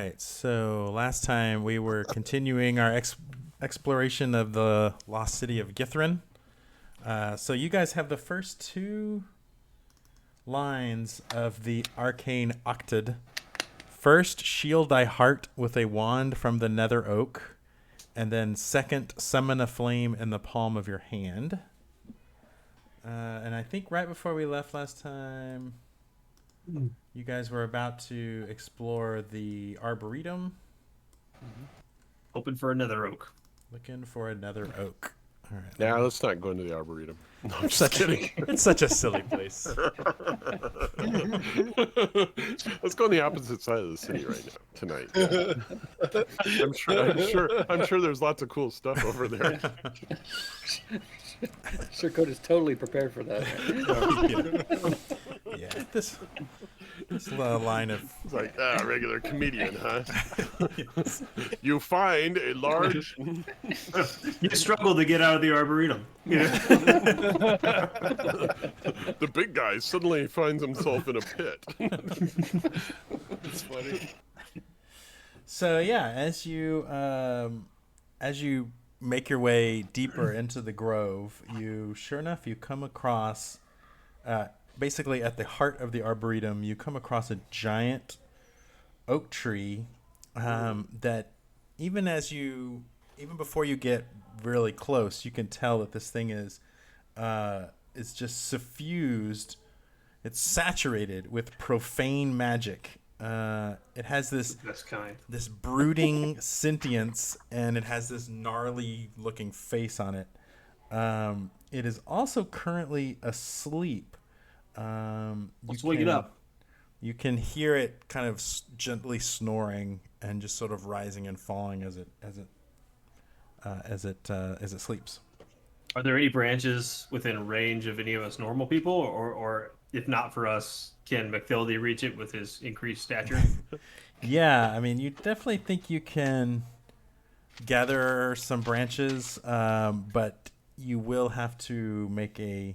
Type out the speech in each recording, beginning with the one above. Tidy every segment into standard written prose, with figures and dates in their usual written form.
right. So last time we were continuing our exploration of the lost city of Ythryn. So you guys have the first two lines of the arcane octad. First, shield thy heart with a wand from the nether oak. And then second, summon a flame in the palm of your hand. And I think right before we left last time, you guys were about to explore the Arboretum. Hoping for another oak. Looking for another oak. All right. Now let's not go into the Arboretum. No, I'm just kidding. It's such a silly place. Let's go on the opposite side of the city right now tonight. Yeah. I'm sure there's lots of cool stuff over there. Sir Code is totally prepared for that. Yeah, this line of It's like regular comedian, huh? You find a large. You struggle to get out of the Arboretum. Yeah. The big guy suddenly finds himself in a pit. It's funny. So yeah, as you make your way deeper into the grove, sure enough you come across, basically at the heart of the Arboretum, you come across a giant oak tree that even before you get really close, you can tell that this thing is just suffused. It's saturated with profane magic. It has this brooding sentience, and it has this gnarly looking face on it. It is also currently asleep. Let's wake it up. You can hear it kind of gently snoring and just sort of rising and falling as it sleeps. Are there any branches within range of any of us normal people, or if not for us, can McFildy reach it with his increased stature? Yeah, I mean, you definitely think you can gather some branches, but you will have to make a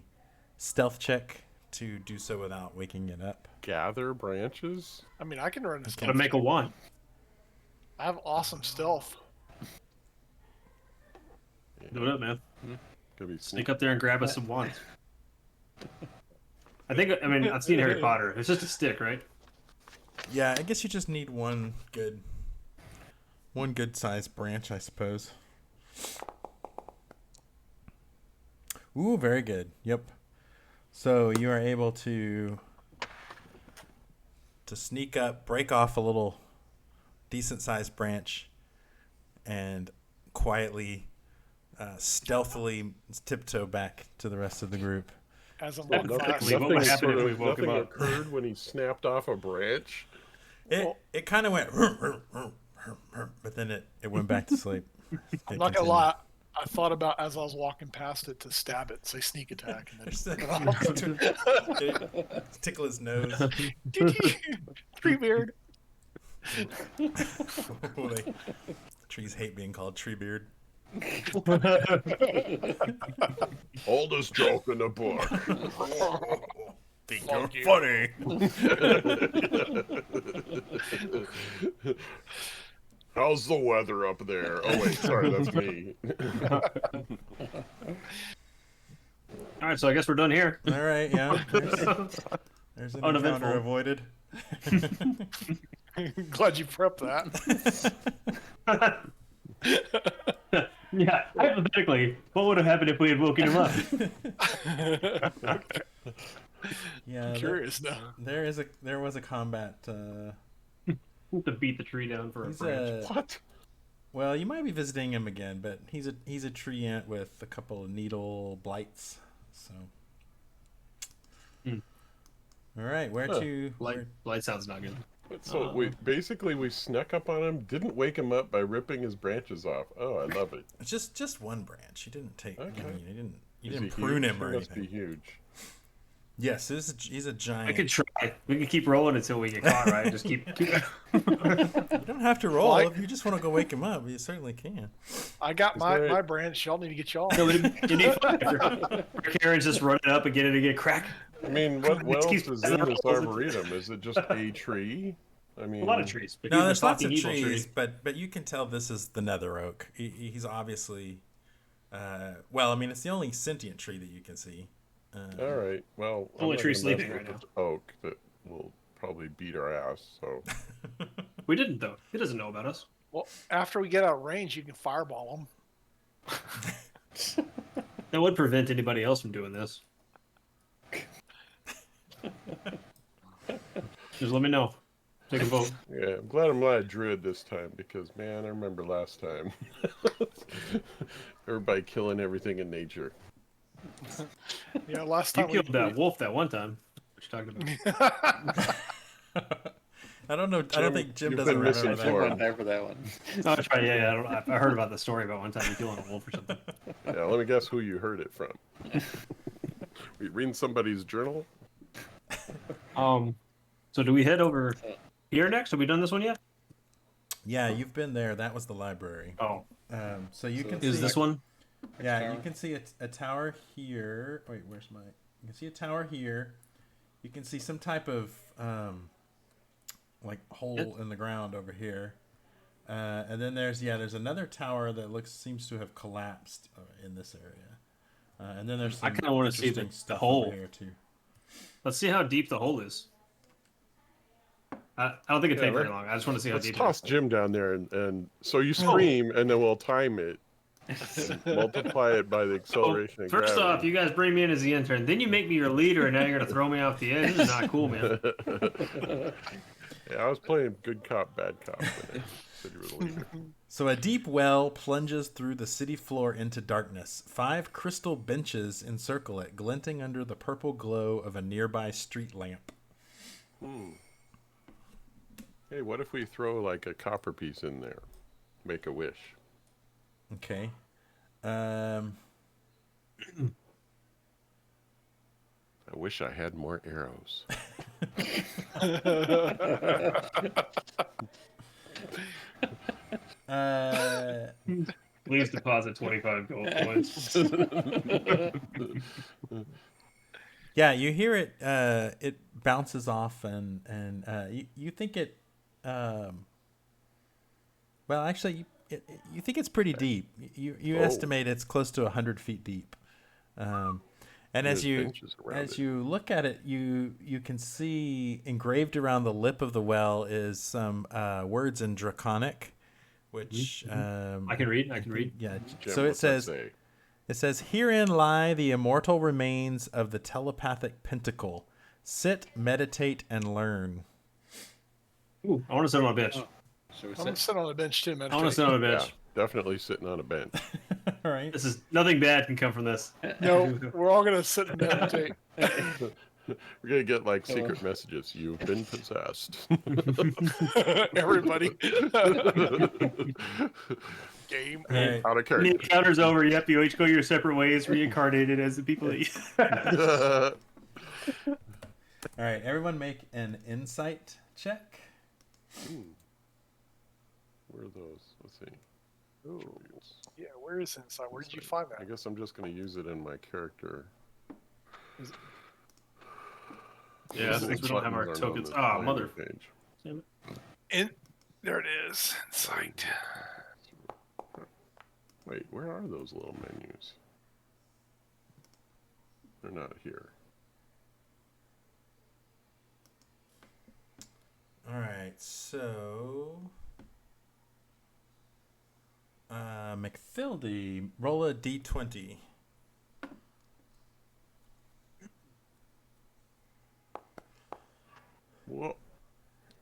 stealth check to do so without waking it up. Gather branches? I mean, I can run this. Gotta make a one. I have awesome stealth. Do it up, man. Could be Sneak up there and grab us some wands. I've seen Harry Potter. It's just a stick, right? Yeah, I guess you just need one good sized branch, I suppose. Ooh, very good. Yep. So you are able to sneak up, break off a little decent sized branch, and quietly, stealthily tiptoe back to the rest of the group. As I'm Nothing Nothing would happen if we woke him nothing up? occurred when he snapped off a branch. It kind of went, but then it went back to sleep. I'm not gonna lie. I thought about as I was walking past it to stab it, say sneak attack, and then Tickle his nose. Treebeard. Trees hate being called Treebeard. Oldest joke in the book. Think you're funny. How's the weather up there? Oh wait, sorry, that's me. All right, so I guess we're done here. All right, yeah. There's an encounter avoided. Glad you prepped that. Yeah, hypothetically, what would have happened if we had woken him up? Yeah, I'm curious now. there was a combat. To beat the tree down for a He's branch. What? Well, you might be visiting him again, but he's a tree ant with a couple of needle blights. So, all right, Light sounds not good. So we snuck up on him, didn't wake him up by ripping his branches off. Oh, I love it. It's just one branch. You didn't take. Okay. I mean, you Is didn't he prune huge? him or He must anything. be huge. Yes, he's a giant. I could try. We could keep rolling until we get caught, right? Just keep. You don't have to roll. Well, if you just want to go wake him up, you certainly can. I got my branch. Y'all need to get y'all. No, you need Karen's just run it up and get it to get cracked. I mean, what else keeps is in this arboretum? Is it just a tree? I mean, A lot of trees. But No, he's the there's lots of talking evil trees, tree. but you can tell this is the nether oak. He's obviously, well, I mean, it's the only sentient tree that you can see. all right. Well, I'm Only not tree gonna sleeping mess right with the oak that will probably beat our ass. So We didn't though. He doesn't know about us. Well, after we get out of range, you can fireball them. That would prevent anybody else from doing this. Just let me know. Take a vote. yeah, I'm glad I'm not a druid this time because man, I remember last time. Everybody killing everything in nature. Yeah, last You time killed that wolf that one time. What you talking about? I don't know. I don't think Jim you've doesn't been remember missing that. Jim for- wasn't there for that one. Oh, that's right. Yeah, yeah. I heard about the story about one time you killing a wolf or something. Yeah, let me guess who you heard it from. We reading somebody's journal? So do we head over here next? Have we done this one yet? Yeah, you've been there. That was the library. Oh, So you So can is see, this one? Yeah, tower? you can see a tower here. Wait, where's my? You can see a tower here. You can see some type of like hole in the ground over here. And then there's another tower that seems to have collapsed in this area. And then there's I some kinda wanna see interesting the stuff hole. over here too. Let's see how deep the hole is. I don't think it'd take Yeah, very long. I just want to see how Let's deep toss it is. Jim down there and so you scream and then we'll time it. And multiply it by the acceleration of First gravity. off, you guys bring me in as the intern. Then you make me your leader, and now you're gonna throw me off the edge. This is not cool, man. Yeah, I was playing good cop, bad cop when I said you were the leader. So a deep well plunges through the city floor into darkness. 5 crystal benches encircle it, glinting under the purple glow of a nearby street lamp. Hey, what if we throw like a copper piece in there? Make a wish. Okay. I wish I had more arrows. Please deposit 25 gold points. Yeah, you hear it. It bounces off, and you think it. Well, actually, you think it's pretty deep. You Oh. estimate it's close to 100 feet deep. And as There's benches around it. you look at it, you can see engraved around the lip of the well is some words in Draconic, which I can read. I can read. yeah. Jim, So it what's that says. say? It says, "Herein lie the immortal remains of the telepathic pentacle. Sit, meditate, and learn." Ooh, I want to sit on a bench. Should we I'm gonna sit? sit on the bench too, man. I want to sit on a bench. Yeah, definitely sitting on a bench. All right. This is nothing bad can come from this. No, we're all gonna sit and meditate. We're gonna get like secret messages. You've been possessed. Everybody. Game. All right. Out of When the character. encounter's over, yep, you each go your separate ways, reincarnated as the people that you... All right. Everyone make an insight check. Where are those? Let's see. Ooh. Yeah, where is inside? Where did you find I that? guess I'm just gonna use it in my character. Yeah, since we don't have our tokens. Ah, mother. Page. There it is. Insight. Wait, where are those little menus? They're not here. All right. So, McFildy, roll a d20. Whoa,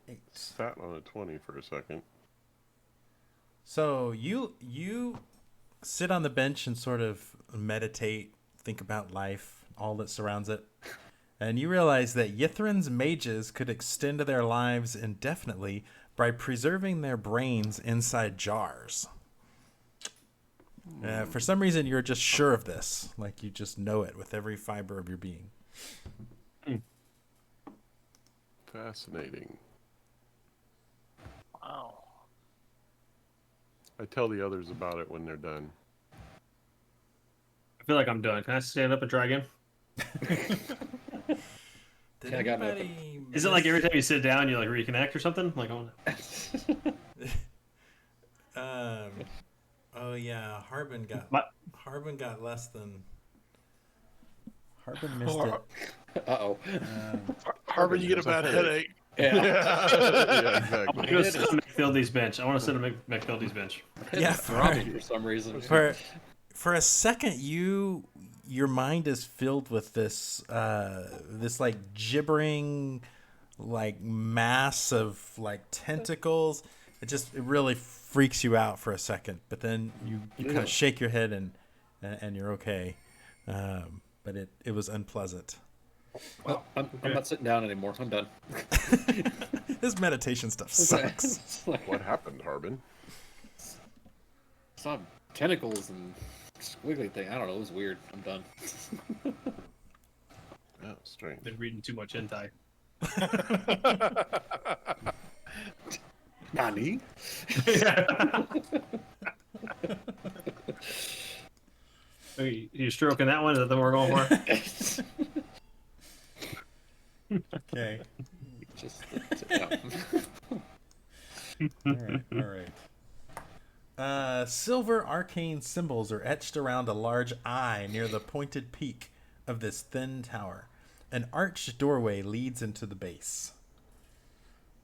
8. sat on a 20 for a second. So you sit on the bench and sort of meditate, think about life, all that surrounds it, and you realize that Ythryn's mages could extend their lives indefinitely by preserving their brains inside jars. For some reason, you're just sure of this, like you just know it with every fiber of your being. Fascinating. Wow. I tell the others about it when they're done. I feel like I'm done. Can I stand up and try again? Did Kinda got me up anybody Is it like every time you sit down, you like reconnect or something? Like, oh yeah, Harbin got less than. Harbin missed it. Uh-oh. Harbin, you get a There's a bad headache. headache. Yeah, I'm exactly. gonna go sit on McFildy's bench. I want to sit on McFildy's bench. Yeah, Throbbing for some reason. For a second, your mind is filled with this this like gibbering like mass of like tentacles. It really freaks you out for a second, but then you kind of shake your head and you're okay. But it was unpleasant. Well, I'm not sitting down anymore. I'm done. This meditation stuff sucks. It's like, What happened, Harbin? some tentacles and squiggly thing. I don't know. It was weird. I'm done. Oh, strange. Been reading too much hentai. Nani? Are you stroking that one? Is that the one we're going for? Okay. Just no. All right. Silver arcane symbols are etched around a large eye near the pointed peak of this thin tower. An arched doorway leads into the base.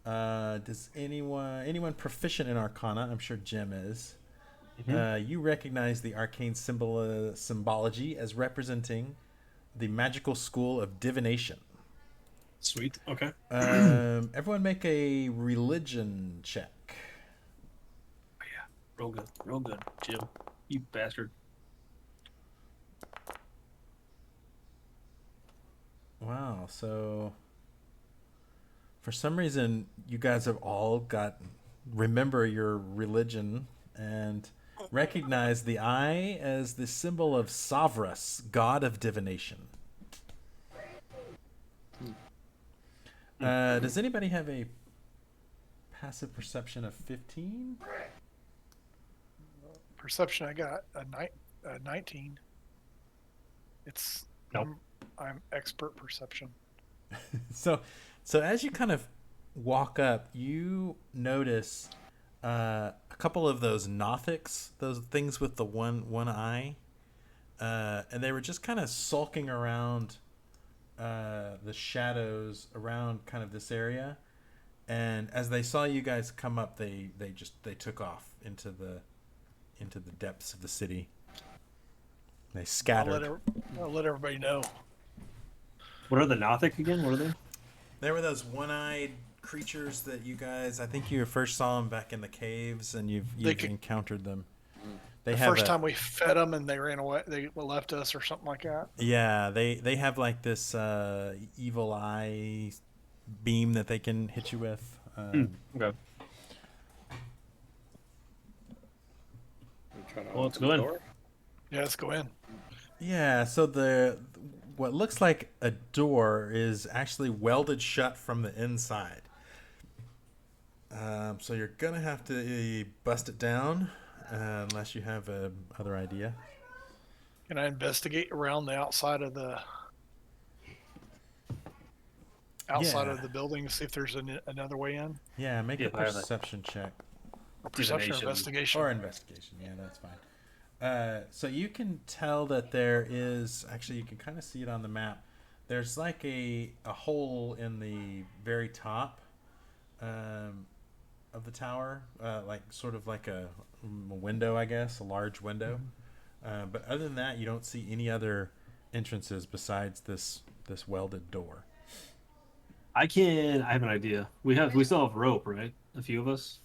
Does anyone proficient in Arcana? I'm sure Jim is. You recognize the arcane symbology as representing the magical school of divination. Sweet. Okay. Everyone make a religion check. Oh, yeah. Real good, Jim. You bastard. Wow, so for some reason you guys have all remember your religion and recognize the eye as the symbol of Savras, god of divination. Does anybody have a passive perception of 15? Perception, I got a 19. It's Nope. I'm expert perception. So as you kind of walk up, you notice a couple of those Nothics, those things with the one eye, and they were just kind of sulking around the shadows around kind of this area. And as they saw you guys come up, they took off into the depths of the city. They scattered. I'll let everybody know. What are the Nothic again? What are they? They were those one-eyed creatures that you guys, I think you first saw them back in the caves, and you've encountered them. They The have first time we fed them and they ran away, they left us or something like that. Yeah, they have like this evil eye beam that they can hit you with. Okay. Well, let's go in. Yeah, let's go in. Yeah, so what looks like a door is actually welded shut from the inside. So you're gonna have to bust it down, unless you have other idea. Can I investigate around the outside of the of the building to see if there's another way in? Yeah, make Yeah, a perception check. Perception or Divination. investigation? Or investigation, yeah, that's fine. So you can tell that there is, actually you can kind of see it on the map. There's like a hole in the very top of the tower, like sort of like a window, I guess, a large window. But other than that, you don't see any other entrances besides this welded door. I have an idea. We still have rope, right? A few of us,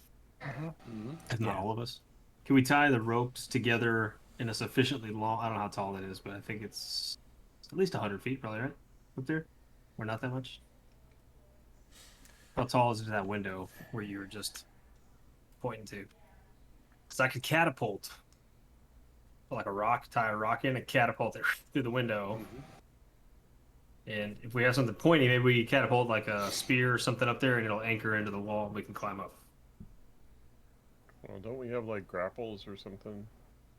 if not all of us. Can we tie the ropes together in a sufficiently long? I don't know how tall that is, but I think it's at least 100 feet, probably, right? Up there, or not that much. How tall is that window where you were just pointing to? Because I could catapult, like a rock, tie a rock in and catapult it through the window. And if we have something pointy, maybe we catapult like a spear or something up there, and it'll anchor into the wall, and we can climb up. Well, don't we have like grapples or something?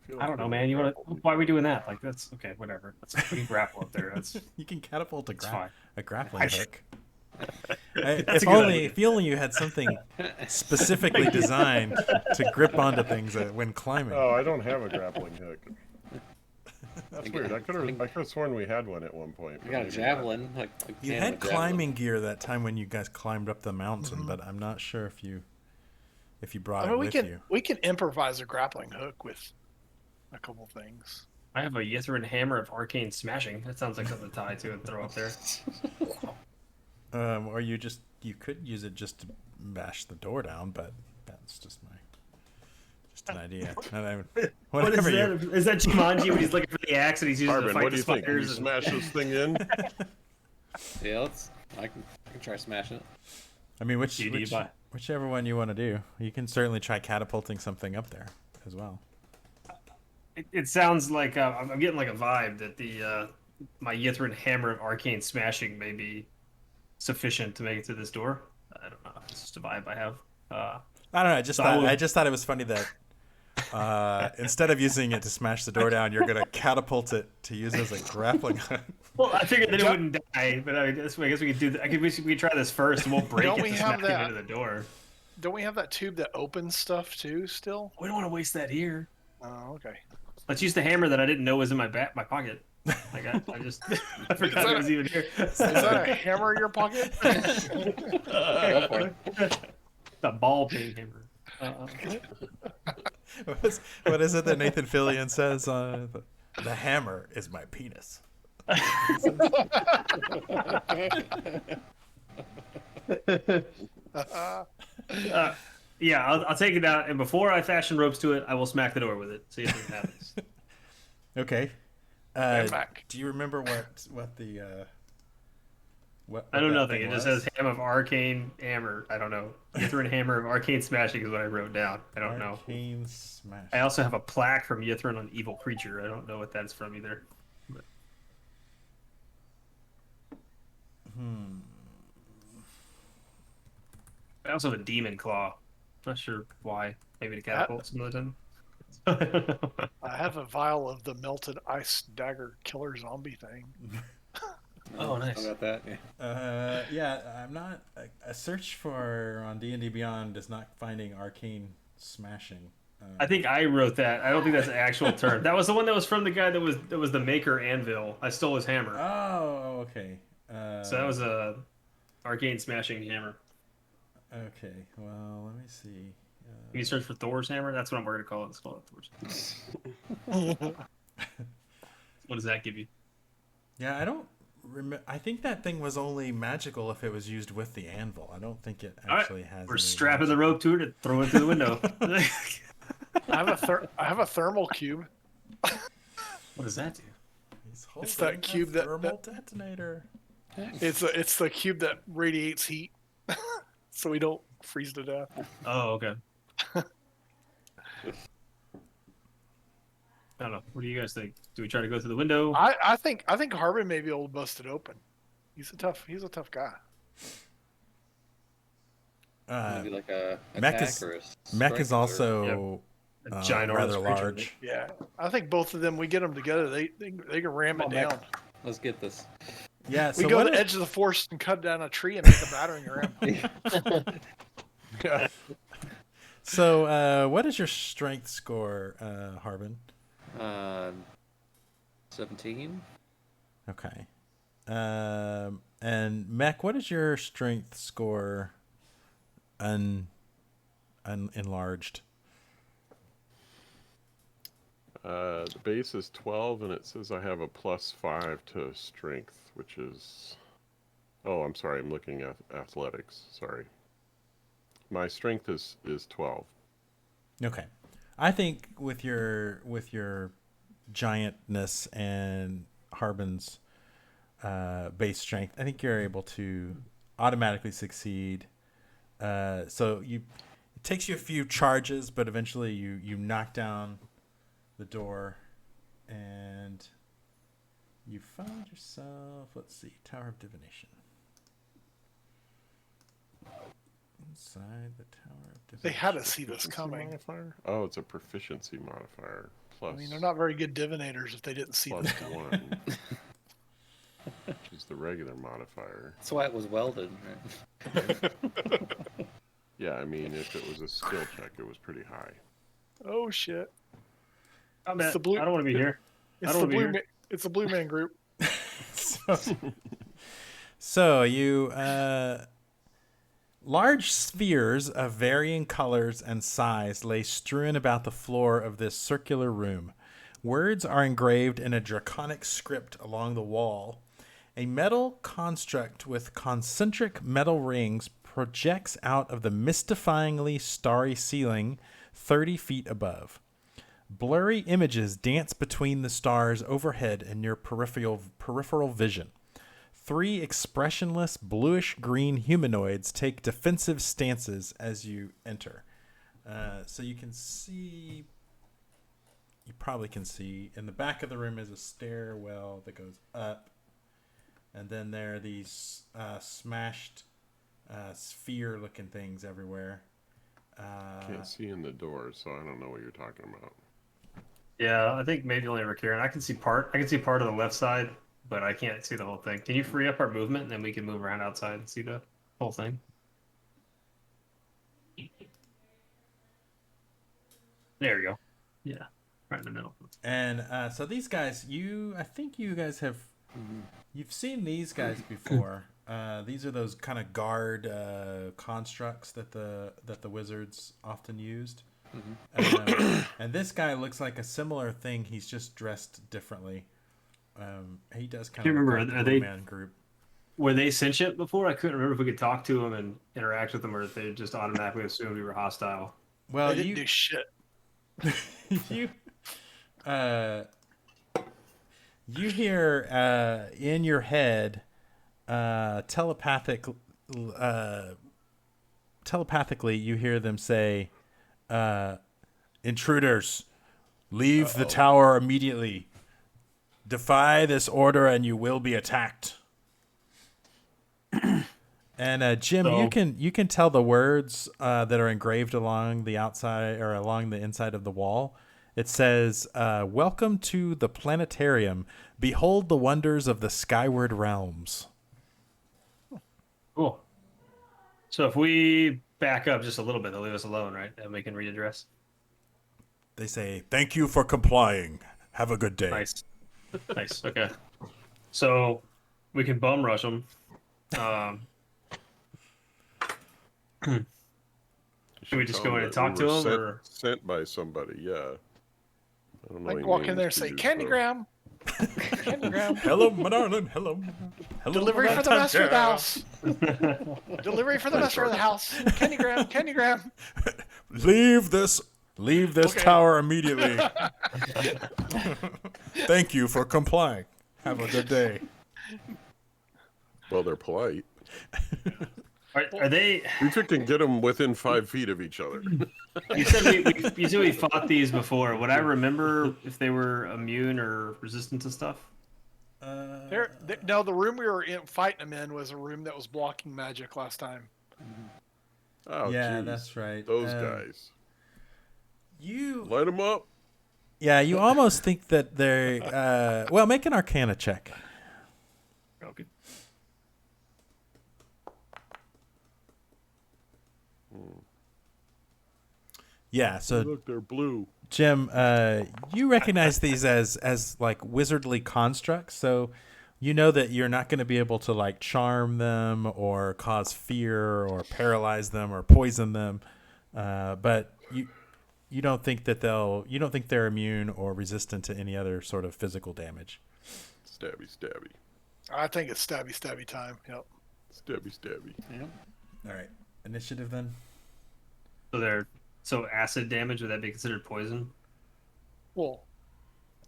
feel I don't like know, we man. grapple these. Why are we doing that? Like, that's okay. Whatever. We can grapple up there. That's You can catapult fine. a grappling hook. That's a If good only idea. if only you had something specifically designed to grip onto things when climbing. Oh, I don't have a grappling hook. That's weird. I could have sworn we had one at one point. You but got a maybe javelin. You had climbing gear that time when you guys climbed up the mountain, but I'm not sure if you brought I it mean, with we can improvise a grappling hook with a couple things. I have a Ythryn hammer of arcane smashing. That sounds like something to tie to and throw up there. Or you could use it just to bash the door down, but that's just an idea. What is that? Is that Jumanji when he's looking for the axe and he's using it to Harbin, fight what do the you think? Can you spiders? smash this thing in? Yeah, I can try smashing it. I mean, whichever one you want to do. You can certainly try catapulting something up there as well. It sounds like I'm getting like a vibe that my Ythryn hammer of arcane smashing may be sufficient to make it to this door. I don't know. It's just a vibe I have. I don't know. I just thought it was funny that instead of using it to smash the door down, you're gonna catapult it to use as a grappling hook. Well, I figured that it wouldn't die, but I guess we could do. We could try this first, and we'll break Don't it we to have smash it that? into the door. Don't we have that tube that opens stuff too? Still? We don't want to waste that here. Oh, okay. Let's use the hammer that I didn't know was in my pocket. Like I forgot it was even here. Is that a hammer in your pocket? Go for it. The ball peen hammer. What is it that Nathan Fillion says? The hammer is my penis. Yeah, I'll take it out, and before I fashion ropes to it, I will smack the door with it. See if it happens. Okay. And back. Do you remember what the what I know that nothing. thing It just was? says ham of arcane hammer. I don't know. Ythryn hammer of arcane smashing is what I wrote down. I don't know. Arcane smash. I also have a plaque from Ythryn on evil creature. I don't know what that's from either. But... I also have a demon claw. Not sure why. Maybe to catapult some of the time. I have a vial of the melted ice dagger killer zombie thing. Oh, nice. How about that? Yeah. Yeah, I'm not. A search for on D&D Beyond is not finding arcane smashing. I think I wrote that. I don't think that's an actual term. That was the one that was from the guy that was the maker anvil. I stole his hammer. Oh, okay. So that was a arcane smashing hammer. Okay. Well, let me see. Can you search for Thor's hammer? That's what I'm going to call it. Let's call it Thor's hammer. What does that give you? Yeah, I don't remember. I think that thing was only magical if it was used with the anvil. I don't think it actually has. We're any strapping the magic. rope to it and throwing it through the window. I have a thermal cube. What does that do? He's It's holding that cube a that- thermal detonator. It's the cube that radiates heat, so we don't freeze to death. Oh, okay. I don't know. What do you guys think? Do we try to go through the window? I think Harbin may be able to bust it open. He's a tough guy. Maybe like a Mech attack is- or a Mech strike is or- also A ginormous rather creature. large. Yeah, I think both of them. We get them together. They can ram Come it on, down. Mech. Let's get this. Yeah, We so go what to the if- edge of the forest and cut down a tree and make a battering ram. Yeah. So, what is your strength score, Harbin? 17. Okay. And Mech, what is your strength score? Enlarged. The base is 12, and it says I have a +5 to strength, which is... Oh, I'm sorry. I'm looking at athletics. Sorry. My strength is 12. Okay. I think with your giantness and Harbin's base strength, I think you're able to automatically succeed. So it takes you a few charges, but eventually you knock down the door, and you find yourself, let's see, Tower of Divination. Inside the Tower of Divination. They had to see this Proficiency coming. modifier? Oh, it's a proficiency modifier. plus. I mean, they're not very good divinators if they didn't see plus this coming. 1, which is the regular modifier. That's why it was welded. Right? Yeah, I mean, if it was a skill check, it was pretty high. Oh shit! I'm It's at, the blue- I don't want to be here. It's don't the wanna be blue. here. It's the Blue Man Group. So you large spheres of varying colors and size lay strewn about the floor of this circular room. Words are engraved in a draconic script along the wall. A metal construct with concentric metal rings projects out of the mystifyingly starry ceiling 30 feet above. Blurry images dance between the stars overhead in your peripheral vision. 3 expressionless bluish-green humanoids take defensive stances as you enter. So you can see... You probably can see in the back of the room is a stairwell that goes up. And then there are these smashed sphere-looking things everywhere. Can't see in the doors, so I don't know what you're talking about. Yeah, I think maybe only Karen. I can see part of the left side, but I can't see the whole thing. Can you free up our movement and then we can move around outside and see the whole thing? There we go. Yeah, right in the middle. And so these guys, I think you guys have, you've seen these guys before. These are those kind of guard constructs that the wizards often used. And this guy looks like a similar thing. He's just dressed differently. He does kind of remember, look like are the they- man group. Were they sentient before? I couldn't remember if we could talk to them and interact with them, or if they just automatically assumed we were hostile. Well, They didn't do shit. you you hear in your head telepathically you hear them say, intruders, leave the tower immediately. Defy this order and you will be attacked. And Jim, So- you can tell the words that are engraved along the outside or along the inside of the wall. It says, "Welcome to the planetarium. Behold the wonders of the skyward realms." Cool. So if we back up just a little bit, they'll leave us alone, right? And we can readdress. They say, "Thank you for complying. Have a good day." Nice. Nice. Okay. So we can bum rush them. Should we just go in and talk to them? him, or Sent by somebody, yeah. I don't know I any can walk in names there and to say, use, Candygram. Candygram. Hello, my darling. Hello. Hello. Delivery my for the master of the darling. house. Delivery for the master of the house. Candygram. Candygram. Leave this Okay. tower immediately. Thank you for complying. Have a good day. Well, they're polite. are they? We can get them within 5 feet of each other. You said we fought these before. Would I remember if they were immune or resistant to stuff? No, the room we were in fighting them in was a room that was blocking magic last time. Oh, Yeah, geez. that's right. Those guys. You Light them up. Yeah, you almost think that they're well, make an Arcana check. Okay. Yeah, so Look, they're blue. Jim, you recognize these as like wizardly constructs, so you know that you're not going to be able to like charm them or cause fear or paralyze them or poison them, but you don't think that they're immune or resistant to any other sort of physical damage. Stabby, stabby. I think it's stabby time. Yep. Stabby, stabby. Yeah. All right, initiative then. So acid damage, would that be considered poison? Well,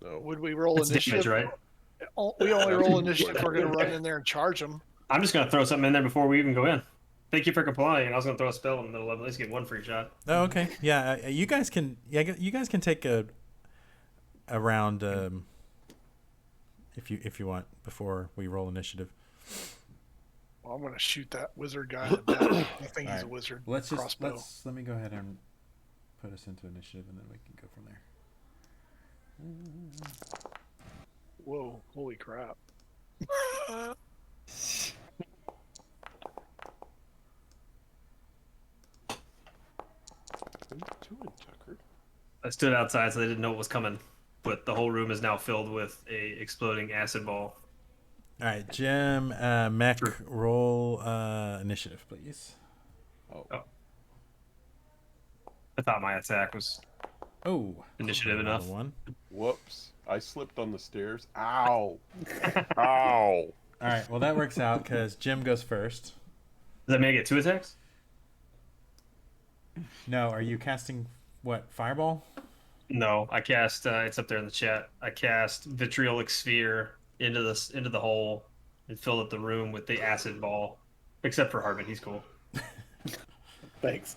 No. would we roll It's initiative? damage, right? We only roll initiative if we're going to run in there and charge them. I'm just gonna throw something in there before we even go in. Thank you for complying. And I was gonna throw a spell in the middle of it. At least get one free shot. Oh, okay. Yeah, you guys can. Yeah, you guys can take a round if you want before we roll initiative. Well, I'm going to shoot that wizard guy in the back. I think he's a Alright. wizard. Let Crossbow. me go ahead and put us into initiative, and then we can go from there. Whoa! Holy crap! What are you doing, Tucker? I stood outside, so they didn't know what was coming. But the whole room is now filled with a exploding acid ball. All right, Jim, Mech, roll initiative, please. Oh. I thought my attack was Oh, initiative another enough. one. Whoops. I slipped on the stairs. Ow. Ow. All right, well that works out because Jim goes first. Does that make it 2 attacks? No, are you casting what? Fireball? No, I cast. It's up there in the chat. I cast vitriolic sphere into the hole and filled up the room with the acid ball. Except for Harbin, he's cool. Thanks.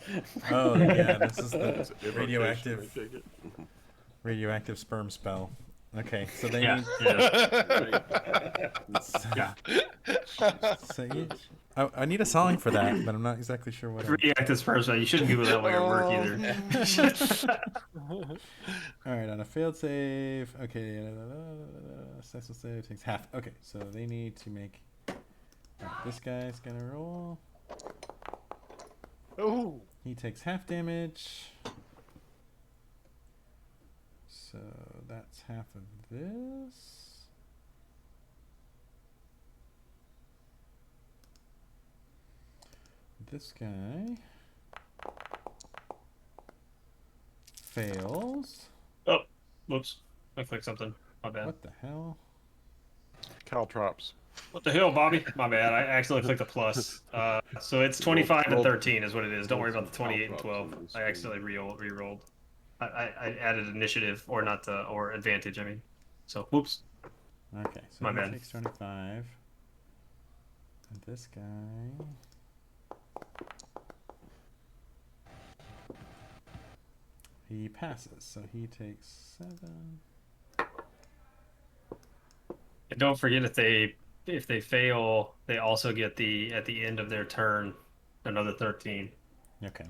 Oh yeah, this is the It's evocation, radioactive I take it. radioactive sperm spell. Okay, so they Yeah, need. yeah. So I need a song for that, but I'm not exactly sure what. Radioactive sperm cell. You shouldn't Google that while you're at work either. All right, on a failed save. Okay, successful save takes half. Okay, so they need to make. This guy's gonna roll. Oh, He takes half damage. So that's half of this. This guy fails. Oh, whoops! I clicked something. My bad. What the hell? Caltrops. What the hell, Bobby? My bad. I accidentally clicked a plus. So it's 25 and 13 is what it is. Don't worry about the 28 and 12. I accidentally re-rolled. I added initiative or not or advantage. I mean, so whoops. Okay, so My he bad. takes 25. And this guy. He passes, so he takes 7. And don't forget if they fail, they also get at the end of their turn another 13. Okay.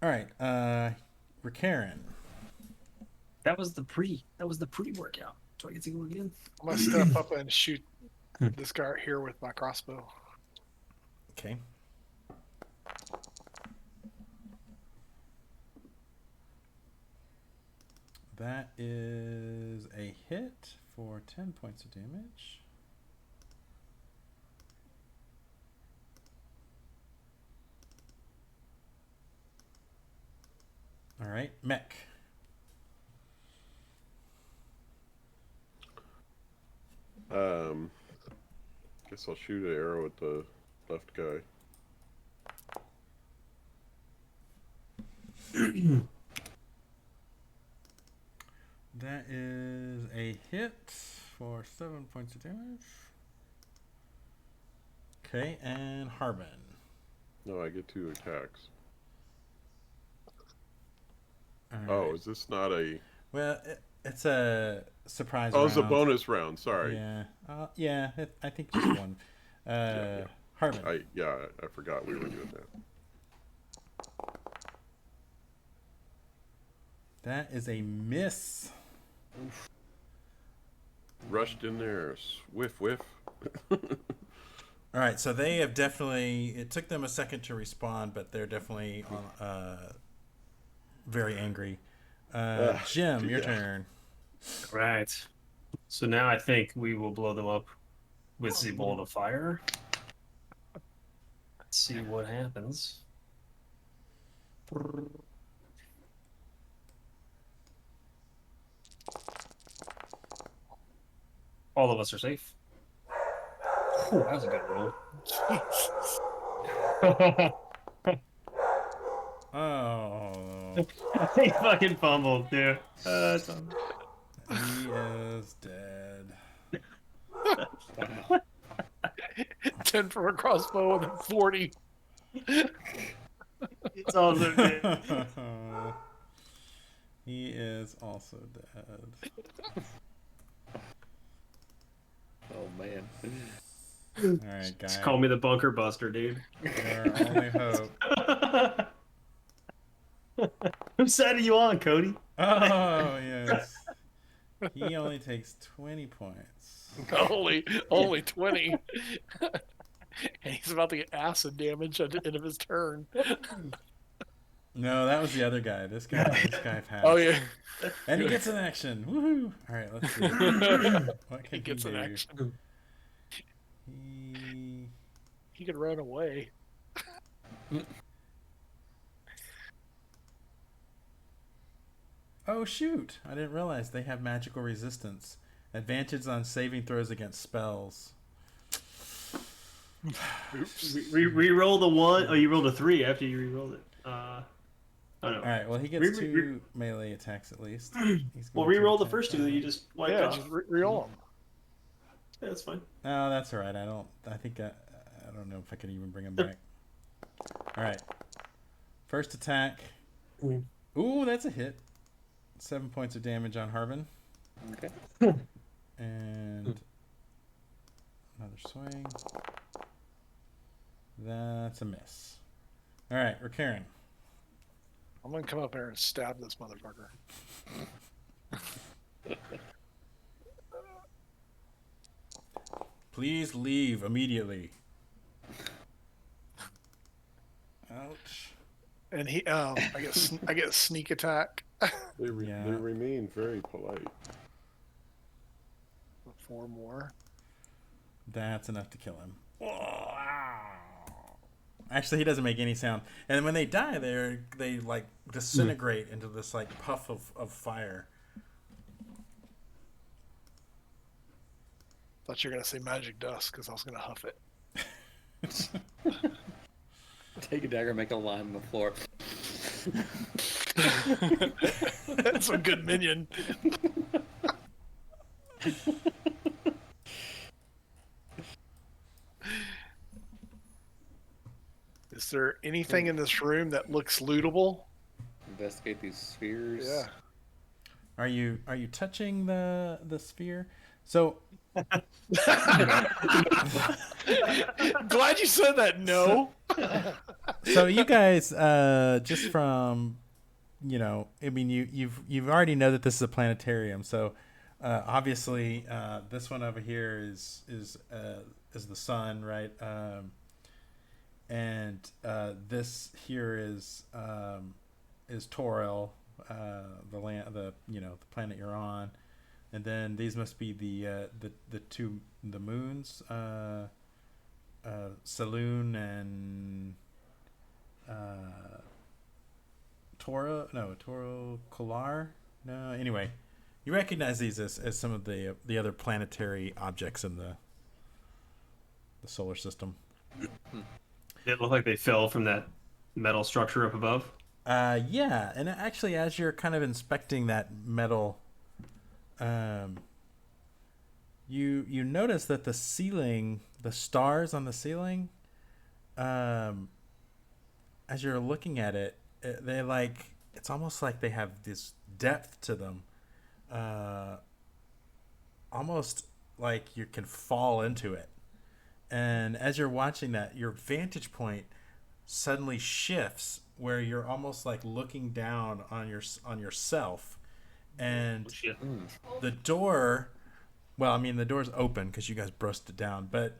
All right, Rickaron. That was the pre-workout. Do I get to go again? I'm gonna step up and shoot this guy right here with my crossbow. Okay. That is a hit for 10 points of damage. All right, Mech. Guess I'll shoot an arrow at the left guy. That is a hit for 7 points of damage. Okay, and Harbin. No, I get 2 attacks. All Oh, right. is this not a... Well, it's a surprise Oh, round. it's a bonus round. Sorry. Yeah, yeah. I think just one. Yeah. Harbin. I forgot we were doing that. That is a miss. Rushed in there. Whiff, whiff. All right, so they have definitely. It took them a second to respond, but they're definitely very angry. Jim, your turn. Right. So now I think we will blow them up with the bolt of fire. Let's see what happens. All of us are safe. Whew, that was a good roll. Oh, He fucking fumbled, dude. he is dead. 10 from a crossbow and then 40. It's also good. He is also dead. Oh man. All right, guys. Just call me the bunker buster, dude. Our only hope. What side are you on, Cody? Oh, yes. He only takes 20 points. only 20. And he's about to get acid damage at the end of his turn. No, that was the other guy. This guy passed. Oh yeah. And he gets an action. Woohoo! All right, let's see. What can He gets do? an action. He could run away. Oh shoot! I didn't realize they have magical resistance. Advantage on saving throws against spells. Oops. Re-roll the 1. Oh, you rolled a 3 after you re-rolled it. Oh no. All right. Well, he gets 2 melee attacks at least. Well, re-roll the first 2 that you just wiped off. Just re-roll them. Yeah, that's fine. No, that's all right. I think I don't know if I can even bring him back. All right. First attack. Ooh, that's a hit. 7 points of damage on Harbin. Okay. And another swing. That's a miss. All right, we're carrying. I'm gonna come up here and stab this motherfucker. Please leave immediately. Ouch. And he, I get sneak attack. They remain very polite. 4 more. That's enough to kill him. Actually, he doesn't make any sound. And when they die, they like disintegrate into this like puff of fire. Thought you were gonna say magic dust because I was gonna huff it. Take a dagger, make a line on the floor. That's a good minion. Is there anything in this room that looks lootable? Investigate these spheres. Yeah. Are you touching the sphere? So Glad you said that. No. so you guys just from I mean you've already know that this is a planetarium. So obviously this one over here is the sun, right? And this here is Toril, the land, the planet you're on, and then these must be the moons, Saloon and Toro Kolar. No, anyway, you recognize these as some of the other planetary objects in the solar system. They look like they fell from that metal structure up above. Yeah, and actually, as you're kind of inspecting that metal, you notice that the ceiling, the stars on the ceiling, as you're looking at it, it's almost like they have this depth to them, almost like you can fall into it. And as you're watching that, your vantage point suddenly shifts where you're almost like looking down on yourself, and the door. Well, I mean, the door's open because you guys burst it down, but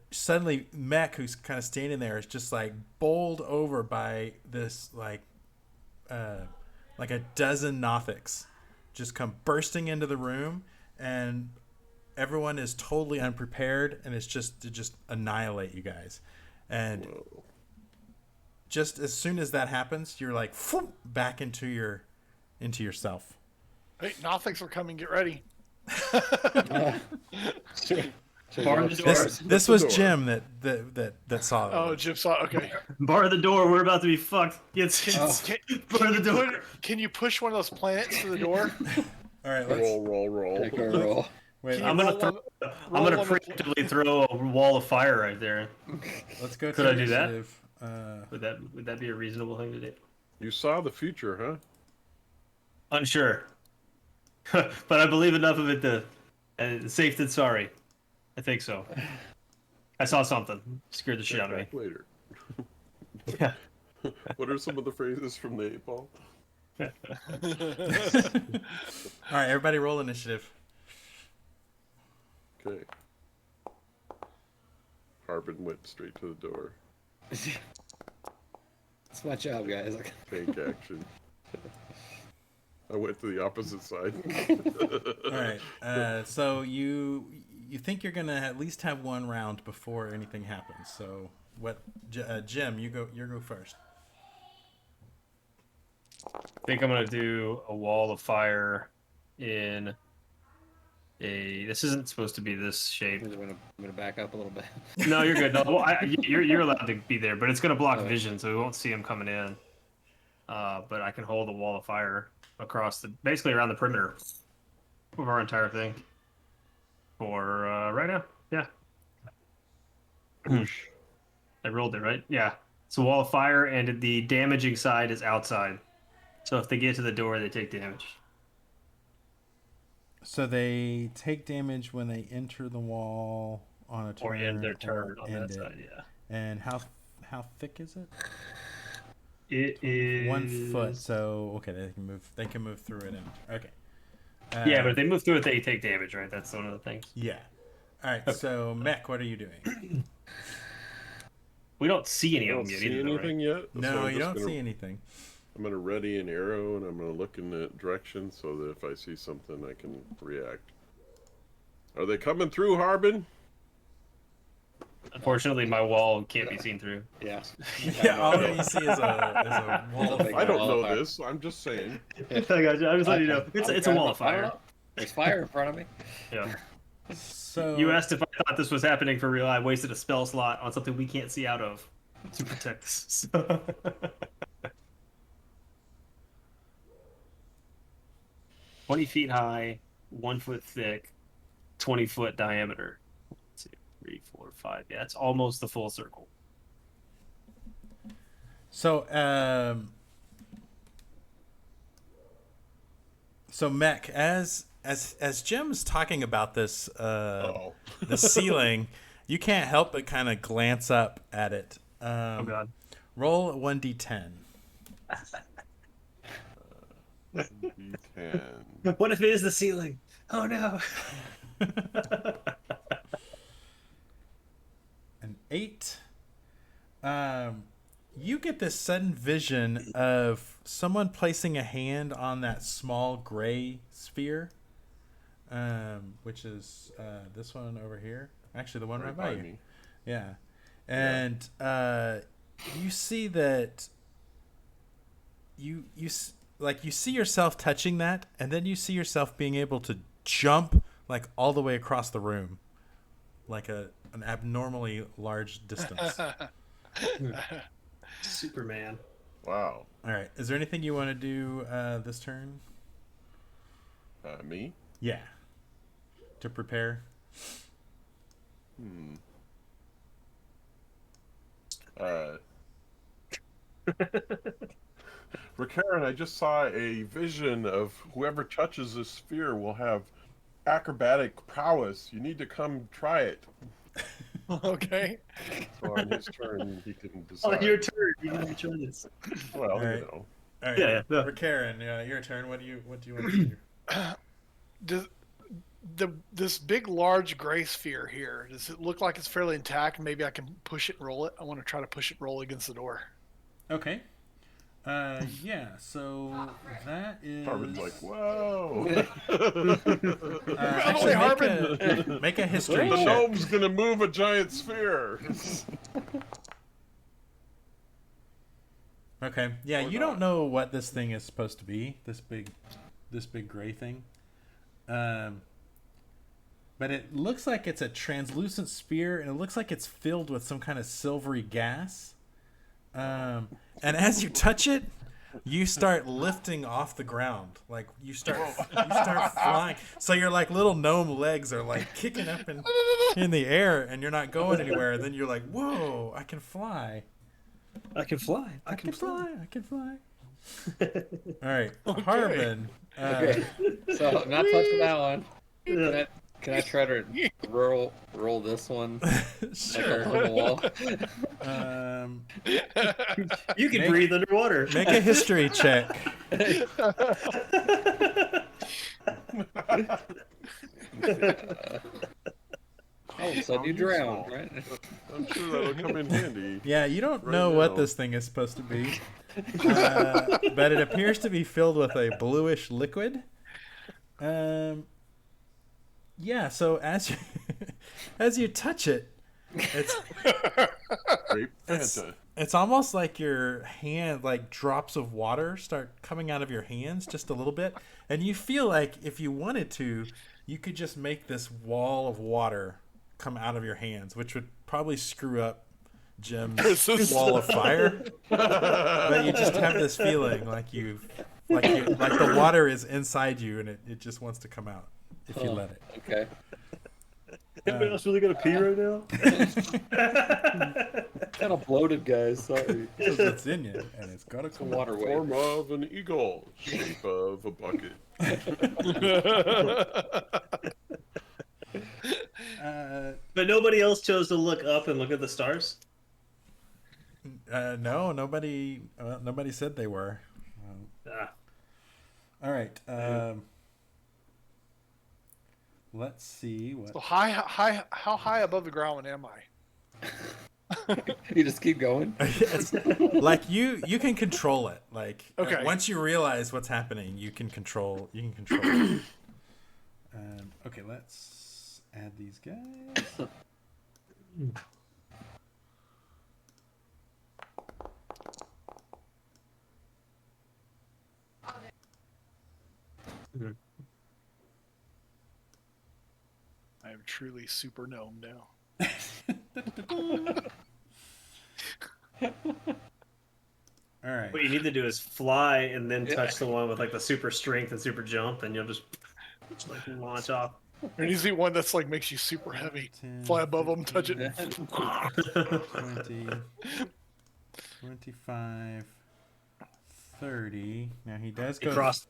suddenly Mech, who's kind of standing there, is just like bowled over by this like a dozen Nothics just come bursting into the room, and everyone is totally unprepared, and it's just to annihilate you guys. And just as soon as that happens, you're like back into yourself. Hey, Nothics are coming. Get ready. This was Jim that saw it. Oh, Jim saw. Okay. Bar the door. We're about to be fucked. Bar the door. Can you push one of those planets to the door? All right, Roll. Take a roll. Wait, I'm gonna preemptively throw a wall of fire right there. let's go. Could I do that? initiative. Would that be a reasonable thing to do? You saw the future, huh? Unsure, but I believe enough of it to safe than sorry. I think so. I saw something. Scared the shit out of me. Later. Yeah. What are some of the phrases from the 8 Ball? All right, everybody roll initiative. Okay. Harbin went straight to the door. That's my job, guys. Tank action. I went to the opposite side. All right. So you think you're gonna at least have one round before anything happens. So what, Jim? You go first. I think I'm gonna do a wall of fire in a. This isn't supposed to be this shape. I'm gonna back up a little bit. No, you're good. No, well, you're allowed to be there, but it's gonna block Okay. vision, so we won't see him coming in. But I can hold a wall of fire across basically around the perimeter of our entire thing. For right now, yeah. I rolled it right. Yeah, it's a wall of fire, and the damaging side is outside. So if they get to the door, they take damage. So they take damage when they enter the wall on a turn, Or end their turn on end that it. side, yeah. And how thick is it? It is 1 foot. So okay, they can move through it. Okay. Yeah, but if they move through it, they take damage, right? That's one of the things. Yeah. All right. So Mech, what are you doing? We don't see any I of don't them yet see either, though, anything right? yet. so No, I'm you just don't gonna- see anything. I'm gonna ready an arrow and I'm gonna look in that direction so that if I see something, I can react. Are they coming through, Harbin? Unfortunately, my wall can't be seen through. Yeah. Yeah, all you see is a wall of Big I don't wall of know fire. this. I'm just saying. I got you. I was letting you know. It's a wall of I don't fire. know. There's fire in front of me. Yeah. So You asked if I thought this was happening for real. I wasted a spell slot on something we can't see out of to protect us. 20 feet high, 1 foot thick, 20-foot diameter. 1, 2, 3, 4, 5. Yeah, it's almost the full circle. So Mech, as Jim's talking about this Oh. the ceiling, you can't help but kind of glance up at it. Oh god. Roll 1d10. D10. What if it is the ceiling? Oh no. An 8. You get this sudden vision of someone placing a hand on that small gray sphere, which is this one over here. Actually, the one right by you. me. Yeah, and you see that you see yourself touching that, and then you see yourself being able to jump like all the way across the room, like an abnormally large distance. Superman. Wow. All right. Is there anything you want to do this turn? Me? Yeah. To prepare. Karen, I just saw a vision of whoever touches this sphere will have acrobatic prowess. You need to come try it. Okay. So on his turn, he can Oh, decide. your turn. You can try this. Well, All right. you know. All right. Yeah, yeah. Karen, your turn. What do you want to do? This big, large gray sphere here, does it look like it's fairly intact? Maybe I can push it and roll it. I want to try to push it and roll against the door. Okay. Yeah. So that is. Harbin's like, whoa. Actually, make a history The check. gnome's gonna move a giant sphere. Okay. Yeah, Or you not. don't know what this thing is supposed to be. This big gray thing. But it looks like it's a translucent sphere, and it looks like it's filled with some kind of silvery gas. And as you touch it, you start lifting off the ground. Like you start flying. So your like little gnome legs are like kicking up in the air, and you're not going anywhere. And then you're like, "Whoa! I can fly! I can fly. I can fly! I can fly!" All right, Harbin. Okay. So I'm not touching that one. Can I try to roll this one Sure. like on the wall? You can Make- breathe underwater. Make a history check. All of a sudden you drown, right? I'm sure that'll come in handy. Yeah, you don't Right know what now. this thing is supposed to be, but it appears to be filled with a bluish liquid. Yeah. So as you as you touch it, Grape Fanta. it's almost like your hand, like drops of water start coming out of your hands just a little bit, and you feel like if you wanted to, you could just make this wall of water come out of your hands, which would probably screw up Jim's wall of fire. But you just have this feeling like like the water is inside you, and it just wants to come out if you let it. Okay. Anybody else really gonna pee right now? Kind of bloated, guys. Sorry. Because it's in you, and it's got to come out. Water weight. Form of an eagle, shape of a bucket. But nobody else chose to look up and look at the stars. No, nobody said they were. All right. Let's see what. So how high above the ground am I? You just keep going. It's, like you can control it. Like Okay. once you realize what's happening, you can control it. Okay, let's add these guys. I am truly super gnome now. All right. What you need to do is fly and then touch the one with like the super strength and super jump, and you'll just like launch off. There needs to be one that's like makes you super heavy. 10, Fly above them, touch it. 20, 25, 30. Now he does go. Across.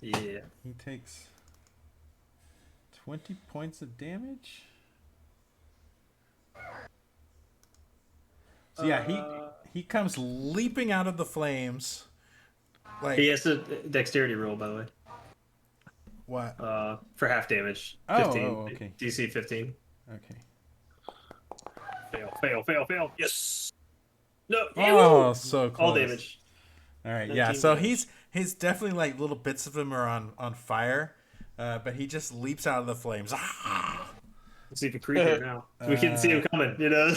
Yeah. He takes 20 points of damage. So yeah, he comes leaping out of the flames. Like He has a dexterity roll, by the way. what? For half damage. Oh, 15. okay. DC 15. Okay. Fail. Yes. No. Oh, so close. All damage. All right, yeah. 19 So damage. he's definitely like little bits of him are on fire, but he just leaps out of the flames. Ah! Let's see if a creature now. We can see him coming, you know?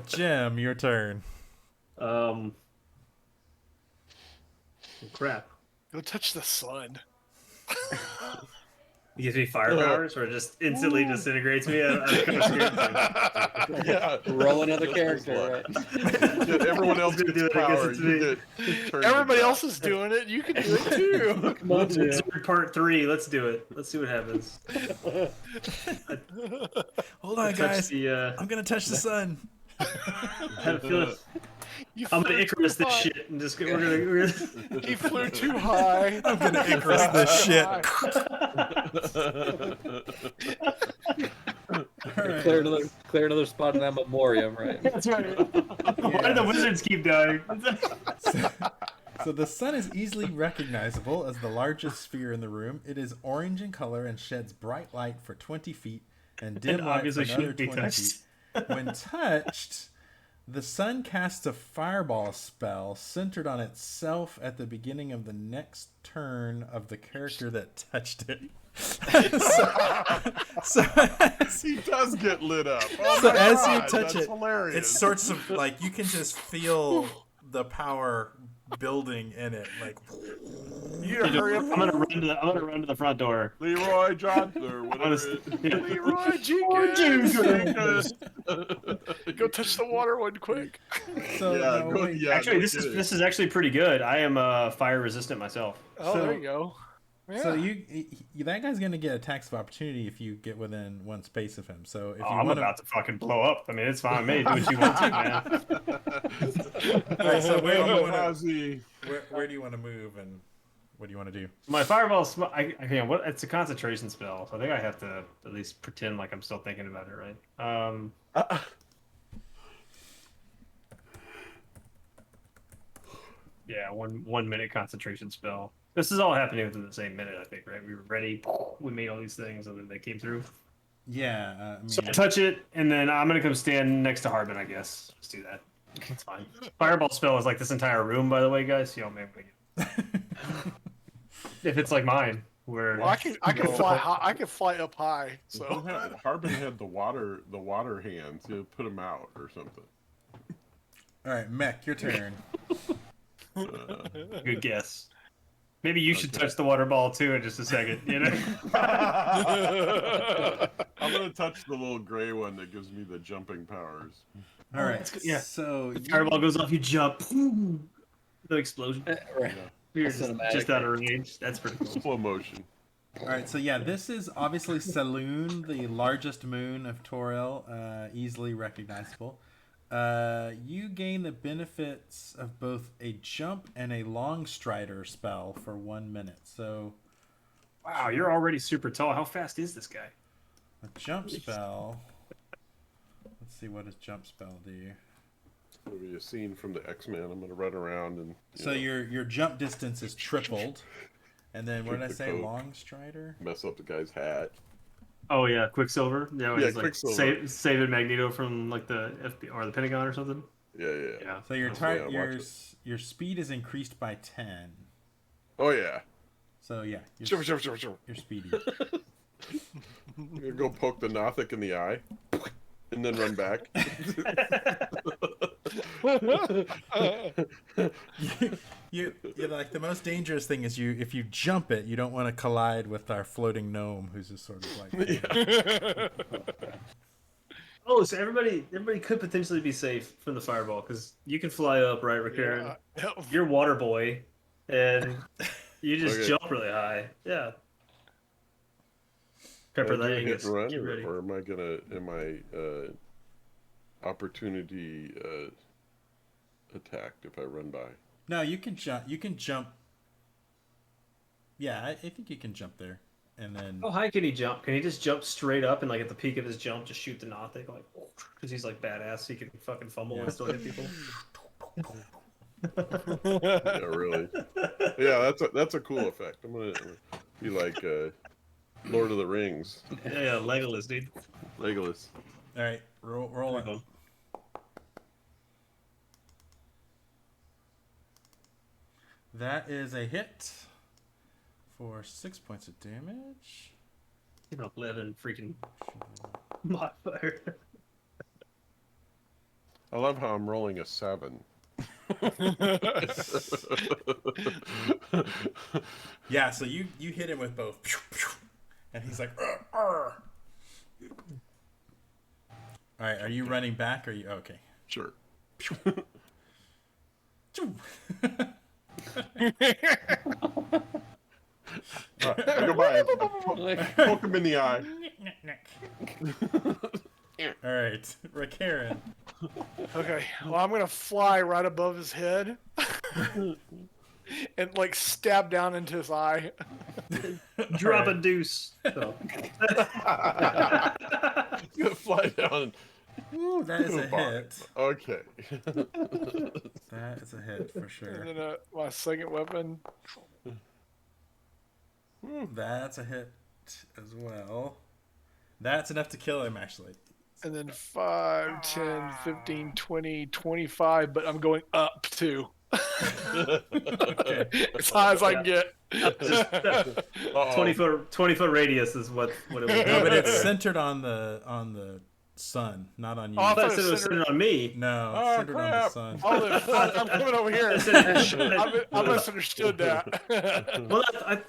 Jim, your turn. Crap. Go touch the sun. It gives me fire powers, or it just instantly disintegrates me. I'm kind of scared. Yeah. Roll another character, right? Everyone else Do gets it, I guess power. it's You me. get turned Everybody into- else is doing it. You can do it too. Come on, Jim. Wizard Part 3. Let's do it. Let's see what happens. Hold on, Touch guys. the, I'm gonna touch the sun. I have a feeling You I'm gonna flew too Icarus this high. shit and just we're gonna He flew too high. I'm gonna Icarus this shit. Clear another spot in that memoriam, right? That's right. Why do the wizards keep dying? So the sun is easily recognizable as the largest sphere in the room. It is orange in color and sheds bright light for 20 feet and dim And light for obviously another shouldn't be 20 touched. feet. When touched, the sun casts a fireball spell centered on itself at the beginning of the next turn of the character that touched it. so He does get lit up. Oh So my as you God, touch that's it, hilarious. it's sorts of like you can just feel the power building in it. Like You gotta hurry up. I'm gonna run to the front door. Leroy Johnson or whatever. Leroy Jenkins. Go touch the water one quick. so. Yeah, no, go, wait. yeah. Actually, go this get it. is actually pretty good. I am fire resistant myself. Oh, So- there you go. Yeah. So that guy's gonna get attacks of opportunity if you get within one space of him. So if you I'm want about to fucking blow up. I mean, it's fine. Maybe do what you want to, man. all right, so where do you want How's to he? where do you want to move and what do you want to do? My fireball. It's a concentration spell, so I think I have to at least pretend like I'm still thinking about it, right? Yeah, 1 minute concentration spell. This is all happening within the same minute, I think, right? We were ready, we made all these things, and then they came through. Yeah, I mean, So I touch it, and then I'm gonna come stand next to Harbin, I guess. Let's do that. It's fine. Fireball spell is like this entire room, by the way, guys. So y'all may if it's like mine, where Well, I can fly high. I can fly up high. So Harbin had the water hands. You put them out or something. all right, Mech, your turn. good guess. Maybe you should touch the water ball too in just a second. You know. I'm gonna touch the little gray one that gives me the jumping powers. All right, Yeah. so Fireball goes off, you jump. The explosion. Right. You're Cinematic. just out of range. That's pretty cool. Slow motion. all right, so yeah, this is obviously Saloon, the largest moon of Toril, easily recognizable. You gain the benefits of both a jump and a long strider spell for 1 minute. So Wow, you're already super tall. How fast is this guy? a jump spell. Let's see, what does jump spell do? It's gonna be a scene from the X-Men. I'm gonna run around and. So your jump distance is tripled, and then what did I Drink the say? Coke. Long strider. Mess up the guy's hat. Oh yeah, Quicksilver. Yeah, Yeah, he's like Quicksilver. saving Magneto from like the FBI or the Pentagon or something. Yeah. Yeah. So your That's tar- the way I watch your speed is increased by 10. Oh yeah. So yeah, Sure. you're speedy. You're gonna go poke the Nothic in the eye, and then run back. you like the most dangerous thing is if you jump it, you don't want to collide with our floating gnome, who's just sort of like. Yeah. Oh, so everybody could potentially be safe from the fireball because you can fly up, right, Rickaron? yeah. You're water boy, and you just Okay. jump really high. Yeah. Pepper Am I that gonna hit Angus. and run, Get ready. or am I opportunity attacked if I run by? No, you can jump. You can jump. Yeah, I think you can jump there, and then. How high can he jump? Can he just jump straight up and like at the peak of his jump just shoot the Nothic like because he's like badass, he can fucking fumble and still hit people. Yeah, really. Yeah, that's a cool effect. I'm gonna be like Lord of the Rings, Yeah, Legolas, dude. Legolas. All right, roll it. That is a hit for 6 points of damage. 11 freaking modifier. I love how I'm rolling a 7. Yeah, so you hit him with both, and he's like, "Arr, arr." All right, are you running back? Or are you okay? Sure. I go by him, poke him in the eye. All right, Karen. Okay. Well, I'm gonna fly right above his head and like stab down into his eye. Drop a deuce. So. He's gonna fly down. Ooh, that is a hit. Okay. That is a hit for sure. And then my second weapon. That's a hit as well. That's enough to kill him, actually. And then 5, 10, 15, 20, 25, but I'm going up too. Okay. As high as I can get. 20 foot radius is what it was. No, but it's centered on the sun, not on you. Oh, I I thought thought it was centered on me. No, Oh, it's centered on the crap. sun. Oh, I'm coming over here. I misunderstood that. Well,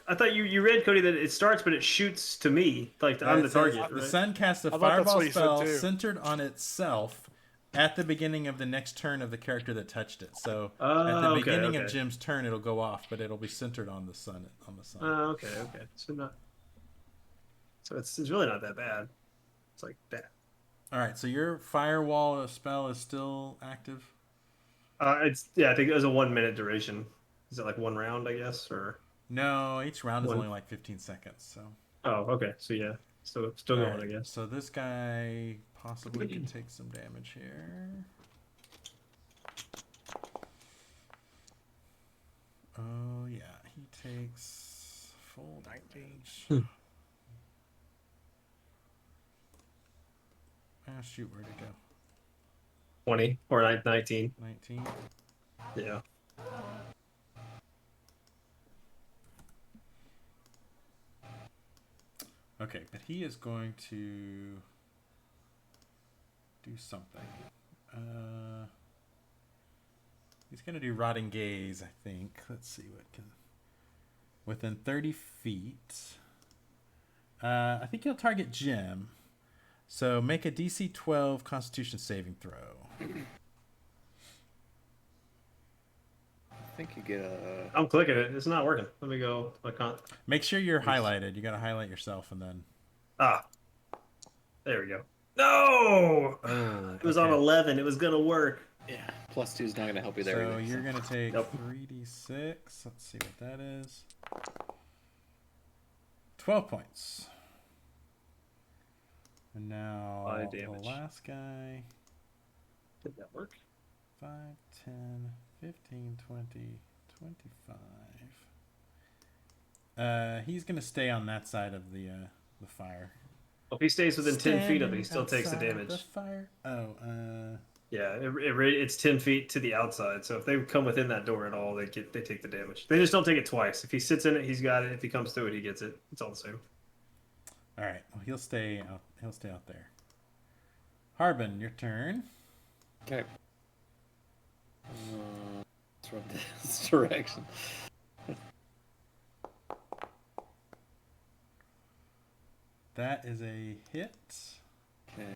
I thought you read, Cody, that it starts, but it shoots to me. Like I'm the It says, target. The Right? sun casts a thought that's fireball what you said, spell too. centered on itself at the beginning of the next turn of the character that touched it. So at the Okay, beginning okay. of Jim's turn, it'll go off, but it'll be centered on the sun. Okay. So it's really not that bad. It's like that. All right, so your firewall spell is still active. I think it was a 1 minute duration. Is it like one round, I guess, or? No, each round is One. only like 15 seconds. So Oh, okay. So yeah, still All going, right, I guess. So this guy possibly can take some damage here. takes full 19. damage. Ah, shoot, where'd it go? 20 or 19. 19. Yeah. Okay, but he is going to do something. He's going to do Rotting Gaze, I think. Let's see what can... Within 30 feet. I think he'll target Jim. So make a DC 12 Constitution saving throw. I think you get a. I'm clicking it. It's not working. Let me go. I can't. Make sure you're highlighted. You got to highlight yourself and then... Ah. There we go. No! Oh, It was on okay. 11. It was going to work. Yeah. +2 is not going to help you there. So either, you're going to take Nope. 3d6. Let's see what that is. 12 points. And now 5 the damage. last guy. Did that work? 5, 10, 15, 20, 25. He's going to stay on that side of the fire. Well, if he stays within 10 feet of it, he Standing still takes the outside of damage. The fire. Oh, Yeah, it's 10 feet to the outside. So if they come within that door at all, they take the damage. They just don't take it twice. If he sits in it, he's got it. If he comes through it, he gets it. It's all the same. all right. Well, he'll stay out. He'll stay out there. Harbin, your turn. Okay. Let's run this direction. That is a hit. Okay.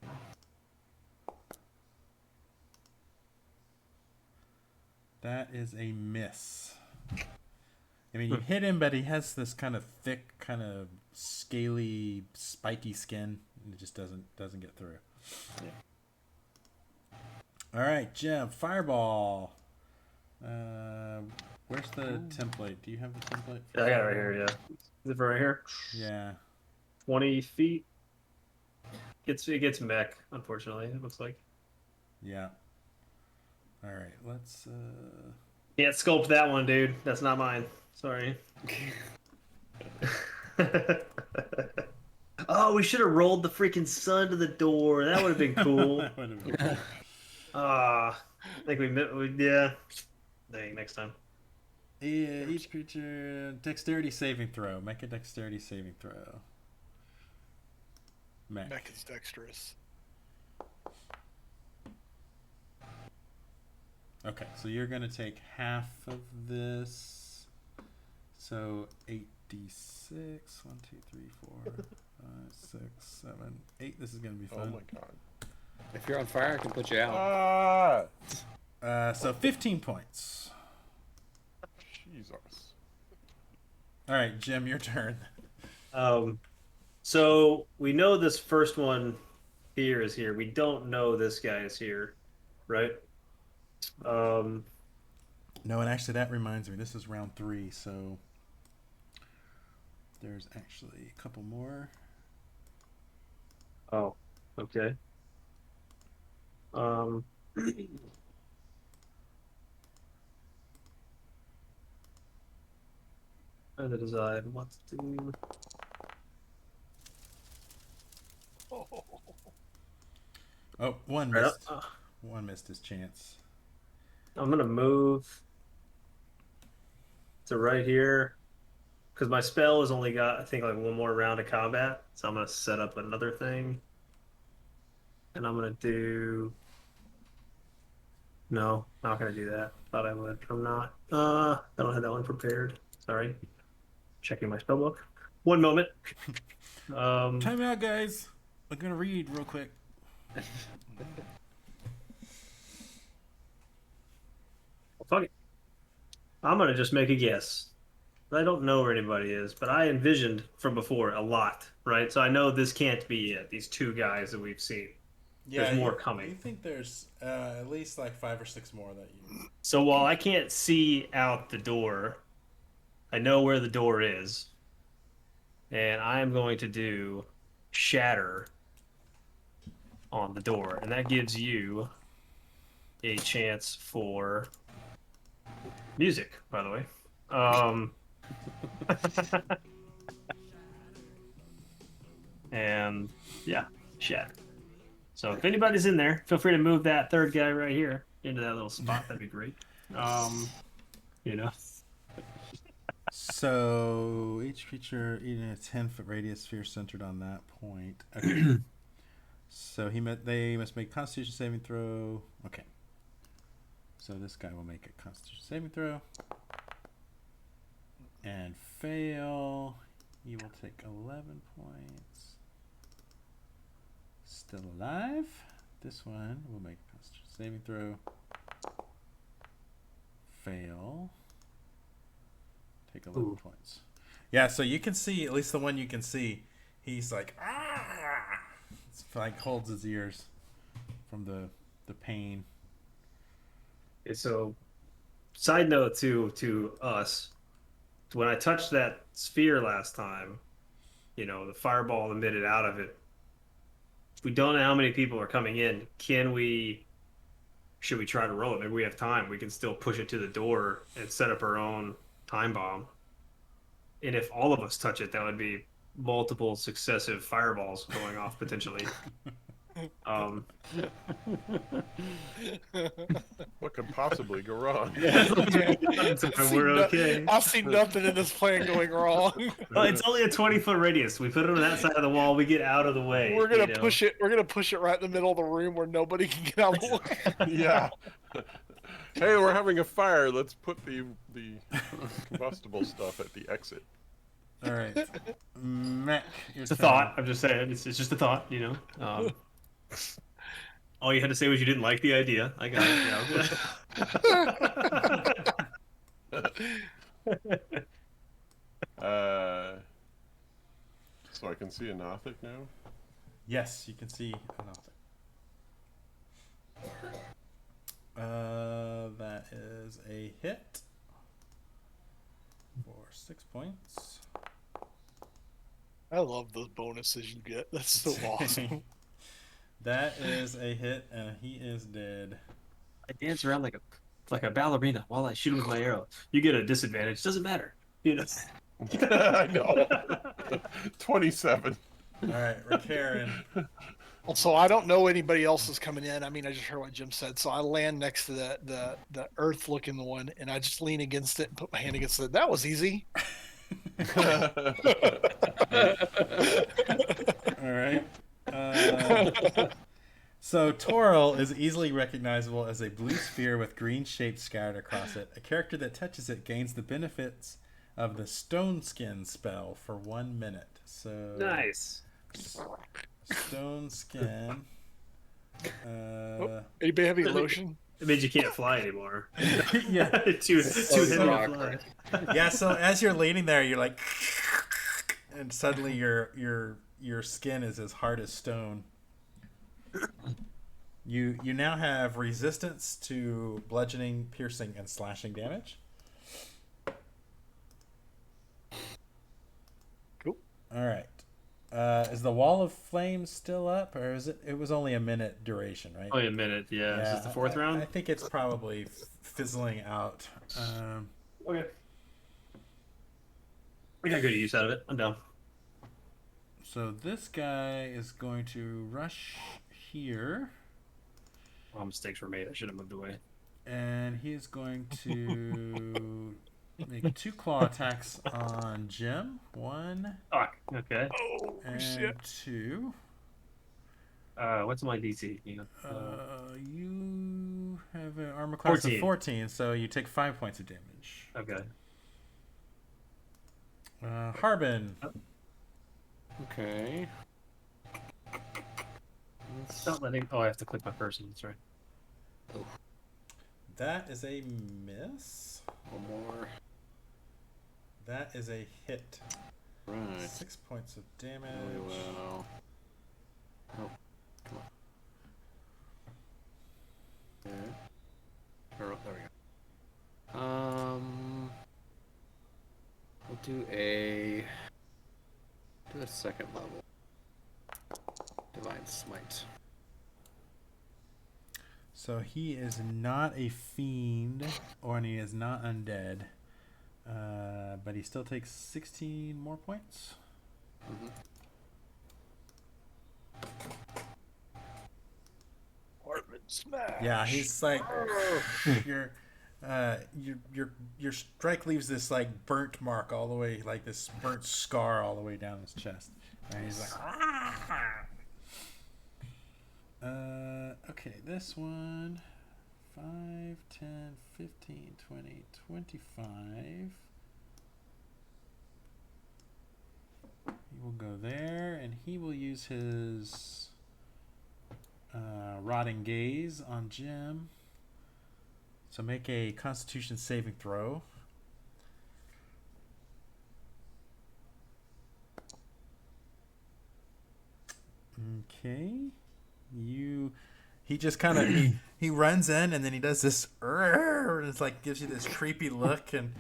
That is a miss. I mean, you hit him, but he has this kind of thick, kind of scaly, spiky skin, and it just doesn't get through. Yeah. All right, Jim, fireball. Where's the template? Do you have the template? Yeah, I got it right here. Yeah, is it right here? Yeah. 20 feet. It gets mech. Unfortunately, it looks like. Yeah. All right, let's. Can't sculpt that one, dude. That's not mine. Sorry. Oh, we should have rolled the freaking sun to the door. That would have been cool. That would've been cool. I think yeah. Dang, next time. Yeah, each creature dexterity saving throw. Make a dexterity saving throw. Mech is dexterous. Okay, so you're gonna take half of this. So 8d6. 1, 2, 3, 4, 5, 6, 7, 8. This is gonna be Oh fun. my god. If you're on fire, I can put you out. So 15 points. Jesus. All right, Jim, your turn. So we know this first one here is here. We don't know this guy is here, right? No, and actually that reminds me, this is round 3, so there's actually a couple more. Oh, okay. And the design what to do. Oh, one Right missed. up. One missed his chance. I'm gonna move to right here because my spell has only got I think like one more round of combat, so I'm gonna set up another thing, and I'm gonna do. No, not gonna do that. Thought I would. I'm not. I don't have that one prepared. Sorry. Checking my spell book. One moment. Time out, guys. I'm gonna read real quick. Fuck it. I'm gonna just make a guess. I don't know where anybody is, but I envisioned from before a lot, right? So I know this can't be it. These two guys that we've seen. There's more coming. You think there's at least like 5 or 6 more that you... So while I can't see out the door, I know where the door is, and I am going to do shatter on the door, and that gives you a chance for music, by the way. And yeah, shatter. So if anybody's in there, feel free to move that third guy right here into that little spot. That'd be great. You know. So each creature eating a 10-foot radius sphere centered on that point. Okay. So they must make Constitution saving throw. Okay. So this guy will make a Constitution saving throw and fail. He will take 11 points. Still alive. This one will make a Constitution saving throw. Fail. Take 11 points. Yeah, so you can see, at least the one you can see, he's like, ah! It's like holds his ears from the pain. Okay, so, side note to us, when I touched that sphere last time, the fireball emitted out of it. If we don't know how many people are coming in, should we try to roll it? Maybe we have time. We can still push it to the door and set up our own time bomb. And if all of us touch it, that would be multiple successive fireballs going off potentially. What could possibly go wrong? We're okay. I've seen nothing in this plan going wrong. Well, it's only a 20-foot radius. We put it on that side of the wall. We get out of the way. We're gonna push it. We're gonna push it right in the middle of the room where nobody can get out of the way. Yeah. Hey, we're having a fire. Let's put the combustible stuff at the exit. All right. Mech, It's a thought. I'm just saying. It's just a thought, All you had to say was you didn't like the idea. I got it. So I can see a Nothic now? Yes, you can see another. That is a hit for 6 points. I love those bonuses you get. That's so awesome. That is a hit, and he is dead. I dance around like a ballerina while I shoot him with my arrow. You get a disadvantage. Doesn't matter. I know. 27. All right, Karen. Also, I don't know anybody else is coming in. I mean, I just heard what Jim said, so I land next to the earth-looking one, and I just lean against it and put my hand against it. That was easy. All right. So Toril is easily recognizable as a blue sphere with green shapes scattered across it. A character that touches it gains the benefits of the Stone Skin spell for 1 minute. So Nice. Stone Skin. Anybody have any lotion? It means you can't fly anymore. Yeah. too heavy to fly. Yeah. So as you're leaning there, you're like, and suddenly your skin is as hard as stone. You now have resistance to bludgeoning, piercing, and slashing damage. Cool. All right. Is the wall of flame still up, or is it? It was only a minute duration, right? Only a minute. Yeah. Is this the fourth round? I think it's probably fizzling out. Okay. We got good use out of it. I'm down. So this guy is going to rush here. Well, mistakes were made. I should have moved away. And he is going to make 2 claw attacks on Jim. 1 Fuck. Okay. Oh, and shit. 2. What's my DC? You have an armor class 14. of 14, so you take 5 points of damage. Okay. Harbin. Okay. Stop letting. Oh, I have to click my person. That's right. That is a miss. One more. That is a hit. Right. 6 points of damage. Really well. Oh, come on. Okay. There we go. We'll do a second level. Divine Smite. So he is not a fiend, or he is not undead. But he still takes 16 more points. Apartment smash. Yeah, he's like your strike leaves this like burnt mark all the way, like this burnt scar all the way down his chest. And he's like, okay, this one, 5, 10, 15, 20, 25. He will go there, and he will use his rotting gaze on Jim. So make a Constitution saving throw. Okay. He just kind of he runs in, and then he does this and it's like gives you this creepy look, and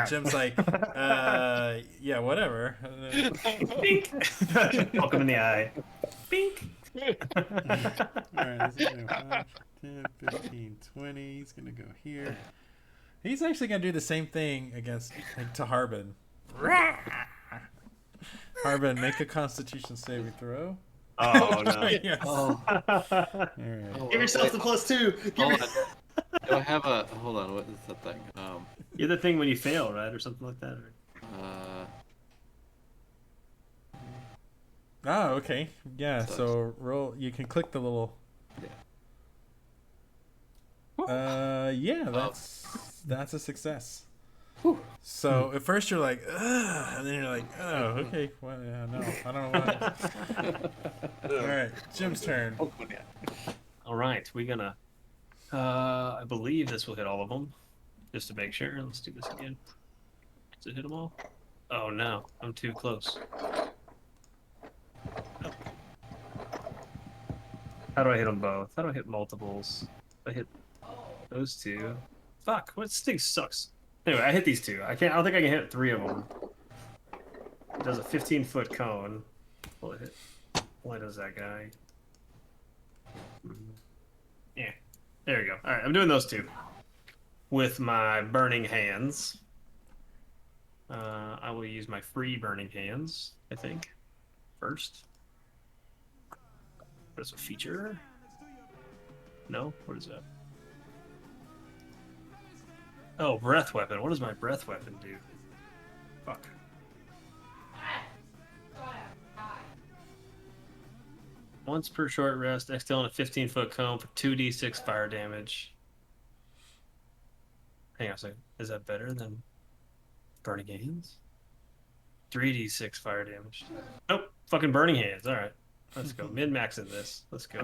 Jim's like yeah, whatever. Bink. Poke him in the eye. Bink. Alright, this is 5, 10, 15, 20. He's gonna go here. He's actually gonna do the same thing to Harbin. Harbin, make a Constitution saving throw. Oh no! Yes. Oh, Alright. Give yourself the +2. hold on. Do I have a? Hold on. What is that thing? You're the thing when you fail, right, or something like that. Or... Oh, okay. Yeah, so roll. You can click the little. Yeah, that's a success. Whew. So at first you're like, ugh, and then you're like, oh, okay. Well, yeah, no, I don't know what. All right, Jim's turn. All right, we're gonna. I believe this will hit all of them, just to make sure. Let's do this again. Does it hit them all? Oh no, I'm too close. Oh. How do I hit them both? How do I hit multiples? I hit those two. Fuck! What this thing sucks. Anyway, I hit these two. I don't think I can hit 3 of them. It does a 15-foot cone. Will it hit? Why does that guy? Yeah. There we go. All right, I'm doing those two with my burning hands. I will use my free burning hands, I think, first. What's a feature? No? What is that? Oh, breath weapon. What does my breath weapon do? Fuck. Once per short rest, exhale on a 15-foot cone for 2d6 fire damage. Hang on a second. Is that better than burning hands? 3d6 fire damage. Nope. Fucking burning hands. All right. Let's go. Min-maxing this. Let's go.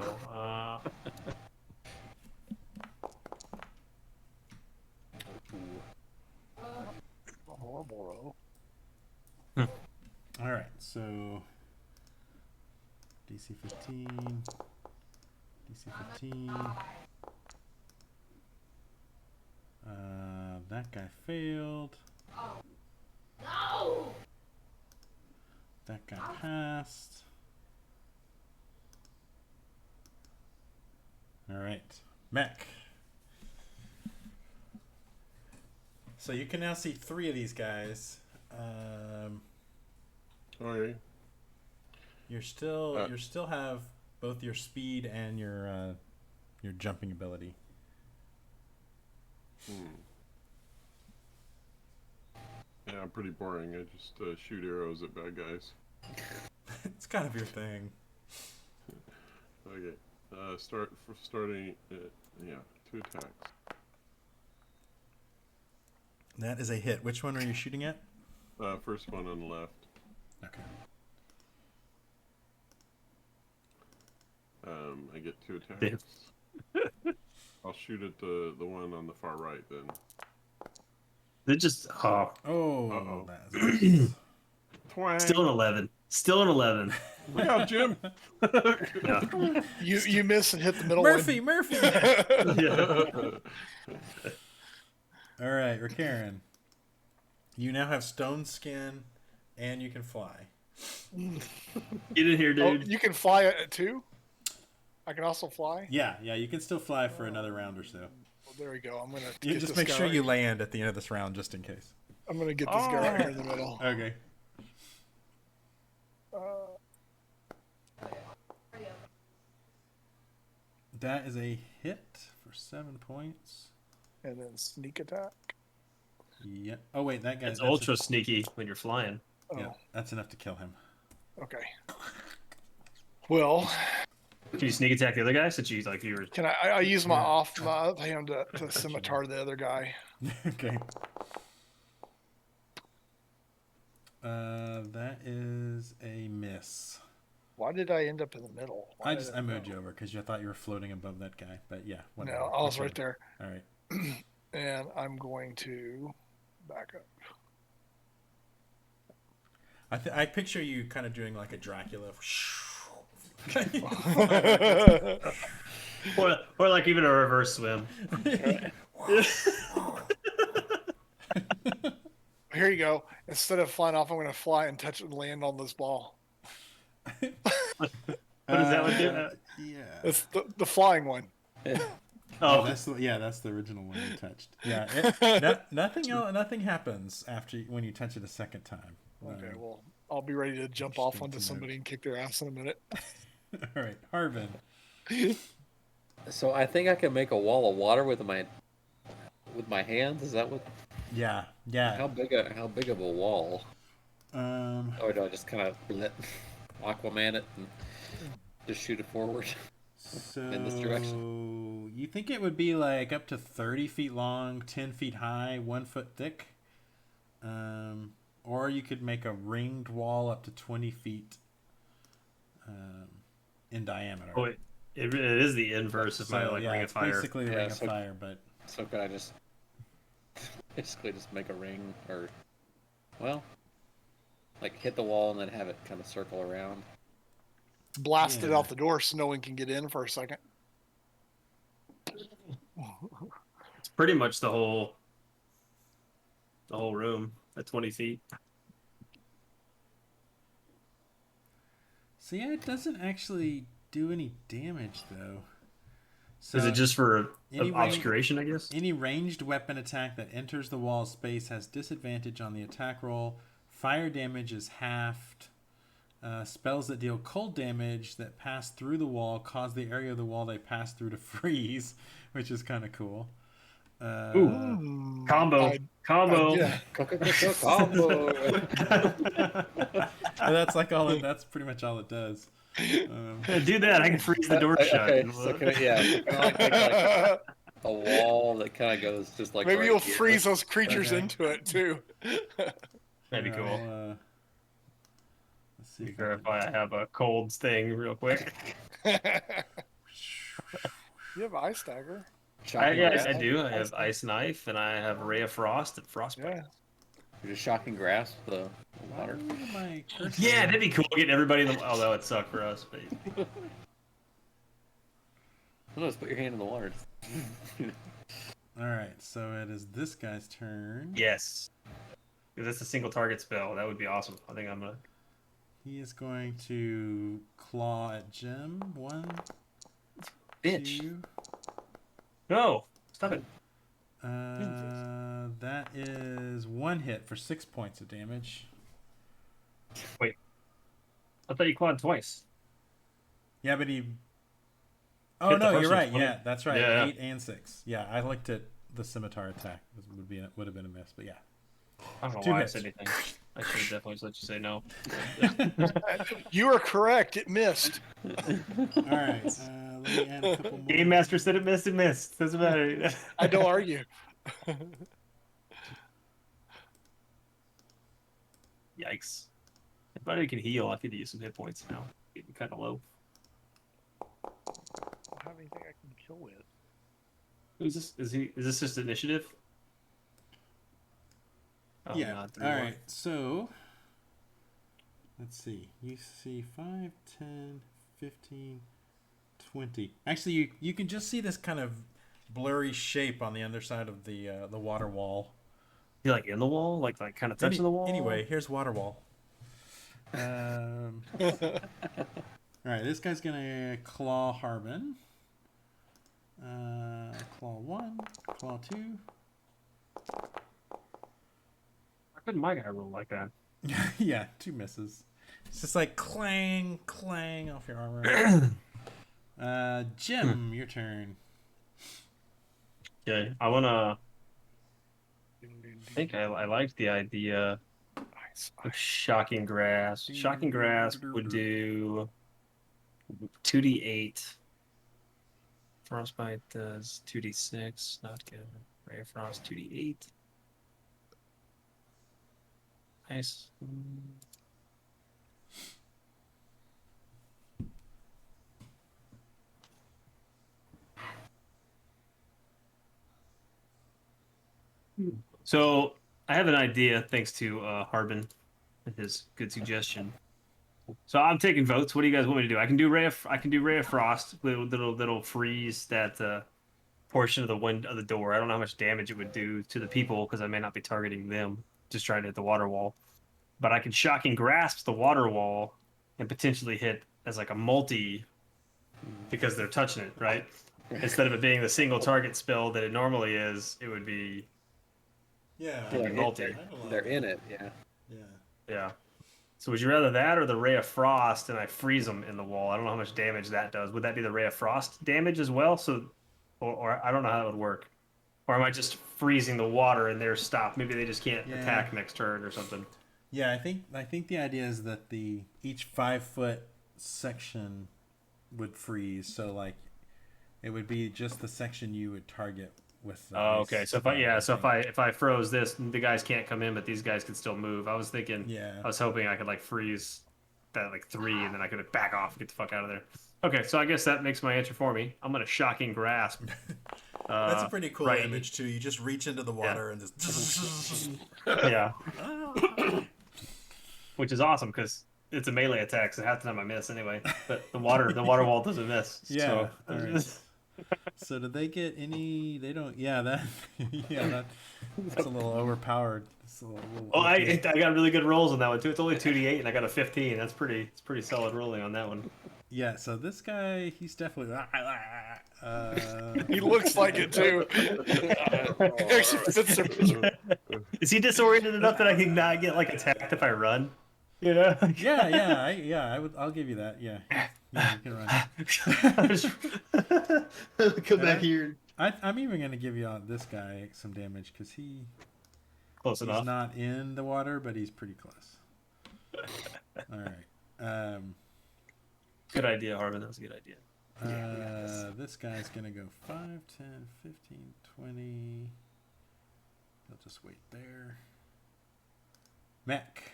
Horrible All right, so DC 15, DC 15. That guy failed. No. That guy passed. All right, Mech. So you can now see 3 of these guys. Okay. You still have both your speed and your jumping ability. Yeah, I'm pretty boring. I just shoot arrows at bad guys. It's kind of your thing. Okay. Starting. Yeah, 2 attacks. That is a hit. Which one are you shooting at? First one on the left. Okay. I get 2 attacks. I'll shoot at the one on the far right then. They just Oh, Twang. still an 11. Still an 11. Look out, Jim. Yeah. You miss and hit the middle Murphy. Yeah. All right, Rakaran. You now have stone skin, and you can fly. Get in here, Oh, dude. you can fly it too? I can also fly? Yeah, you can still fly for another round or so. there we go. I'm gonna You get just this make guy sure right- you land at the end of this round, just in case. I'm gonna get this guy right here in the middle. Okay. That is a hit for 7 points. And then sneak attack. Yep. Oh wait, that guy. It's ultra sneaky when you're flying. Oh, Yeah, that's enough to kill him. okay. Well, Can you sneak attack the other guy since you were? can I use my offhand to scimitar the other guy? Okay. That is a miss. Why did I end up in the middle? Why did I moved you over because I thought you were floating above that guy. But yeah, whatever. No, I was right there. All right. And I'm going to back up. I picture you kind of doing like a Dracula. Or like even a reverse swim. Here you go. Instead of flying off, I'm going to fly and touch and land on this ball. What does that one do? Yeah. It's the flying one. Oh, That's the original one you touched. Yeah. Nothing happens when you touch it a second time. Okay, well, I'll be ready to jump off onto somebody and kick their ass in a minute. All right, Harvin. So I think I can make a wall of water with my hands. Is that what? Yeah. How big of a wall? Or do I just kind of let Aquaman it and just shoot it forward? So In this direction. you think it would be like up to 30 feet long, 10 feet high, 1 foot thick? Or you could make a ringed wall up to 20 feet in diameter. oh, it is the inverse of my Ring of Fire. Basically the Ring of Fire, but So could I just basically just make a ring, or like hit the wall and then have it kind of circle around? Blast it out the door so no one can get in for a second. It's pretty much the whole room at 20 feet. so yeah, it doesn't actually do any damage though. So Is it just for any obscuration, I guess? Any ranged weapon attack that enters the wall space has disadvantage on the attack roll. Fire damage is halved. Spells that deal cold damage that pass through the wall cause the area of the wall they pass through to freeze, which is kind of cool. Ooh, combo. Yeah. Combo. That's like all. That's pretty much all it does. Do that. I can freeze the door shut. Okay, so can I make like a wall that kind of goes just like. Maybe right you'll here? freeze those creatures Okay. into it too. That'd be cool. Let's see. Verify I have a colds thing real quick. You have ice dagger. I do. I have Ice Knife, and I have Ray of Frost and Frostbite. Yeah. You're just shocking grasp the water. Yeah, that'd be cool getting everybody in the. Although it sucked for us, but No, just put your hand in the water. All right, so it is this guy's turn. yes, if that's a single target spell, that would be awesome. I think I'm gonna. He is going to claw at Jim. 1, Bitch. 2. No, stop it. That is 1 hit for 6 points of damage. I thought you clawed twice. Yeah, but he. Oh Hit the no, first you're right. one. Yeah, that's right. Yeah. 8 and 6. Yeah, I looked at the scimitar attack. Would have been a miss, but yeah. I don't know 2 why hits. I said anything. I should have definitely let you say no. You are correct. It missed. All right. Let me add a couple more. Game Master said it missed. It missed. Doesn't matter. I don't argue. Yikes. If anybody can heal, I could use some hit points now. Getting kind of low. I don't have anything I can kill with. Who's this? Is this just initiative? Oh, Yeah. God, All right. So let's see. You see 5, 10, 15, 20. Actually, you can just see this kind of blurry shape on the underside of the water wall. You like in the wall, like kind of touching the wall. Anyway, here's water wall. All right, this guy's gonna claw Harbin. Claw 1, claw 2. Why couldn't my guy roll like that? Yeah, 2 misses. It's just like clang, clang off your armor. Jim, your turn. Okay, I think I liked the idea of shocking grass. Shocking grass would do 2d8. Frostbite does 2d6. Not good. Ray of Frost 2d8. Nice. So I have an idea, thanks to Harbin and his good suggestion. So I'm taking votes. What do you guys want me to do? I can do Ray of Frost. That'll freeze that portion of the wind of the door. I don't know how much damage it would do to the people because I may not be targeting them. Just trying to hit the water wall. But I can shocking grasp the water wall and potentially hit as like a multi because they're touching it, right? Instead of it being the single target spell that it normally is, it would be multi. They're in it, yeah. Yeah. So would you rather that or the Ray of Frost and I freeze them in the wall? I don't know how much damage that does. Would that be the Ray of Frost damage as well? So, or I don't know how that would work. Or am I just freezing the water and they're stopped? Maybe they just can't attack next turn or something. Yeah, I think the idea is that each 5-foot section would freeze. So like, it would be just the section you would target with. Oh, okay. So if I froze this, the guys can't come in, but these guys can still move. I was thinking. Yeah. I was hoping I could like freeze that like 3, and then I could back off and get the fuck out of there. Okay, so I guess that makes my answer for me. I'm gonna shocking grasp. That's a pretty cool image too. You just reach into the water and just. Yeah. Which is awesome because it's a melee attack, so half the time I miss anyway. But the water wall doesn't miss. Yeah. So. All right. So did they get any? They don't. Yeah, that's a little overpowered. I got really good rolls on that one too. It's only 2d8 and I got a 15. It's pretty solid rolling on that one. Yeah. So this guy, he's definitely. He looks like it too. Is he disoriented enough that I can not get like attacked if I run? You know? I'll give you that. Yeah, you can run. Come back here. I'm even gonna give you this guy some damage because he's not in the water, but he's pretty close. All right. Good idea, Harbin. That was a good idea. This guy's gonna go 5, 10, 15, 20. He'll just wait there. Mech.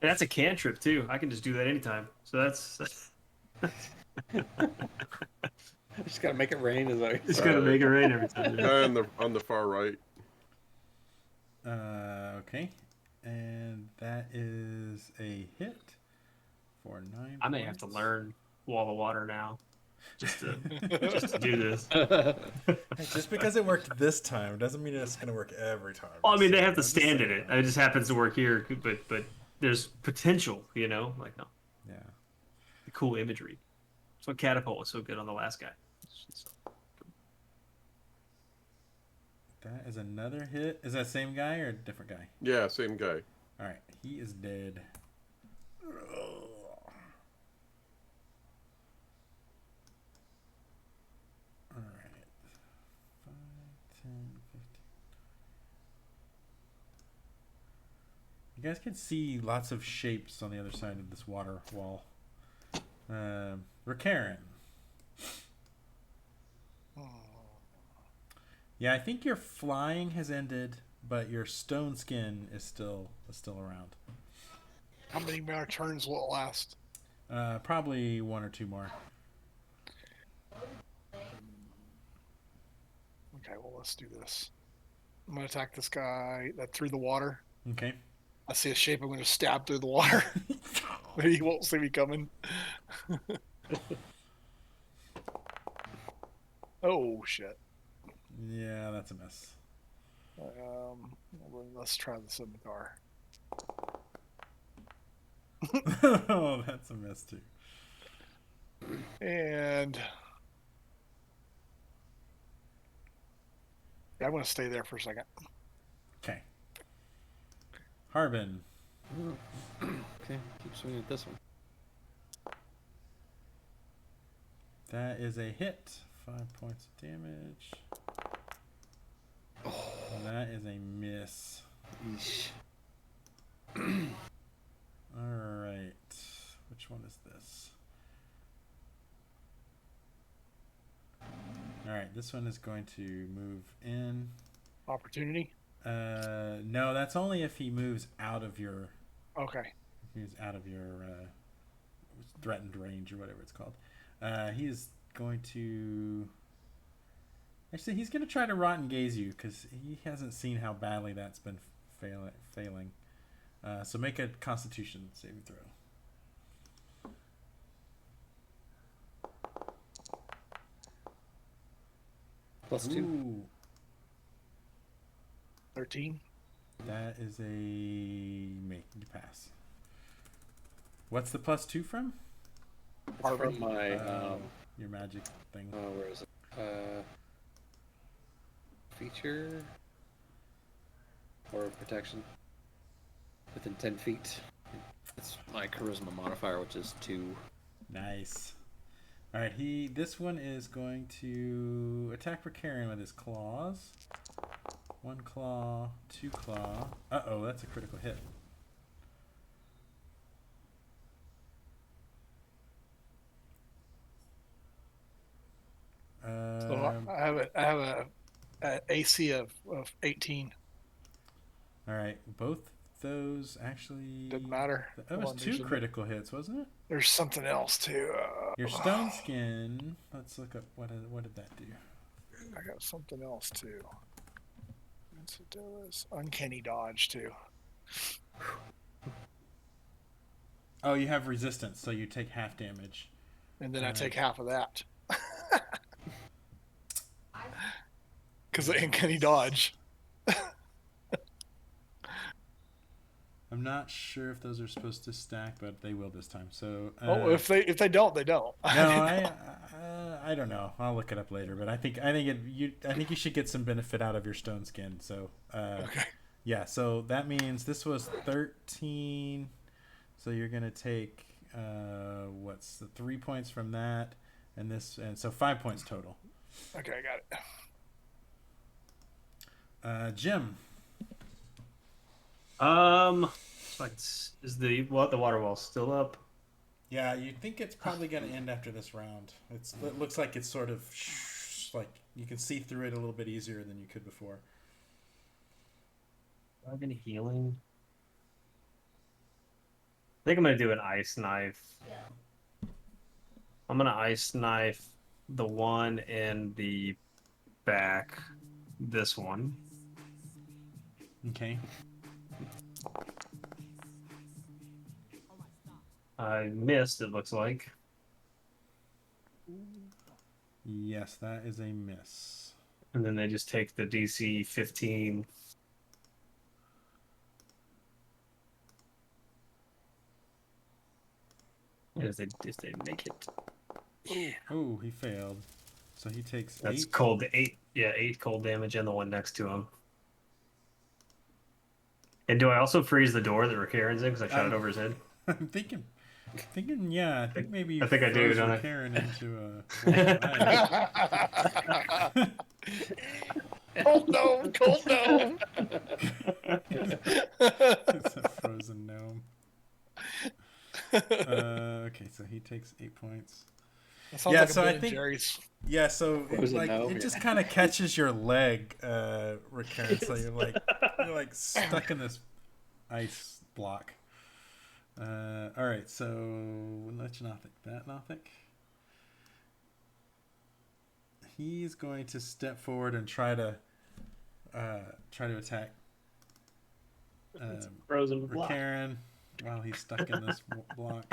And that's a cantrip too. I can just do that anytime. So that's. Just gotta make it rain, is that? Just gotta make it rain every time. Yeah. On the far right. Okay, and that is a hit for 9. I may have to learn Wall of Water now, just to do this. Just because it worked this time doesn't mean it's gonna work every time. Well, I mean, they have to stand in it. It just happens to work here, but there's potential, you know, like no. Yeah. The cool imagery. That's what Catapult was so good on the last guy. That is another hit. Is that same guy or a different guy? Yeah, same guy. All right, he is dead. All right. 5, 10, 15. You guys can see lots of shapes on the other side of this water wall. Karen. Yeah, I think your flying has ended, but your stone skin is still around. How many more turns will it last? Probably 1 or 2 more. Okay, well, let's do this. I'm going to attack this guy that through the water. Okay. I see a shape. I'm going to stab through the water. Maybe he won't see me coming. Oh, shit. Yeah, that's a miss. Let's try the scimitar. Oh, that's a miss too. And Yeah, I'm going to stay there for a second. Okay. Harbin. Okay, keep swinging at this one. That is a hit. 5 points of damage. Oh. And that is a miss. Eesh. Alright. Which one is this? Alright, this one is going to move in. Opportunity? No, that's only if he moves out of your... Okay. If he moves out of your threatened range or whatever it's called. He is going to... Actually, he's going to try to rotten gaze you because he hasn't seen how badly that's been failing. So make a Constitution saving throw. +2. Ooh, 13. that is a make you pass. What's the +2 from? It's from my Your magic thing. where is it? Feature or protection within 10 feet. It's my charisma modifier, which is 2. Nice. All right, this one is going to attack Ricarian with his claws. 1 claw, 2 claw. Uh-oh, that's a critical hit. So I have a AC of 18. All right, both those actually Didn't matter. That was 2 critical hits, wasn't it? There's something else too. Your stone skin. Let's look up what did that do? I got something else too. It was uncanny dodge too. Oh, you have resistance, so you take half damage. And then I take half of that. Because the uncanny dodge. I'm not sure if those are supposed to stack, but they will this time. So if they don't, they don't. No, I don't know. I'll look it up later. But I think you should get some benefit out of your stone skin. So Okay. yeah. So that means this was 13. So you're gonna take what's the 3 points from that, and so 5 points total. Okay, I got it. Jim. Is the water wall still up? Yeah, you think it's probably going to end after this round. It looks like it's sort of like you can see through it a little bit easier than you could before. Do I have any healing? I think I'm going to do an ice knife. I'm going to ice knife the one in the back. This one. Okay. I missed, it looks like. Yes, that is a miss. And then they just take the DC 15. As they make it. Oh, he failed. So he takes That's 8. cold. 8. Yeah, 8 cold damage, and the one next to him. And do I also freeze the door that Ricarian's in because I shot it over his head? I'm thinking, yeah. I think maybe you I think I do, froze don't I? Karen into a Cold gnome, cold gnome. it's a frozen gnome. Okay, so he takes 8 points. Yeah, so I think Jerry's. Yeah, so it just kind of catches your leg, Ricarian. So you're like stuck in this ice block. All right, so let's Nothic that Nothic. He's going to step forward and try to attack Frozen block. Ricarian while he's stuck in this block.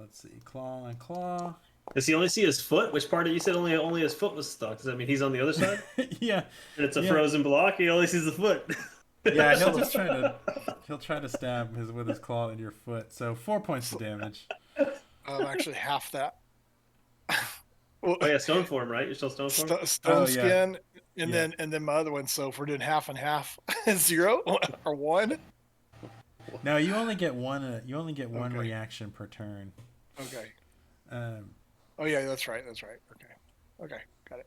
Let's see, claw and claw. Does he only see his foot? Which part of you said only his foot was stuck? Does that mean he's on the other side? Yeah. And it's a frozen block. He only sees the foot. Yeah, he'll try to stab with his claw in your foot. So 4 points of damage. Actually half that. Oh yeah, stone form, right? You're still stone form. Stone skin. And then my other one. So if we're doing half and half, 0 or 1. No, you only get one. You only get one reaction per turn. Okay. Oh yeah, that's right. Okay, got it.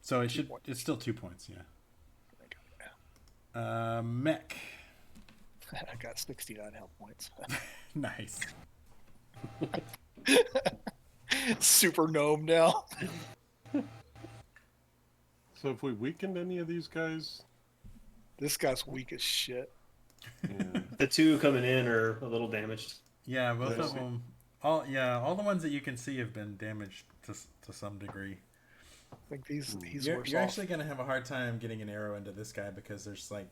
So it's still 2 points. Yeah. Mech. I got 69 health points. Nice. Super gnome now. So if we weakened any of these guys, this guy's weak as shit. Yeah. The 2 coming in are a little damaged. Yeah, both of them. All the ones that you can see have been damaged to some degree. I think he's you're worse off. actually going to have a hard time getting an arrow into this guy because there's like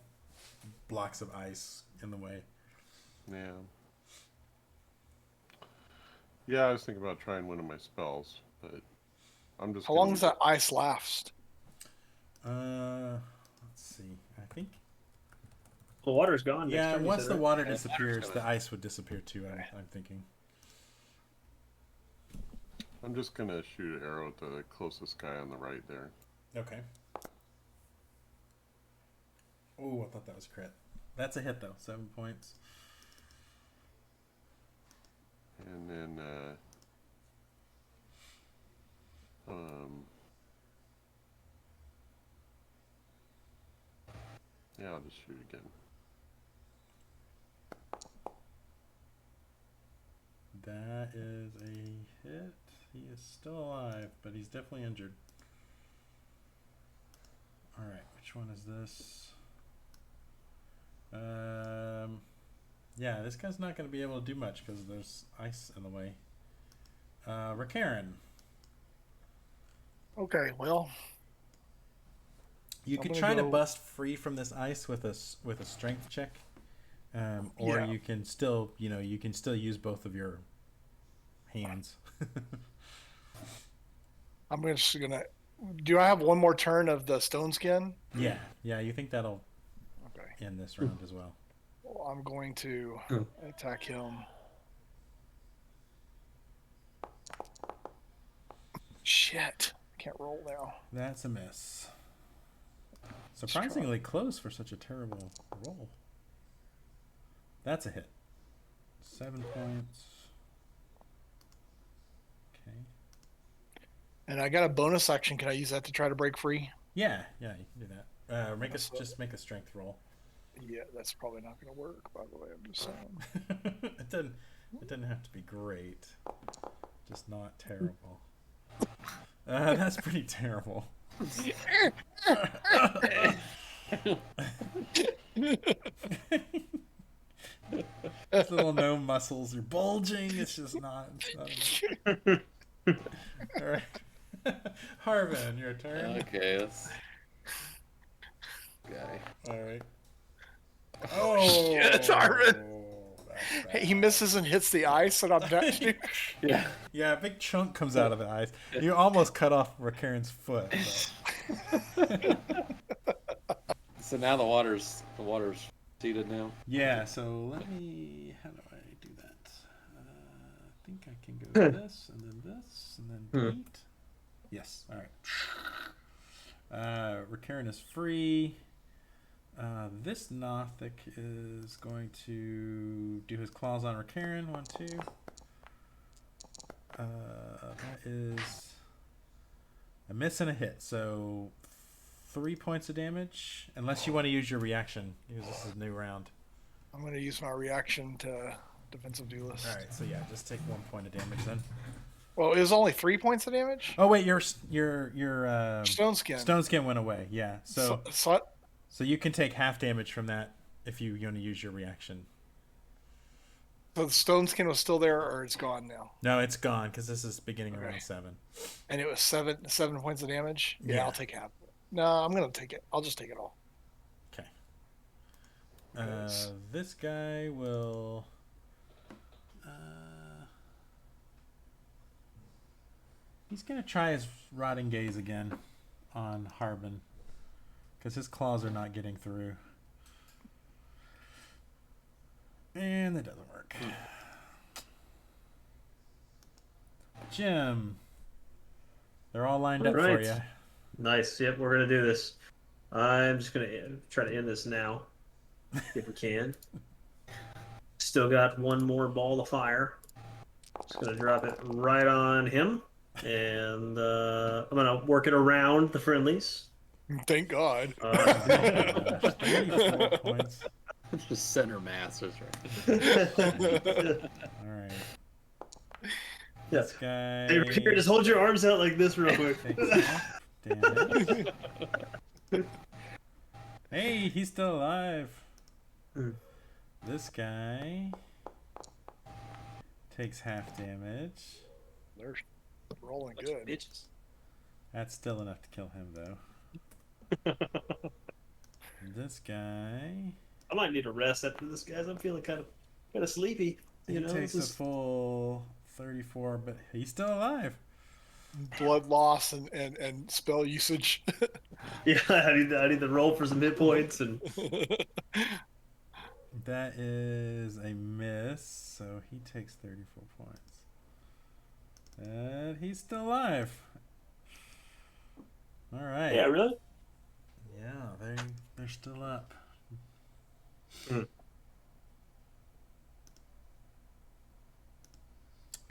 blocks of ice in the way. Yeah. Yeah, I was thinking about trying one of my spells, but I'm just. How long does that ice last? Let's see. I think the water's gone. Yeah, once the water disappears, the ice would disappear too. I'm thinking. I'm just gonna shoot an arrow at the closest guy on the right there. Okay. Oh, I thought that was crit. That's a hit though. 7 points. And then, yeah, I'll just shoot again. That is a hit. He is still alive, but he's definitely injured. Alright, which one is this? Yeah, this guy's not going to be able to do much because there's ice in the way. Rakaran. Okay, well. You could try to bust free from this ice with a strength check. Or you can still, use both of your hands. I'm just gonna. Do I have one more turn of the stone skin? Yeah. You think that'll end this round as well? Well, I'm going to attack him. Shit! I can't roll now. That's a miss. Surprisingly close for such a terrible roll. That's a hit. 7 points. Okay. And I got a bonus action. Can I use that to try to break free? Yeah, you can do that. Just make a strength roll. Yeah, that's probably not going to work. By the way, I'm just saying. It doesn't have to be great. Just not terrible. That's pretty terrible. His little gnome muscles are bulging. It's just not. All right. Harvin, your turn. Okay, let's. Okay. All right. Oh, shit, Harvin. Hey, he misses and hits the ice, and I'm down. Yeah, a big chunk comes out of the ice. You almost cut off Rakaran's foot. So now the water's seated now. Yeah. So how do I do that? I think I can go this and then delete. Yes. All right. Rakaran is free. This Nothic is going to do his claws on Rakaran. 1, 2. That is a miss and a hit. So 3 points of damage. Unless you want to use your reaction. Because this is a new round. I'm going to use my reaction to defensive duelist. All right. So yeah, just take 1 point of damage then. Well, it was only 3 points of damage. Oh wait, your stone skin. Stone skin went away. Yeah. So you can take half damage from that if you want to use your reaction. So the stone skin was still there, or it's gone now? No, it's gone because this is beginning of round 7. And it was 7 points of damage. Yeah, I'll take half. No, I'm gonna take it. I'll just take it all. Okay. This guy will. He's gonna try his rotting gaze again on Harbin. Because his claws are not getting through. And that doesn't work. Jim. They're all lined up for you. Nice. Yep, we're gonna do this. I'm just gonna try to end this now, if we can. Still got one more ball of fire. Just gonna drop it right on him, and I'm gonna work it around the friendlies. Thank God. 34 points. Just center mass is right. All right. Yeah. This guy. Hey, here, just hold your arms out like this real quick. Damage. Hey, he's still alive. This guy takes half damage. They're rolling good. Bitches. That's still enough to kill him, though. This guy. I might need a rest after this, guys. I'm feeling kind of sleepy. He takes a full 34, but he's still alive. Blood loss and spell usage. Yeah, I need to roll for some hit points and. That is a miss, so he takes 34 points. And he's still alive. All right. Yeah, really? Yeah, they're still up. All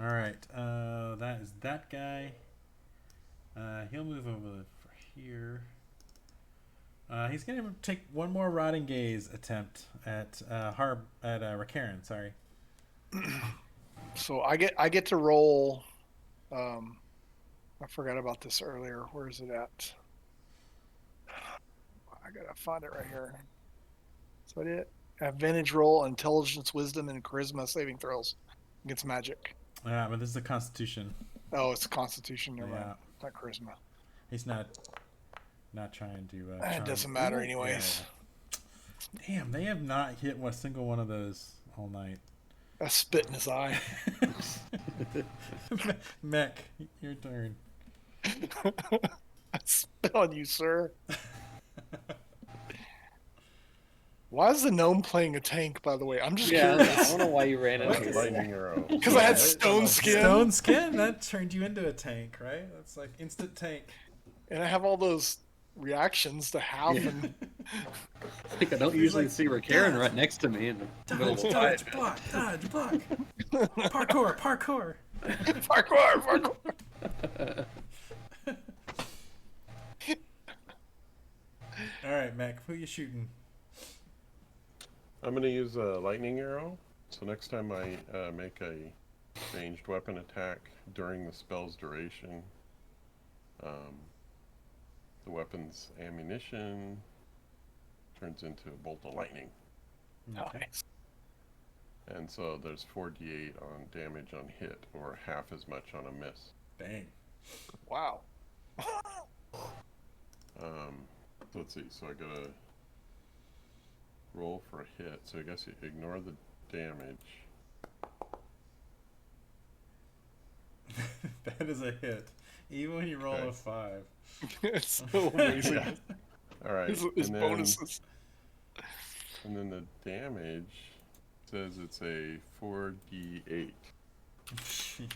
right, that is that guy. He'll move over for here. He's gonna take one more rotting gaze attempt at Rakaran. Sorry. So I get to roll. I forgot about this earlier. Where is it at? I gotta find it right here. Is that it? Advantage roll, intelligence, wisdom, and charisma saving throws against magic. Yeah, but this is a Constitution. Oh, it's Constitution. Never mind. Yeah. Not charisma. He's not trying to. It doesn't matter anyways. Yeah. Damn, they have not hit a single one of those all night. I spit in his eye. Mech, your turn. I spit on you, sir. Why is the gnome playing a tank, by the way? I'm just curious. I don't know why you ran into That's lightning arrow. Because I had stone skin. Stone skin? That turned you into a tank, right? That's like instant tank. And I have all those reactions to have. And I don't usually see Rakaran right next to me in the middle of the Dodge, fight. block. Parkour. parkour. All right, Mac, who you shooting? I'm going to use a lightning arrow. So next time I make a ranged weapon attack during the spell's duration, the weapon's ammunition turns into a bolt of lightning. Okay. Nice. And so there's 4d8 on damage on hit, or half as much on a miss. Dang. Wow. Let's see, so I gotta roll for a hit, so I guess you ignore the damage. That is a hit. Even when you roll a 5. It's so amazing. Alright, His bonuses. and then the damage says it's a 4d8. Jeez.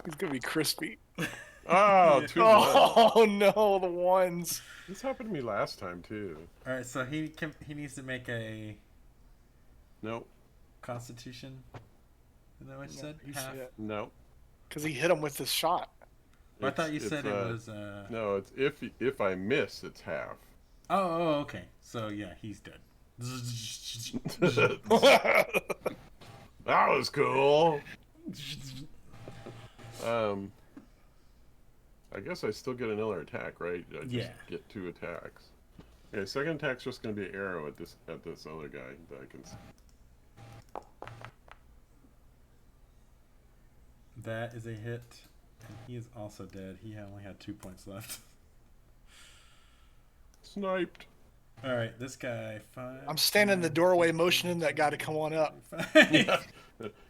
He's gonna be crispy. Oh, two Oh no, the ones. This happened to me last time too. All right, so he needs to make a Nope. Constitution. Is that what you said? Half? Nope. Because he hit him with his shot. I thought you said it was. No, it's if I miss, it's half. Oh, okay. So yeah, he's dead. That was cool. I guess I still get another attack, right? I just get 2 attacks. Okay, second attack's just gonna be an arrow at this other guy that I can see. That is a hit, and he is also dead. He only had 2 points left. Sniped. All right, this guy. 5. I'm standing in the doorway motioning that guy to come on up.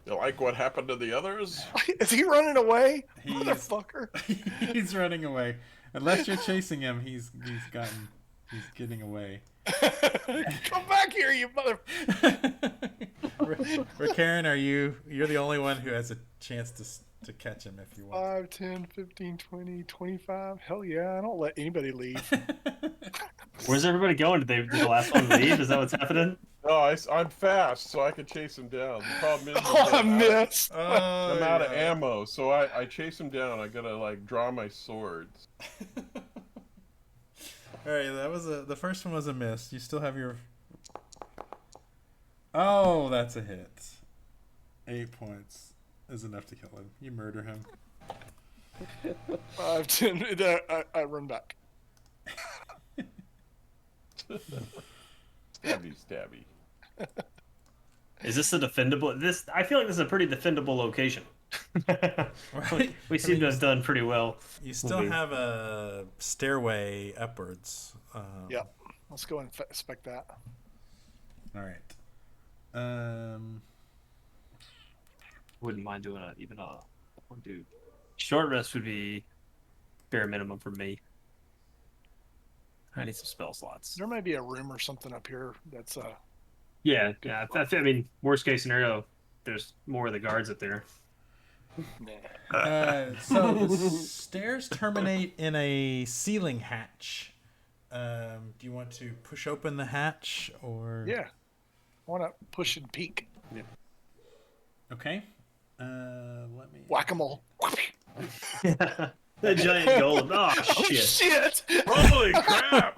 You like what happened to the others? Is he running away? He's- Motherfucker. He's running away. Unless you're chasing him, he's getting away. Come back here, you mother. Karen, you're the only one who has a chance to catch him if you want. 5, 10, 15, 20, 25. Hell yeah, I don't let anybody leave. Where's everybody going? Did the last one leave? Is that what's happening? No, I'm fast, so I can chase him down. The problem is I missed. I'm out of ammo, so I chase him down. I gotta like draw my swords. All right, the first one was a miss. You still have your. Oh, that's a hit. 8 points is enough to kill him. You murder him. 5, 10. I run back. Stabby. Is this a defendable? I feel like this is a pretty defendable location. Right? We seem to have done pretty well. You still have a stairway upwards. Yeah, let's go and inspect that. All right. Wouldn't mind doing dude. Short rest would be bare minimum for me. I need some spell slots. There may be a room or something up here that's Yeah. I mean, worst case scenario, there's more of the guards up there. So the stairs terminate in a ceiling hatch. Do you want to push open the hatch or? Yeah, I want to push and peek. Yeah. Okay. Let me. Whack-a-mole. The giant golem. Oh shit! Holy crap!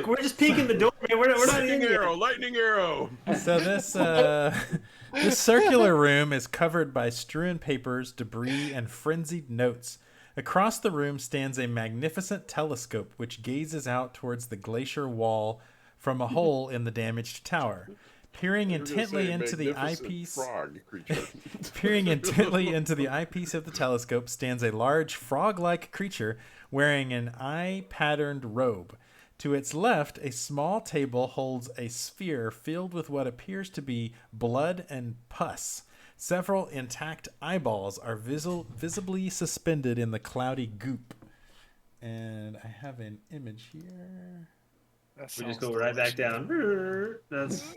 We're just peeking the door, man. We're not in here. Lightning arrow. So this circular room is covered by strewn papers, debris, and frenzied notes. Across the room stands a magnificent telescope which gazes out towards the glacier wall from a hole in the damaged tower. Peering intently into the eyepiece, peering intently into the eyepiece of the telescope stands a large frog-like creature wearing an eye-patterned robe. To its left, a small table holds a sphere filled with what appears to be blood and pus. Several intact eyeballs are visibly suspended in the cloudy goop. And I have an image here. We just go right back down. That's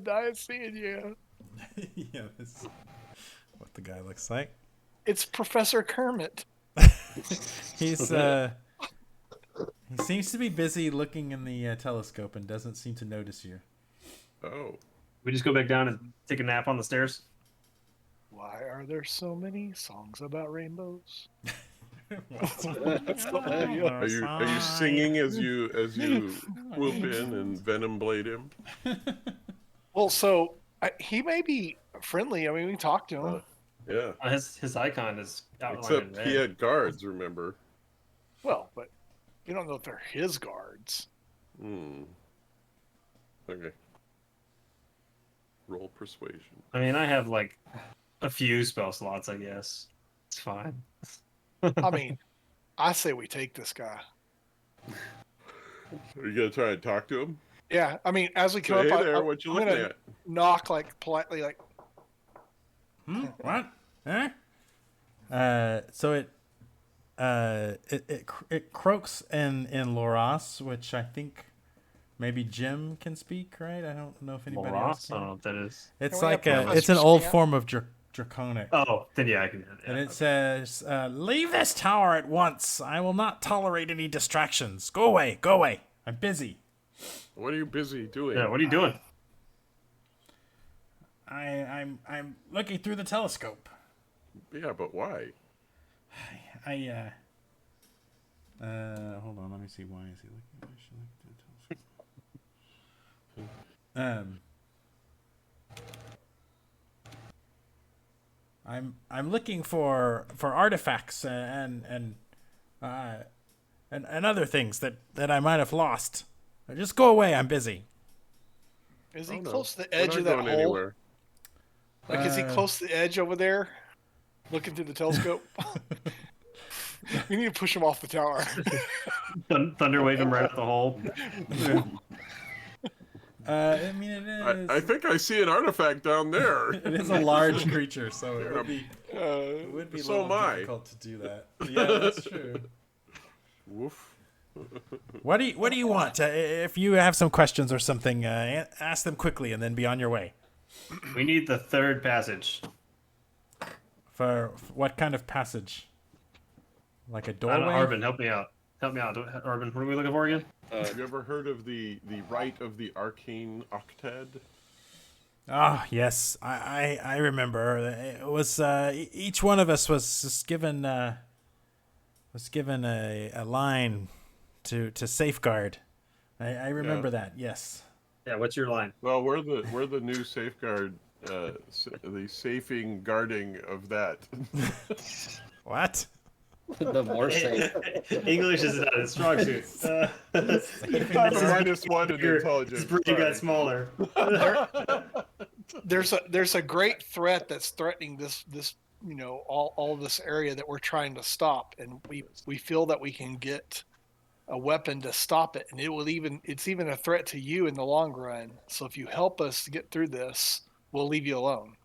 nice seeing you. Yeah, this is what the guy looks like. It's Professor Kermit. He seems to be busy looking in the telescope and doesn't seem to notice you. Oh. We just go back down and take a nap on the stairs. Why are there so many songs about rainbows? Are you singing as you whoop in and venom blade him? Well, so he may be friendly. I mean, we talked to him. Yeah. His icon is outlined Except in red. he had guards, remember? Well, but you don't know if they're his guards. Okay. Roll persuasion. I mean, I have like a few spell slots, I guess. It's fine. I mean, I say we take this guy. Are you gonna try and talk to him? Yeah, I mean, as we come Hey up, there, what you looking at? Knock like politely, like. What? Huh? So it croaks in Loras, which I think maybe Jim can speak, right? I don't know if anybody else I can. don't know what that is. It's Can we like have it's an Professor old Scamp? form of draconic. Oh, then yeah, I can. Yeah. And it says, leave this tower at once. I will not tolerate any distractions. Go away. Go away. I'm busy. What are you busy doing? Yeah, what are you doing? I'm looking through the telescope. Yeah, but why? Hold on, let me see. Why is he looking? I should look through the telescope. I'm looking for artifacts and other things that I might have lost. Just go away. I'm busy. Is he Oh, no. close to the We're edge not of that going hole? anywhere. Like, is he close to the edge over there, looking through the telescope? We need to push him off the tower. Thunder wave him right at the hole. I mean, it is. I think I see an artifact down there. It is a large creature, so it would be a so little am I. difficult to do that. Yeah, that's true. Woof. What do you want? If you have some questions or something, ask them quickly and then be on your way. We need the third passage. For what kind of passage? Like a I doorway? don't know, Arvin, help me out. Arvin, what are we looking for again? Have you ever heard of the rite of the arcane octet? Ah, yes, I remember. It was each one of us was given a line to safeguard. I remember that. Yes. Yeah, what's your line? Well, we're the new safeguard, the safing guarding of that. What? The more safe. English is not a strong suit. I'm a -1 in intelligence. You got smaller. There's a great threat that's threatening this all this area that we're trying to stop, and we feel that we can get a weapon to stop it, and it's even a threat to you in the long run. So if you help us get through this, we'll leave you alone.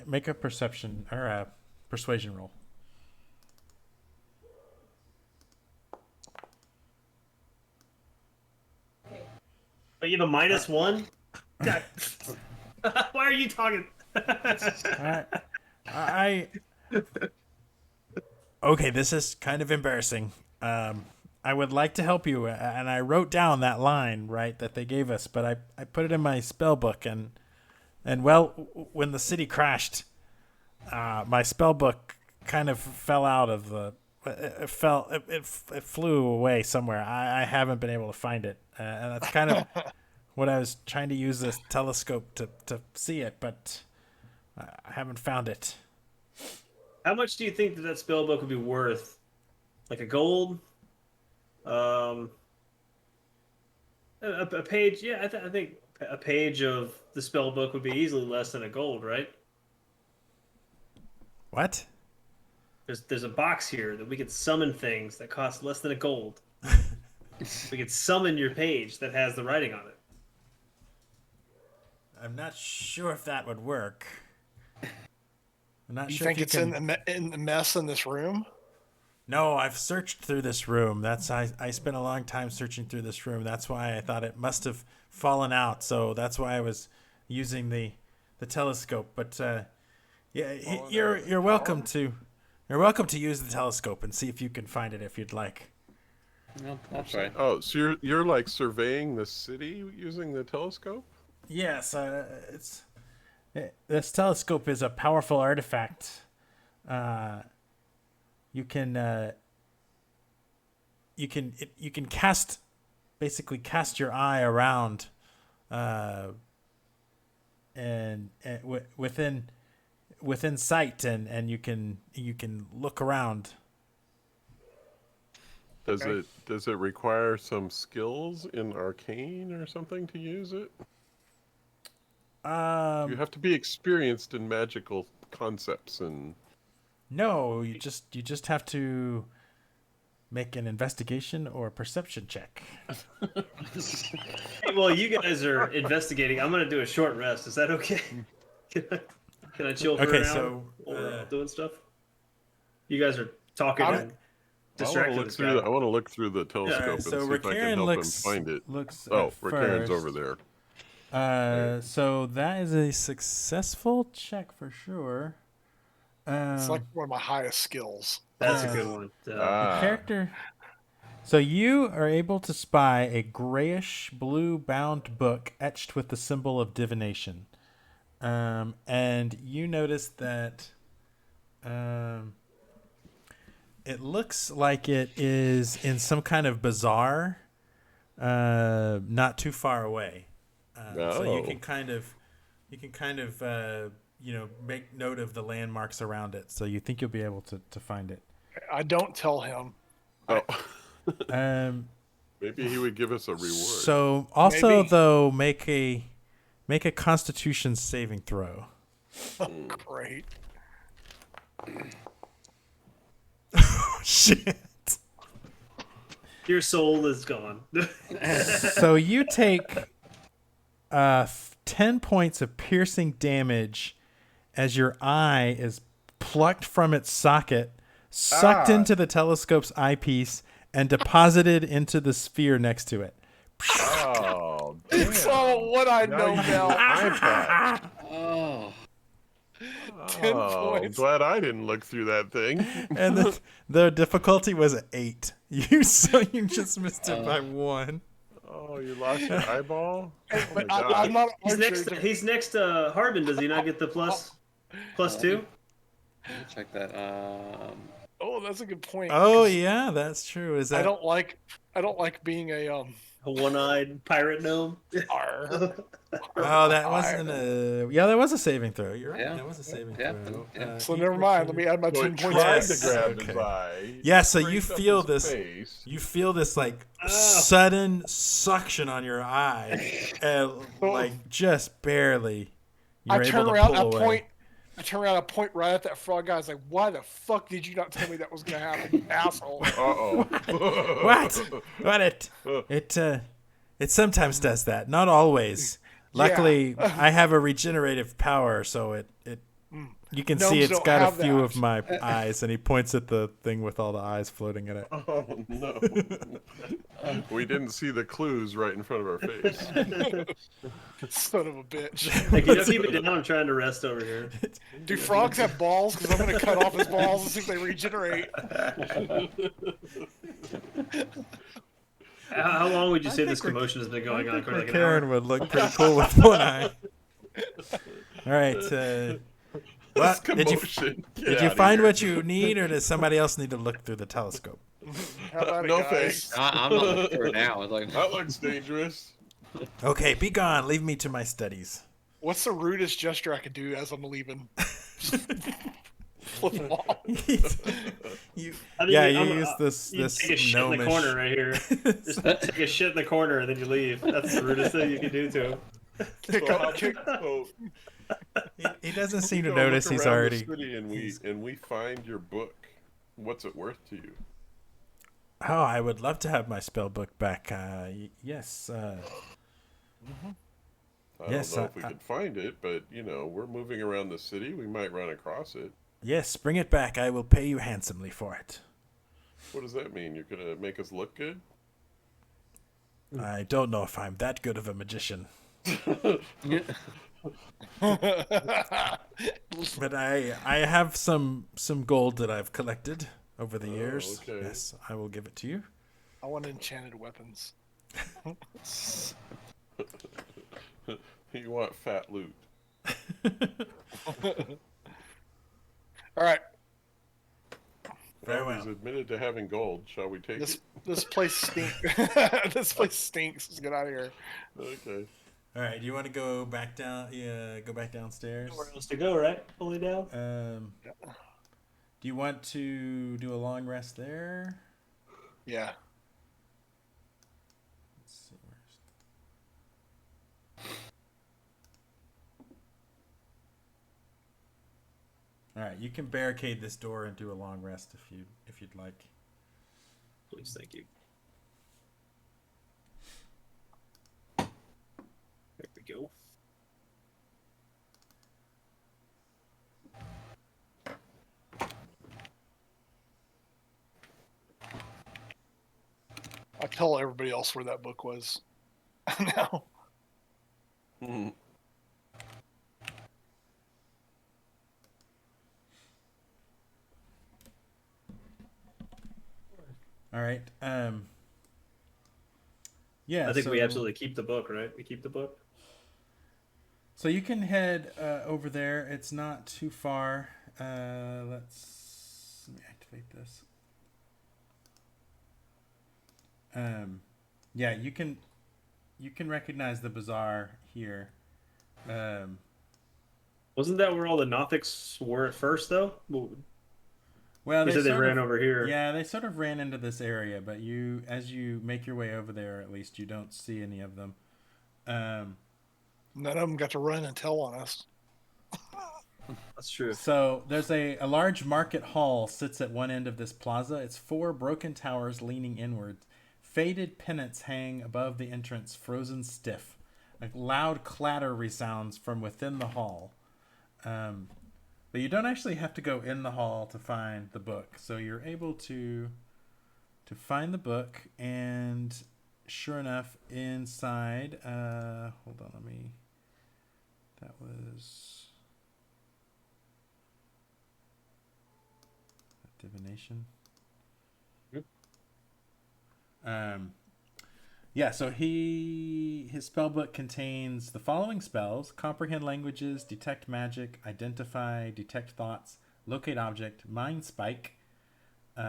Make a perception or a persuasion roll. But you have a -1? God. Why are you talking? Okay, this is kind of embarrassing. I would like to help you, and I wrote down that line, right, that they gave us, but I put it in my spell book, and well, when the city crashed, my spell book kind of fell out of the. It flew away somewhere. I haven't been able to find it, and that's kind of what I was trying to use this telescope to see it, but I haven't found it. How much do you think that spell book would be worth? Like a gold? A page? Yeah, I think a page of the spell book would be easily less than a gold, right? What? There's a box here that we could summon things that cost less than a gold. We could summon your page that has the writing on it. I'm not sure if that would work. I'm not You sure. think if it's in the mess in this room? No, I've searched through this room. I spent a long time searching through this room. That's why I thought it must have fallen out. So that's why I was using the telescope. But yeah, you're welcome to use the telescope and see if you can find it if you'd like. No, I'll try. Oh, so you're like surveying the city using the telescope? Yes, this telescope is a powerful artifact. You can cast your eye around, and within sight, and you can look around. Does it require some skills in arcane or something to use it? You have to be experienced in magical concepts and. No, you just have to make an investigation or perception check. Hey, well, you guys are investigating. I'm going to do a short rest. Is that okay? Can I chill for an hour while doing stuff? You guys are talking and distracting this guy. I want to look through the telescope and see if I can help him find it. Rickaren's over there. So that is a successful check for sure. It's like one of my highest skills. That's a good one. Character. So you are able to spy a grayish blue bound book etched with the symbol of divination. And you notice that it looks like it is in some kind of bazaar not too far away. So you can kind of make note of the landmarks around it. So you think you'll be able to find it. I don't tell him. Maybe he would give us a reward. So also though, make a Constitution saving throw. Oh, great. Shit. Your soul is gone. So you take 10 points of piercing damage as your eye is plucked from its socket, sucked into the telescope's eyepiece, and deposited into the sphere next to it. Oh, damn. It's all what I know now. Oh. 10 Oh, points. glad I didn't look through that thing. And the difficulty was 8. You just missed it by 1. Oh, you lost your eyeball? Hey, Oh but my I'm God. not He's archer. next. He's next to Harbin. Does he not get the plus 2? Let me check that. Oh, that's a good point. Oh 'cause yeah, that's true. Is that I don't like being a A one-eyed pirate gnome. arr. Oh, that wasn't a. Yeah, that was a saving throw. You're right. Yeah. That was a saving Yeah. throw. Yeah. So never mind. Let me add my So 10 it points. tried Yes. to grab Okay. his eye. Yeah, so you scraped up feel his this. face. You feel this like sudden suction on your eye, and like just barely. You're I able turn to around. pull I away. point. I turn around. I point right at that frog guy. I was like, "Why the fuck did you not tell me that was gonna happen, you asshole?" Uh-oh. What? It sometimes does that. Not always. Luckily, I have a regenerative power, so it you can see Gnomes it's don't got a have few that. of my eyes, and he points at the thing with all the eyes floating in it. Oh, no. We didn't see the clues right in front of our face. Son of a bitch. Hey, can you keep it down? I'm trying to rest over here. Do frogs have balls? Because I'm gonna cut off his balls and see if they regenerate. How long would you say I this think commotion has been going on? For like an Karen hour? would look pretty cool with one eye. All right. What did you Commotion. Get did you outta find here. what you need, or does somebody else need to look through the telescope? How about it, No guys? thanks. I'm not looking for it now. It's like, That looks dangerous. Okay, be gone. Leave me to my studies. What's the rudest gesture I could do as I'm leaving? Flip them off. you I'm- use this You this take a shit in the gnomish. corner right here. Just take a shit in the corner and then you leave. That's the rudest thing you can do to him. Kick So up, how- kick. so He doesn't seem to we go notice look he's around the already. city and we find your book. What's it worth to you? Oh, I would love to have my spell book back. Yes. I Yes, don't know if we could find it, but we're moving around the city. We might run across it. Yes, bring it back. I will pay you handsomely for it. What does that mean? You're gonna make us look good? I don't know if I'm that good of a magician, but I have some gold that I've collected over the years. okay. Yes, I will give it to you. I want enchanted weapons. You want fat loot? All right, Very Well, he's well. admitted to having gold. Shall we take this it? this place stinks. This place stinks. Let's get out of here. Okay. All right. Do you want to go back down? Yeah, go back downstairs. Nowhere else to go, right? Fully down. Do you want to do a long rest there? Yeah. Let's see. All right, you can barricade this door and do a long rest if you'd like. Please, thank you. There we go. I tell everybody else where that book was. Now. Hmm. All right. Yeah. I think we so- absolutely keep the book, right? We keep the book. So you can head over there. It's not too far. Let me activate this. Yeah, you can recognize the bazaar here. Wasn't that where all the Nothics were at first, though? Well, You said they sort ran of- over here. Yeah, they sort of ran into this area, but as you make your way over there, at least you don't see any of them. None of them got to run and tell on us. That's true. So there's a large market hall sits at one end of this plaza. It's 4 broken towers leaning inwards. Faded pennants hang above the entrance, frozen stiff. A loud clatter resounds from within the hall. But you don't actually have to go in the hall to find the book. So you're able to find the book, and sure enough, inside, hold on, that was... Divination. Yep. Yeah, so his spellbook contains the following spells: comprehend languages, detect magic, identify, detect thoughts, locate object, mind spike,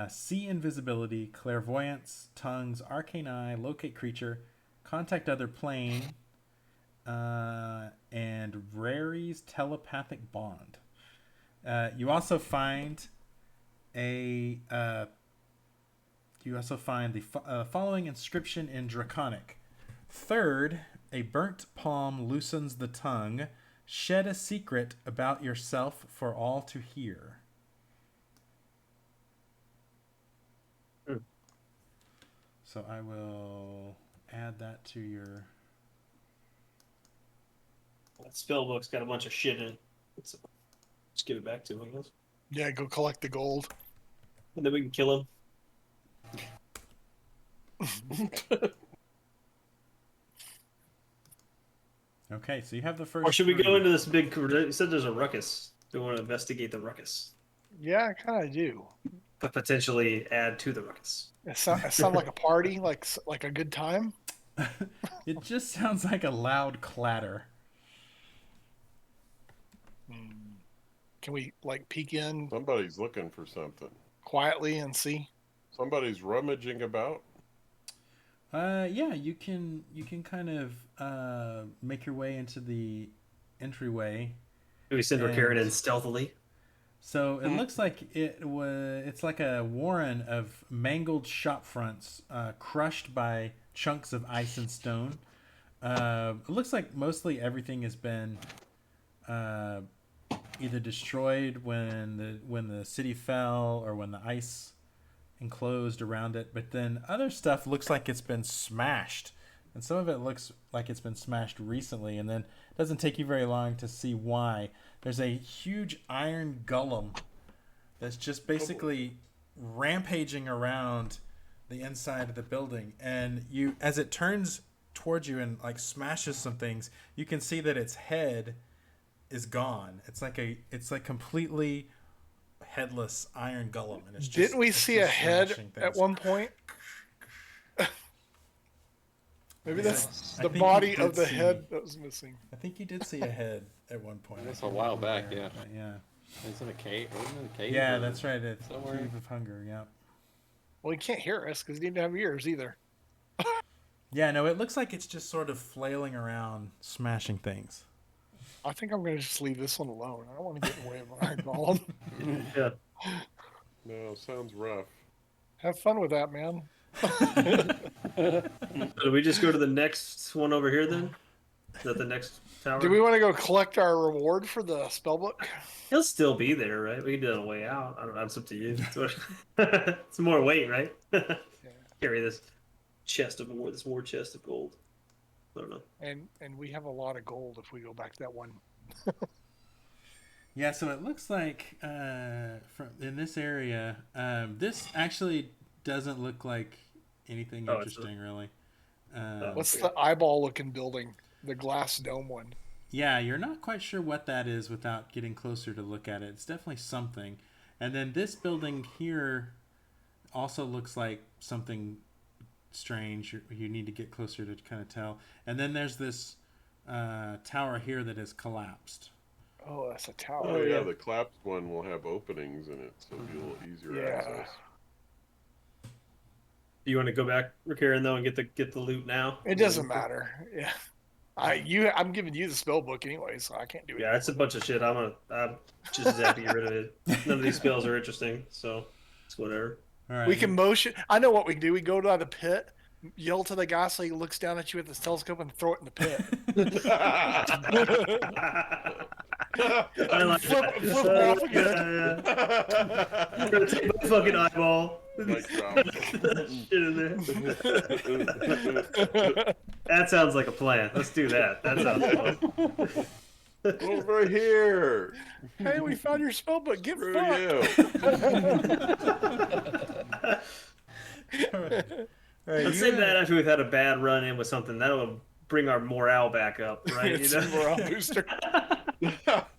see invisibility, clairvoyance, tongues, arcane eye, locate creature, contact other plane, and Rary's telepathic bond. You also find the following inscription in Draconic. Third, a burnt palm loosens the tongue. Shed a secret about yourself for all to hear. So I will add that to your... That spell book's got a bunch of shit in it. Just give it back to him, I guess. Yeah, go collect the gold. And then we can kill him. Okay, so you have the first... Or should we three. go into this big... You said there's a ruckus. Do we want to investigate the ruckus? Yeah, I kind of do. But potentially add to the ruckus. It sounds like a party, like a good time. It just sounds like a loud clatter. Can we like peek in Somebody's looking for something. quietly and see? Somebody's rummaging about. Yeah, you can kind of make your way into the entryway. Do we send Ricard in stealthily? So it looks like it's like a warren of mangled shop fronts, crushed by chunks of ice and stone. It looks like mostly everything has been either destroyed when the city fell or when the ice enclosed around it. But then other stuff looks like it's been smashed, and some of it looks like it's been smashed recently. And then it doesn't take you very long to see why. There's a huge iron golem that's just basically rampaging around the inside of the building, and you, as it turns towards you and like smashes some things, you can see that its head is gone. It's like completely headless iron golem, and it's just, Didn't we see a head smashing at things. one point? Maybe that's I the think body you of did the see- head that was missing. I think you did see a head at one point. That's I can't a while remember back, where, yeah. but yeah. It's in a cave. Wasn't it a cave? Yeah, or that's right. It's somewhere? Cave of Hunger. Yeah. Well, he can't hear us because he didn't have ears either. Yeah. No, it looks like it's just sort of flailing around, smashing things. I think I'm going to just leave this one alone. I don't want to get in the way of Iron Golem. Yeah. No, sounds rough. Have fun with that, man. So do we just go to the next one over here then? Is that the next tower? Do we want to go collect our reward for the spellbook? He'll still be there, right? We can do it on the way out. I don't know. It's up to you. It's more weight, right? Carry this this war chest of gold. I don't know. And we have a lot of gold if we go back to that one. Yeah, so it looks like from in this area, this actually doesn't look like anything Oh, it's interesting, really. What's the eyeball-looking building? The glass dome one. Yeah, you're not quite sure what that is without getting closer to look at it. It's definitely something. And then this building here also looks like something strange. You need to get closer to kind of tell. And then there's this tower here that has collapsed. Oh, that's a tower. Oh yeah, the collapsed one will have openings in it, so it'll be a little easier Yeah. access. Do you want to go back, Ricard, though, and get the loot now? It doesn't matter. Yeah. I'm giving you the spell book anyway, so I can't do it. Yeah, it's a bunch of shit. I'm just as happy to get rid of it. None of these spells are interesting, so it's whatever. All right. We can motion. I know what we can do. We go to the pit, yell to the guy so he looks down at you with his telescope and throw it in the pit. I like Flip that. it off again. I'm gonna take my fucking eyeball. Mic drop. Shit in there. That sounds like a plan. Let's do that. That sounds fun. Over here. Hey, we found your spell book. Get Screw fucked. you. All right. Let's save that after we've had a bad run in with something. That'll bring our morale back up, right? It's a morale booster.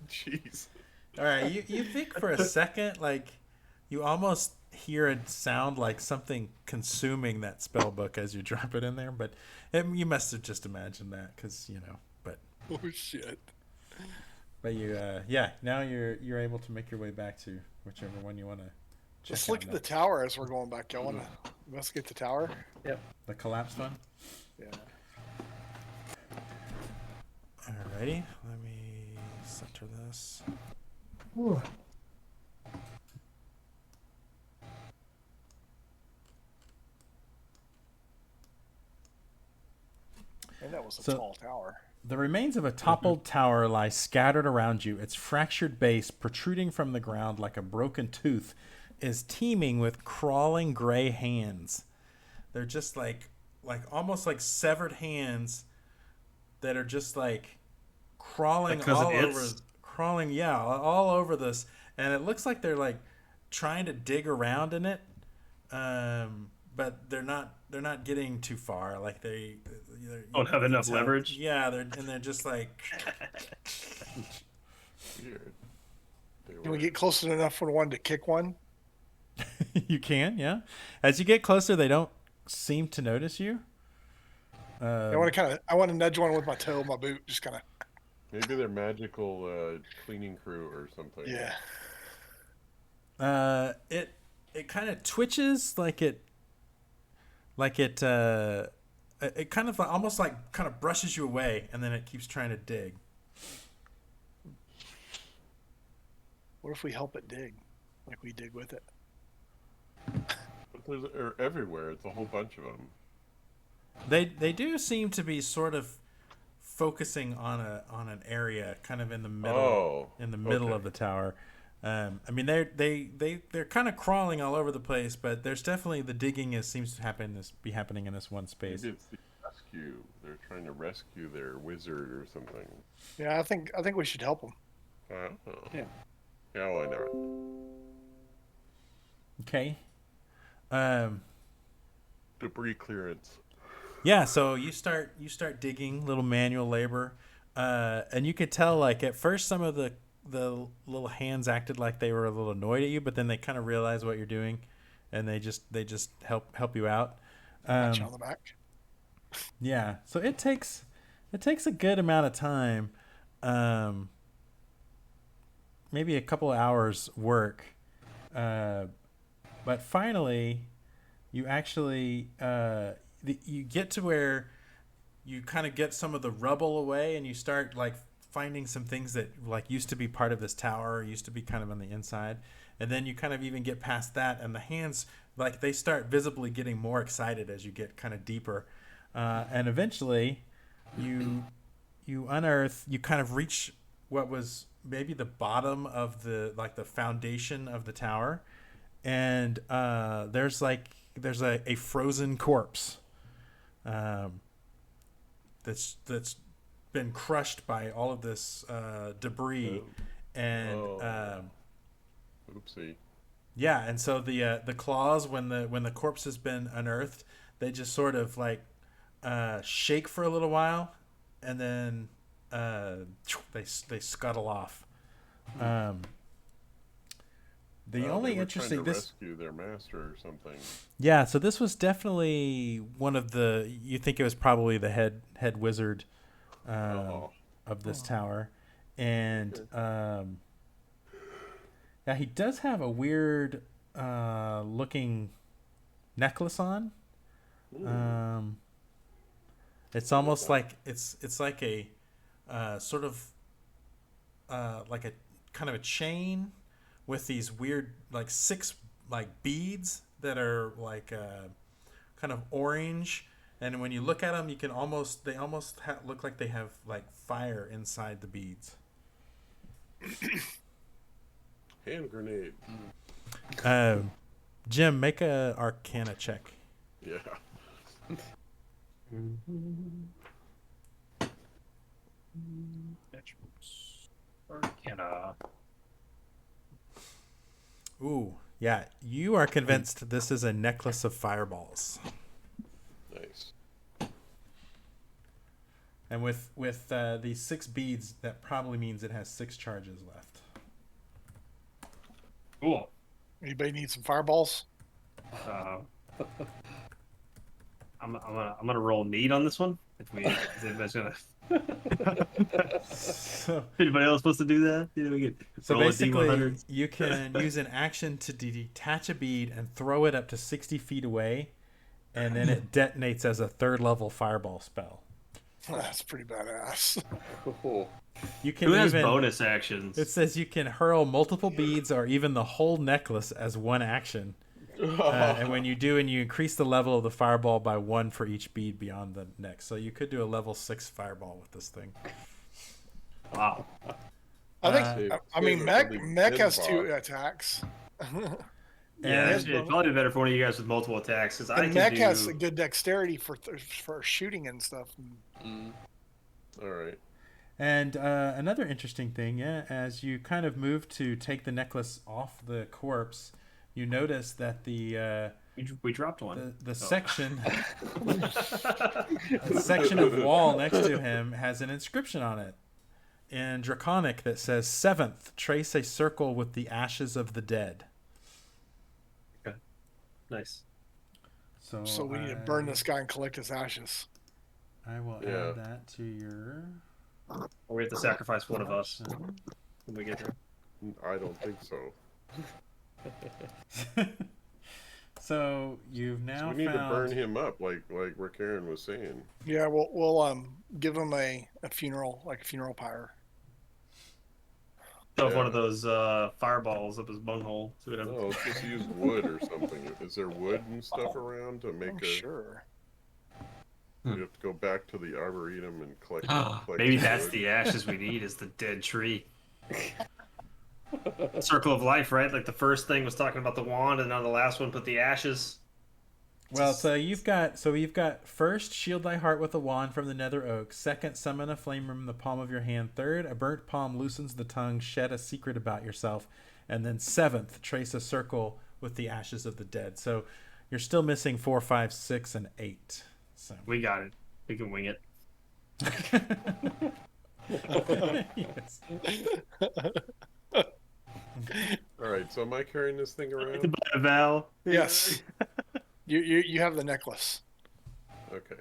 Jeez. All right, you think for a second, like, you almost hear it sound like something consuming that spell book as you drop it in there, but you must have just imagined that because But Oh shit! But now you're able to make your way back to whichever one you want to. Let's look at the tower as we're going back. Y'all want to investigate the tower? Yep. The collapsed one. Yeah. Alrighty, let me center this. Whew. And that was a tall tower. The remains of a toppled tower lie scattered around you. Its fractured base, protruding from the ground like a broken tooth, is teeming with crawling gray hands. They're just like almost like severed hands that are just like crawling all over this, and it looks like they're like trying to dig around in it, but they're not getting too far. Like they don't have enough leverage. Yeah, they're just like. Weird. Can we get close enough for one to kick one? You can, yeah. As you get closer, they don't seem to notice you. I want to nudge one with my toe, my boot, just kind of. Maybe they're magical cleaning crew or something. Yeah. It kind of twitches it kind of almost like kind of brushes you away, and then it keeps trying to dig. What if we help it dig? Like we dig with it? But they're everywhere. It's a whole bunch of them. They do seem to be sort of focusing on an area kind of in the middle of the tower. I mean they're kind of crawling all over the place, but there's definitely the digging seems to be happening in this one space. Maybe it's the rescue. They're trying to rescue their wizard or something. Yeah, I think we should help them. Yeah. Yeah, why not? Okay. Debris clearance. Yeah, so you start digging, little manual labor, and you could tell like at first some of the little hands acted like they were a little annoyed at you, but then they kind of realize what you're doing, and they just help you out. Patch on the back. Yeah, so it takes a good amount of time, maybe a couple of hours work, but finally you actually you get to where you kind of get some of the rubble away, and you start like finding some things that like used to be part of this tower, used to be kind of on the inside, and then you kind of even get past that, and the hands like they start visibly getting more excited as you get kind of deeper, and eventually you unearth, you kind of reach what was maybe the bottom of the foundation of the tower, and there's a frozen corpse that's been crushed by all of this debris, and oopsie. Yeah, and so the claws, when the corpse has been unearthed, they just sort of like shake for a little while, and then they scuttle off. The only interesting trying to rescue their master or something. Yeah, so this was definitely one of the. You think it was probably the head wizard of this tower, and yeah, he does have a weird looking necklace on. It's almost like it's like a sort of like a kind of a chain with these weird like 6 like beads that are like kind of orange, and when you look at them, you can almost look like they have like fire inside the beads. Hand grenade. Jim, make a Arcana check. Yeah. Arcana. Ooh, yeah. You are convinced this is a necklace of fireballs. Nice. And with these 6 beads, that probably means it has 6 charges left. Cool. Anybody need some fireballs? I'm gonna roll need on this one. If anybody's gonna. So, Anybody else supposed to do that? We could so roll a basically, D100. you can use an action to detach a bead and throw it up to 60 feet away, and then it detonates as a 3rd level fireball spell. That's pretty badass. Cool. You can Who has even, bonus actions? It says you can hurl multiple beads or even the whole necklace as one action. And when you do, and you increase the level of the fireball by 1 for each bead beyond the next. So you could do a level 6 fireball with this thing. Wow. I think. I mean, Mech has 2 attacks. Yeah, And- it'd probably be better for one of you guys with multiple attacks because I And can Mech do. has a good dexterity for shooting and stuff. All right. And another interesting thing, as you kind of move to take the necklace off the corpse, you notice that the We dropped one. the section the section of wall next to him has an inscription on it in Draconic that says 7th, trace a circle with the ashes of the dead. Okay. Nice. So we need to burn this guy and collect his ashes. I will add that to your Or we have to sacrifice one of us when we get there. I don't think so. So you've now So we need to found burn him up, like Karen was saying. Yeah, we'll give him a funeral, like a funeral pyre. Shove one of those fireballs up his bunghole. So No, let's just use wood or something. Is there wood and stuff around to make a? Sure. We have to go back to the arboretum and collect. Maybe the that's wood. the ashes we need. Is the dead tree. Circle of life, right? Like the first thing was talking about the wand, and now the last one put the ashes. Well, so you've got first, shield thy heart with a wand from the nether oak. Second, summon a flame from the palm of your hand. Third, a burnt palm loosens the tongue. Shed a secret about yourself. And then 7th, trace a circle with the ashes of the dead. So you're still missing 4, 5, 6, and 8. So We got it. We can wing it. yes. All right. So am I carrying this thing around? Buy a Val. Yes. You have the necklace. Okay.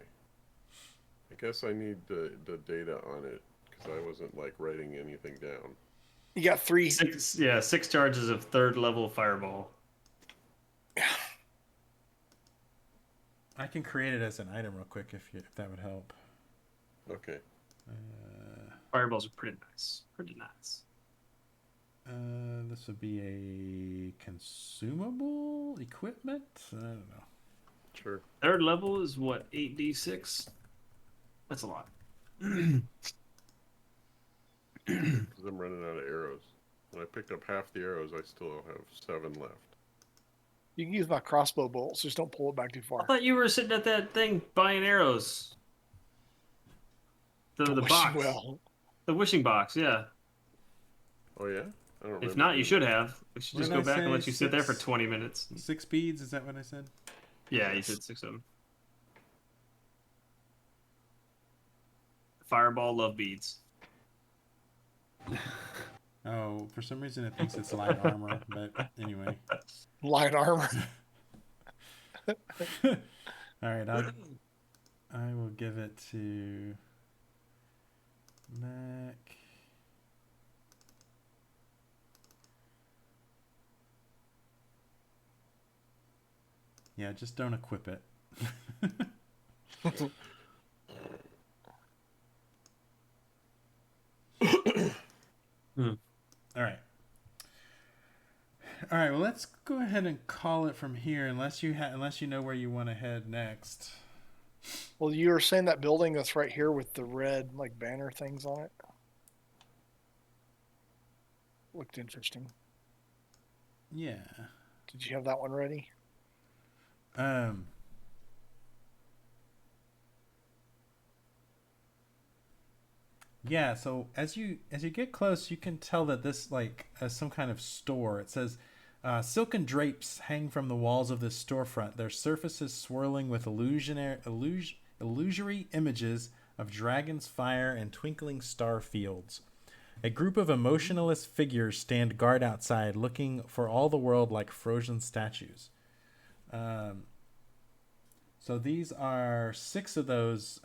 I guess I need the data on it because I wasn't writing anything down. You got 3. 6 charges of 3rd level fireball. I can create it as an item real quick if that would help. Okay. Fireballs are pretty nice. Pretty nice. This would be a consumable equipment. I don't know. Sure. 3rd level is what, 8d6? That's a lot. Because I'm running out of arrows. When I picked up half the arrows, I still have 7 left. You can use my crossbow bolts. Just don't pull it back too I far. thought you were sitting at that thing buying arrows. The box. Well, The wishing box, yeah. Oh yeah. I don't. If remember not, you doing should have. We should What just did go I back and say? let you sit there for 6? 20 minutes. 6 beads, is that what I said? Yeah, you said 6 of them. Fireball love beads. Oh, for some reason it thinks it's light armor, but anyway. light armor. All right, I will give it to Mac. Yeah, just don't equip it. All right. All right. Well, let's go ahead and call it from here, unless you know where you want to head next. Well, you were saying that building that's right here with the red banner things on it looked interesting. Yeah. Did you have that one ready? Yeah, so as you get close, you can tell that this is some kind of store. It says silken drapes hang from the walls of this storefront, their surfaces swirling with illusory images of dragons, fire, and twinkling star fields. A group of emotionless figures stand guard outside, looking for all the world like frozen statues. So these are 6 of those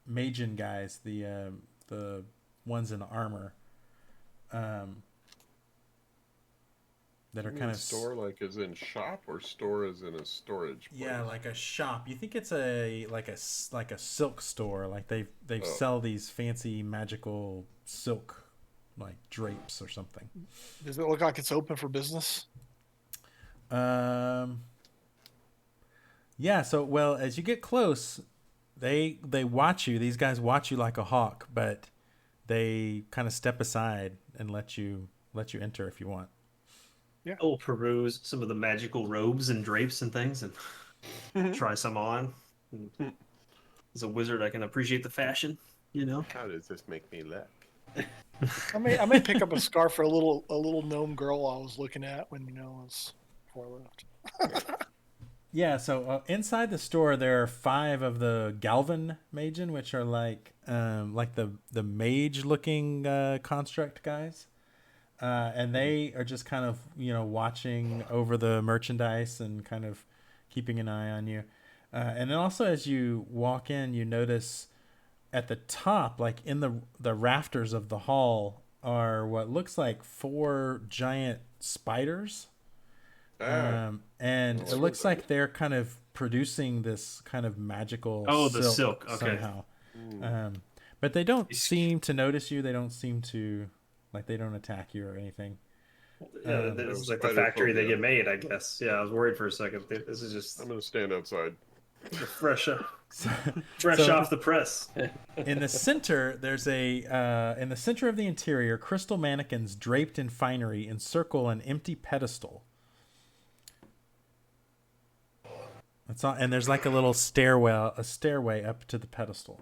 Magian guys, the ones in armor, that are kind of store, like as in shop, or store as in a storage place? Yeah, like a shop. You think it's like a silk store, like they sell these fancy magical silk like drapes or something. Does it look like it's open for business? Yeah, so well, as you get close, they watch you. These guys watch you like a hawk, but they kind of step aside and let you enter if you want. Yeah. I'll peruse some of the magical robes and drapes and things and try some on. As a wizard, I can appreciate the fashion, you know. How does this make me look? I may pick up a scarf for a little gnome girl I was looking at when before I left. Yeah, so inside the store there are 5 of the Galvan Magian, which are like the mage looking construct guys. And they are just kind of, watching over the merchandise and kind of keeping an eye on you. And then also as you walk in, you notice at the top, like in the rafters of the hall, are what looks like 4 giant spiders. And it looks like they're kind of producing this kind of magical silk okay. somehow. But they don't seem to notice you. They don't seem to... Like, they don't attack you or anything. Yeah, this is like the factory they get made, I guess. Yeah, I was worried for a second. This is just... I'm going to stand outside. Fresh off the press. In the center, there's in the center of the interior, crystal mannequins draped in finery encircle an empty pedestal. That's all, and there's like a little stairway up to the pedestal.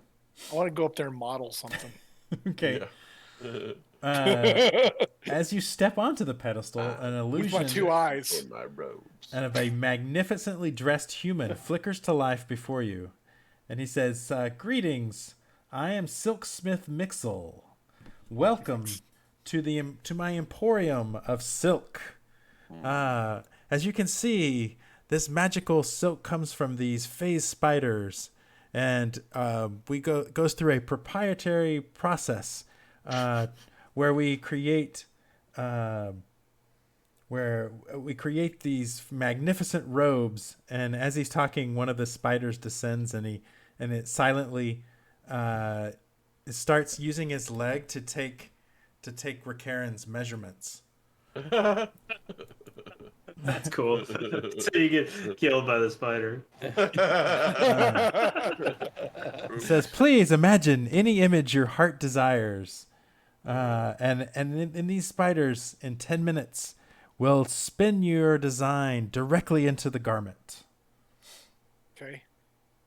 I want to go up there and model something. Okay. Yeah. As you step onto the pedestal, an illusion with my 2 eyes in my robes and of a magnificently dressed human flickers to life before you, and he says, "Greetings, I am Silksmith Mixel. Welcome to my emporium of silk. As you can see, this magical silk comes from these phase spiders, and goes through a proprietary process." Where we create these magnificent robes, and as he's talking, one of the spiders descends, and it silently starts using his leg to take Rikaren's measurements. That's cool. So you get killed by the spider. It says, "Please imagine any image your heart desires." And in these spiders, in 10 minutes, will spin your design directly into the garment. Okay. I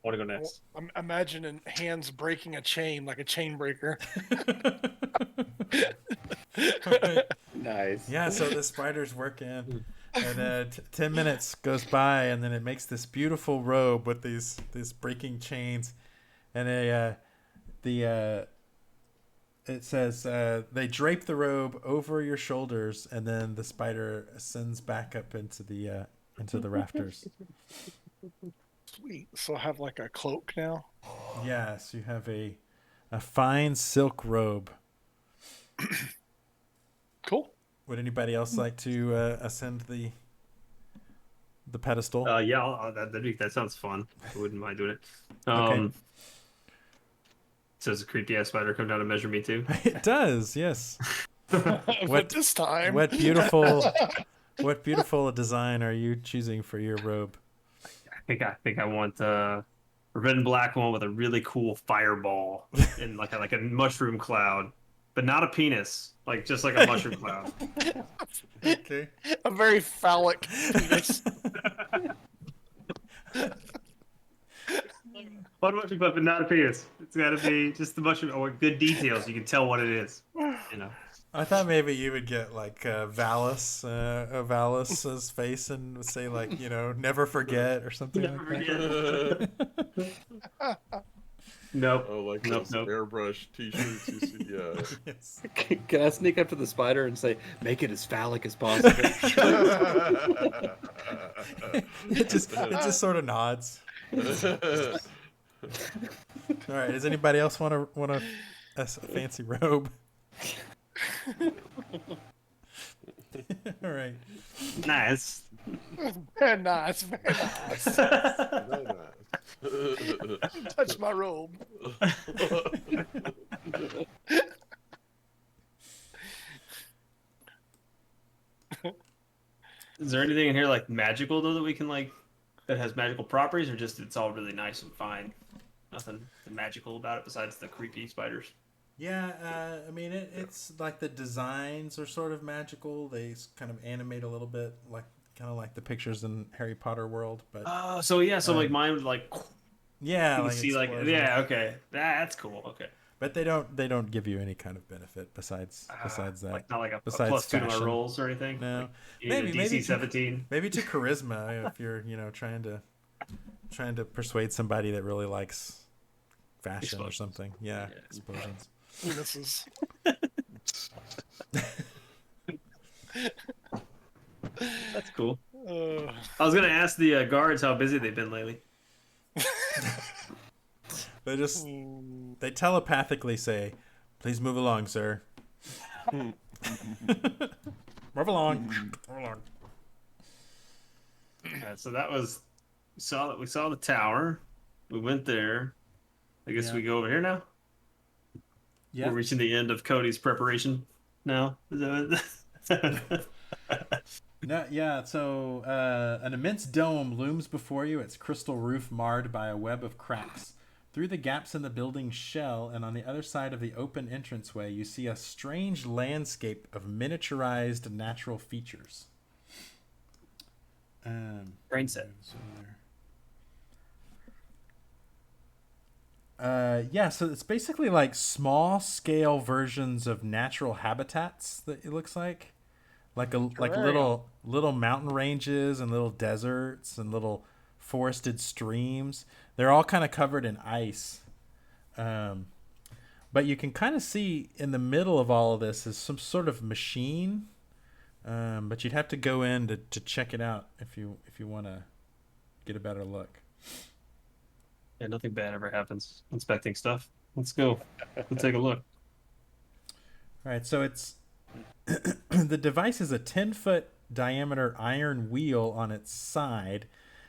want to go next. Well, I'm imagining hands breaking a chain like a chain breaker. Nice. Yeah, so the spiders work in, and 10 minutes goes by, and then it makes this beautiful robe with these breaking chains, and it says they drape the robe over your shoulders, and then the spider ascends back up into the rafters. Sweet. So I have like a cloak now? Yes, you have a fine silk robe. Cool. Would anybody else like to ascend the pedestal? Yeah, that sounds fun. I wouldn't mind doing it. Okay. So does a creepy ass spider come down to measure me too? It does, yes. What this time? What beautiful design are you choosing for your robe? I think I want a red and black one with a really cool fireball and like a mushroom cloud, but not a penis, just like a mushroom cloud. Okay. A very phallic penis. One mushroom cloud, but not a penis. It's got to be just the mushroom, or good details. You can tell what it is. I thought maybe you would get like Valus's face and say never forget or something Never like that. Nope. Oh, like Nope, those nope. airbrush T-shirts you see. Yeah. Yes. Can I sneak up to the spider and say, make it as phallic as possible? it just sort of nods. All right. Does anybody else want a fancy robe? All right. Nice. Very nice, very nice. Very nice. Touch my robe. Is there anything in here like magical though that we can like that has magical properties, or just it's all really nice and fine? Nothing magical about it besides the creepy spiders. Yeah, I mean, it's like the designs are sort of magical. They kind of animate a little bit, kind of like the pictures in Harry Potter world. But Oh, so yeah, so like mine would like yeah, you can like see like explosions. yeah, okay, that's cool. Okay, But they don't give you any kind of benefit besides that. like not like a besides plus 2 to my fashion. rolls or anything. No, Like, you need a DC 17. Maybe to charisma if you're trying to persuade somebody that really likes fashion or something. Yeah, explosions. This is. That's cool. I was gonna ask the guards how busy they've been lately. They telepathically say, "Please move along, sir." Move along. Move along. Alright, so that was we saw the tower. We went there. I guess we go over here now. Yeah. We're reaching the end of Cody's preparation now. Is that what... No, yeah. So an immense dome looms before you. Its crystal roof marred by a web of cracks. Through the gaps in the building's shell and on the other side of the open entranceway, you see a strange landscape of miniaturized natural features. Brain set. Yeah, so it's basically like small scale versions of natural habitats that it looks like little mountain ranges and little deserts and little forested streams. They're all kind of covered in ice. But you can kind of see in the middle of all of this is some sort of machine. But you'd have to go in to check it out if you want to get a better look. Yeah, nothing bad ever happens inspecting stuff. Let's go. Let's take a look. All right, so it's the device is a 10-foot diameter iron wheel on its side,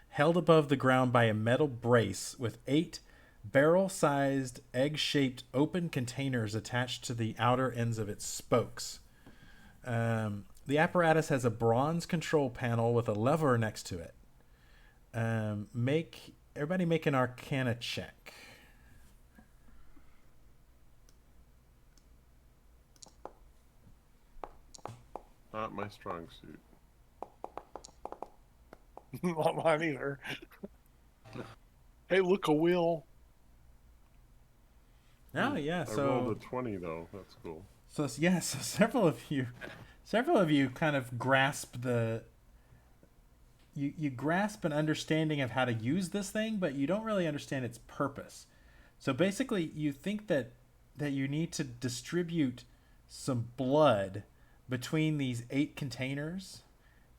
held above the ground by a metal brace with 8 barrel-sized, egg-shaped open containers attached to the outer ends of its spokes. The apparatus has a bronze control panel with a lever next to it. Everybody make an Arcana check. Not my strong suit. Not mine either. Hey, look, a wheel. Oh yeah, I so rolled a 20 though. That's cool. So several of you kind of grasp you grasp an understanding of how to use this thing, but you don't really understand its purpose. So basically, you think that you need to distribute some blood between these 8 containers,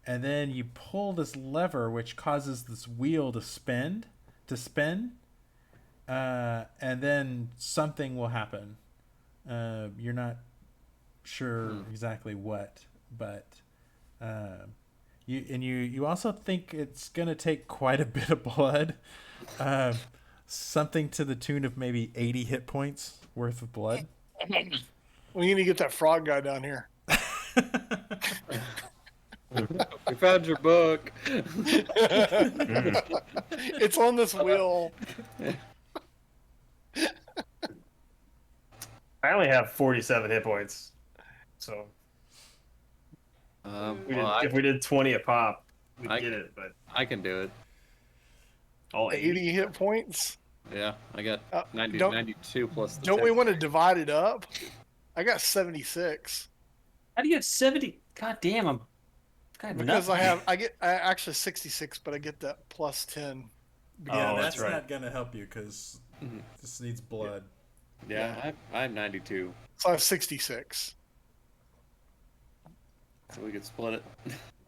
and then you pull this lever, which causes this wheel to spin, and then something will happen. You're not sure exactly what, but you also think it's gonna take quite a bit of blood, something to the tune of maybe 80 hit points worth of blood. We need to get that frog guy down here. We found your book. It's on this wheel. I only have 47 hit points, so if we did 20 a pop, we'd get it. But I can do it. All 80 hit points. Yeah, I got 92 plus. Don't we want to divide it up? I got 76. How do you have 70? God damn, I'm kind of because I actually 66, but I get that plus 10. Yeah, that's that's right. not gonna help you because Just needs blood. Yeah, I'm 92. So I have 66. So we could split it.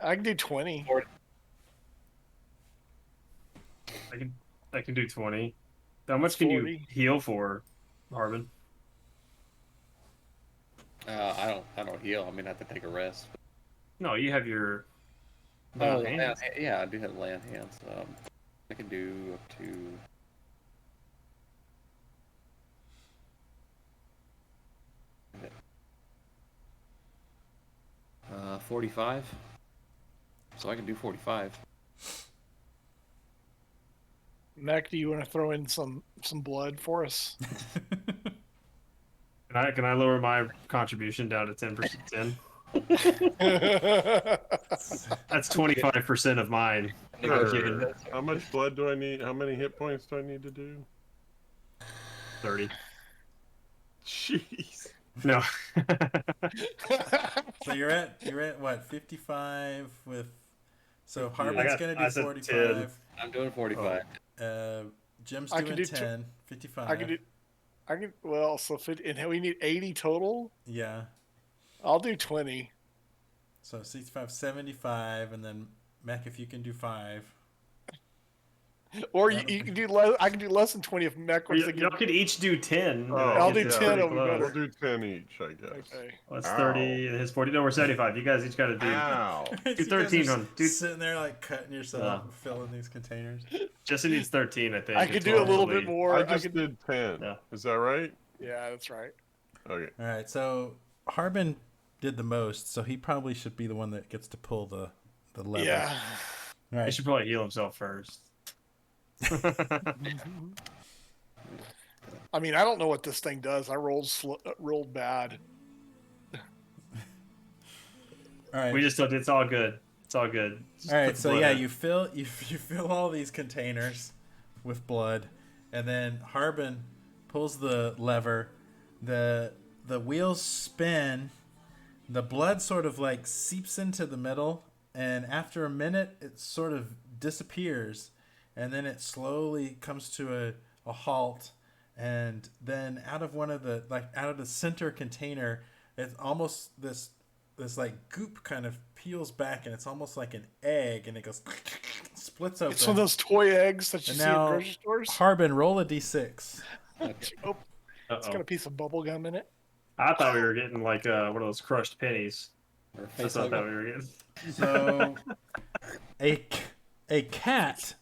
I can do 20. I can do 20. How much can 40. you heal for, Harbin? I don't heal. I mean, I have to take a rest. No, you have your. Oh, hands. yeah, I do have land hands. I can do up to. 45. So I can do 45. Mac, do you want to throw in some blood for us? Can I lower my contribution down to 10%? 10? That's 25% of mine. Sure. How much blood do I need? How many hit points do I need to do? 30. Jeez. No. So you're at what, 55 with. So Harbin's gonna do I said 45. I'm doing 45. Jim's I can doing do 10. 55. Well, so and we need 80 total. Yeah. I'll do 20. So 65, 75, and then Mac, if you can do 5. Or you can do less. I can do less than 20 if Mac wants to Y'all could each do 10. I'll do It's 10, pretty it'll be close. better. We'll do 10 each, I guess. Okay. Well, that's Ow. 30 and his 40. No, we're 75. You guys each got to do. Ow. You guys 13 are on. Dude, sitting there like cutting yourself, filling these containers. Justin needs 13, I think. I could do a little bit more. I just did 10. Yeah. Is that right? Yeah, that's right. Okay. All right, so Harbin did the most, so he probably should be the one that gets to pull the lever. Yeah. All He right. should probably heal himself first. I mean, I don't know what this thing does. I rolled bad. All right. We just don't. It's all good. It's all good. Just All put right, the so blood yeah, in. you fill all these containers with blood, and then Harbin pulls the lever. The wheels spin. The blood sort of like seeps into the middle, and after a minute, it sort of disappears, and then it slowly comes to a halt, and then out of the center container, it's almost this like goop kind of peels back, and it's almost like an egg, and it goes splits open. It's one of those toy eggs that you And see in now grocery stores. Harbin, roll a d6. Oh, it's got a piece of bubble gum in it. I thought we were getting like one of those crushed pennies. Or I face thought that hugger. we were getting. So a cat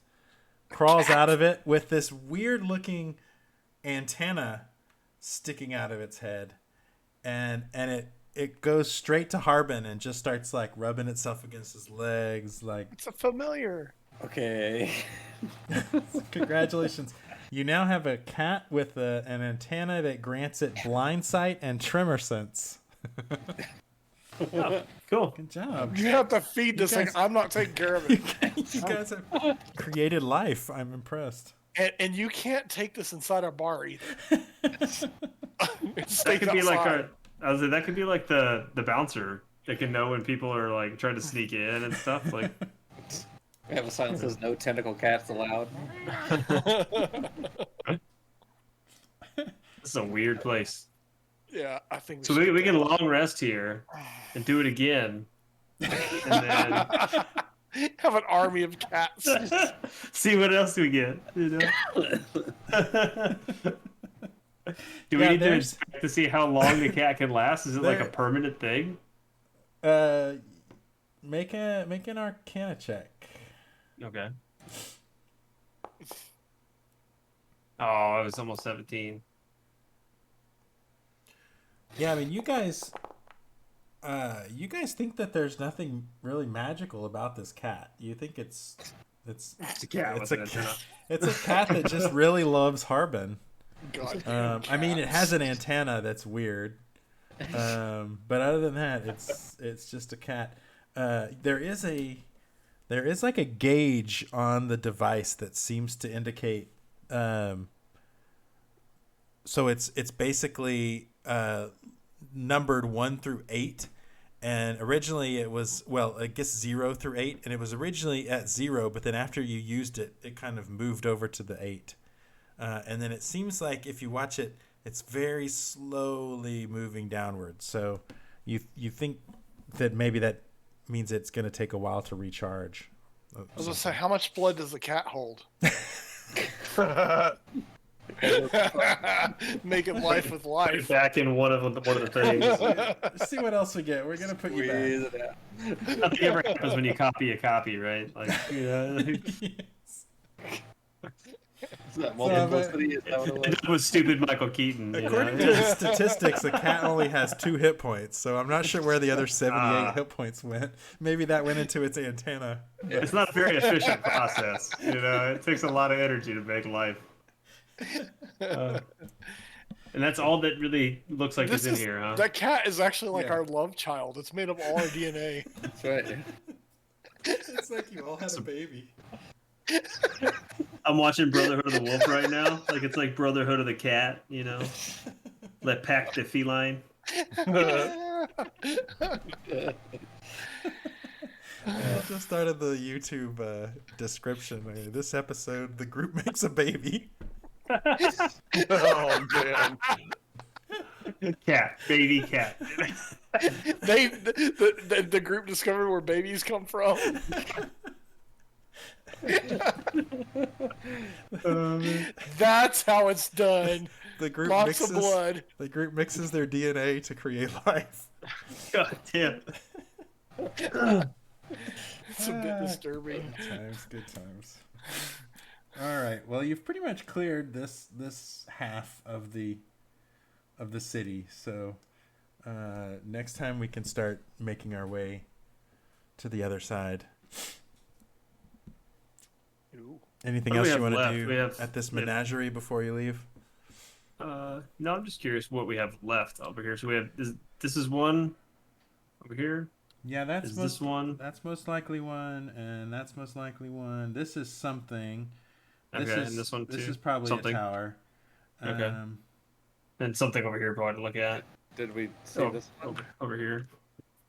crawls out of it with this weird looking antenna sticking out of its head, and it goes straight to Harbin and just starts like rubbing itself against his legs. Like, It's a familiar. Okay. congratulations. You now have a cat with an antenna that grants it blind sight and tremor sense. Oh, cool. Good job. You have to feed this thing. guys- I'm not taking care of it. You guys have created life. I'm impressed. And you can't take this inside our bar either. That could be like that could be like the bouncer that can know when people are like trying to sneak in and stuff. Like, We have a sign that says no tentacle cats allowed. this is a weird place. Yeah, I think So we can long rest here and do it again, and then have an army of cats. see what else we get. You know? Do we Yeah, need to there's- inspect to see how long the cat can last? Is it like a There- permanent thing? Make an Arcana check. Okay. Oh, I was almost 17. Yeah, I mean, you guys think that there's nothing really magical about this cat. You think it's a cat it's with an antenna. it's a cat that just really loves Harbin. God, I mean, it has an antenna that's weird, but other than that, it's just a cat. There is like a gauge on the device that seems to indicate. So it's basically numbered 1 through 8, and originally it was, well, I guess 0 through 8, and it was originally at 0, but then after you used it, it kind of moved over to the 8. and then it seems like if you watch it, it's very slowly moving downwards. So you think that maybe that means it's going to take a while to recharge. I was going to say, how much blood does the cat hold? Making life with Put it life. back in one of the things. See what else we get. We're going to put you back. Squeeze it out. Nothing ever happens when you copy a copy, right? Like, Is that multiplicity? Is that what it was? it was stupid Michael Keaton. According to the statistics, the cat only has 2 hit points, so I'm not sure where the other 78 hit points went. Maybe that went into its antenna. It's not a very efficient process. It takes a lot of energy to make life. And that's all that really looks like is in here, huh? That cat is actually like our love child. It's made of all our DNA. That's right. It's like you all had a baby. I'm watching Brotherhood of the Wolf right now. Like it's like Brotherhood of the Cat, Let pack the feline. I just started the YouTube description. This episode, the group makes a baby. Oh man. Cat, baby cat. The group discovered where babies come from. That's how it's done. The group Lots of blood. The group mixes their DNA to create life. God damn. It's a bit disturbing. Good times. All right. Well, you've pretty much cleared this half of the city. So next time we can start making our way to the other side. Ooh. Anything else you want to do We at this menagerie before you leave? No, I'm just curious what we have left over here. So we have this is one over here. Yeah, that's this one. That's most likely one, and that's most likely one. This is something. Okay, and this one too. This is probably something. a tower. Okay. And something over here probably to look at. Did we see this one? Over here?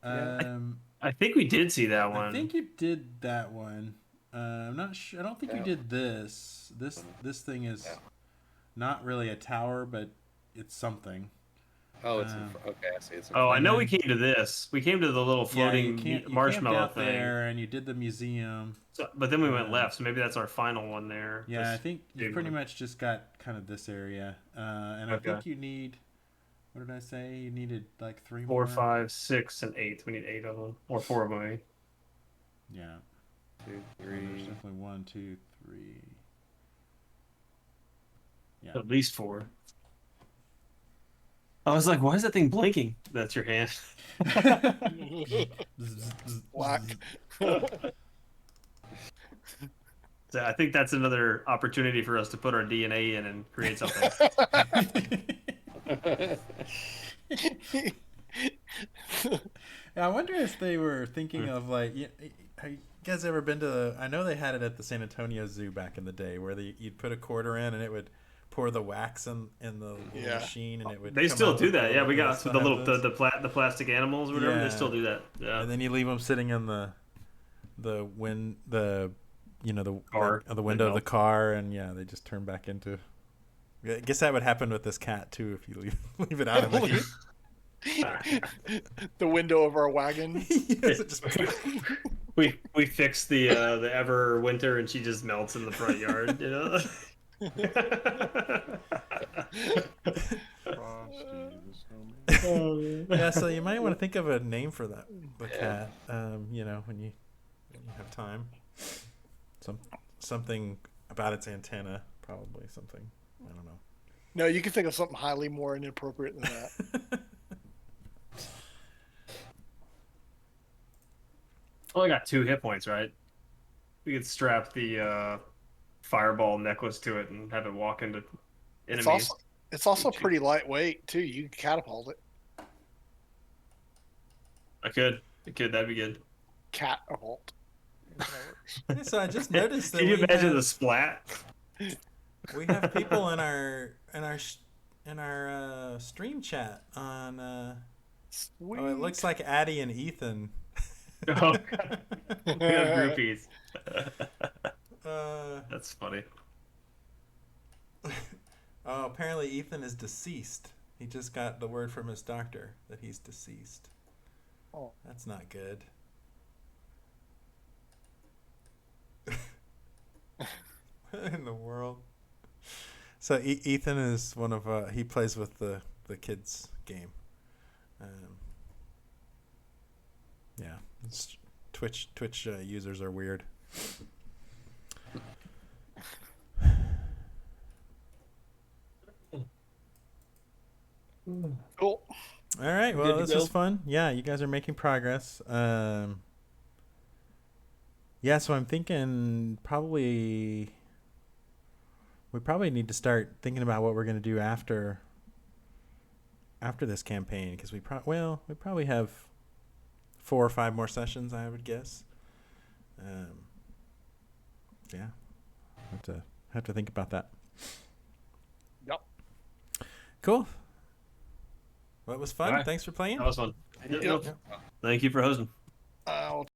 Um, I think we did see that one. I think you did that one. I'm not sure. I don't think you did this. This thing is not really a tower, but it's something. Oh, it's okay. I see. It's I know we came to this. We came to the little floating marshmallow thing. There, and you did the museum. So, but then we went left, so maybe that's our final one there. Yeah, I think you pretty much just got kind of this area, and I think you need. What did I say? You needed like 3 4, more. 5, 6, and 8. We need 8 of them, or 4 of them. Maybe. Yeah. 2, 3. There's definitely 1, 2, 3. Yeah. At least 4. I was like, why is that thing blinking? That's your hand. Black. So I think that's another opportunity for us to put our DNA in and create something. I wonder if they were thinking of like, have you guys ever been to? I know they had it at the San Antonio Zoo back in the day, where you'd put a quarter in and it would pour the wax in the little machine, and it would. They come still out do that. Yeah, we got still the have little those. the plastic animals or whatever. Yeah. They still do that. Yeah. And then you leave them sitting in the Car. the window of the car, and they just turn back into. I guess that would happen with this cat too if you leave it out in the heat. The window of our wagon. Yes, it just... we fixed the ever winter, and she just melts in the front yard. Yeah, so you might want to think of a name for the cat. When you have time. Something about its antenna, probably something. I don't know. No, you can think of something highly more inappropriate than that. Well, I got 2 hit points, right? We could strap the fireball necklace to it and have it walk into enemies. It's also pretty lightweight too. You can catapult it. I could. That'd be good. Catapult. So I just noticed that. Can you imagine the splat? We have people in our stream chat on. Sweet. Oh, it looks like Addie and Ythryn. Oh, we have groupies. That's funny. Oh, apparently Ythryn is deceased. He just got the word from his doctor that he's deceased. Oh. That's not good. What in the world? So Ythryn is one of he plays with the kids game. Yeah, Twitch users are weird. Cool. All right, well, Good to this go. was fun. Yeah, you guys are making progress. Yeah, so I'm thinking we probably need to start thinking about what we're going to do after this campaign, because we probably have 4 or 5 more sessions, I would guess. Yeah, have to think about that. Yep. Cool. Well, it was fun. All right. Thanks for playing. That was fun. Yep. Thank you for hosting. I'll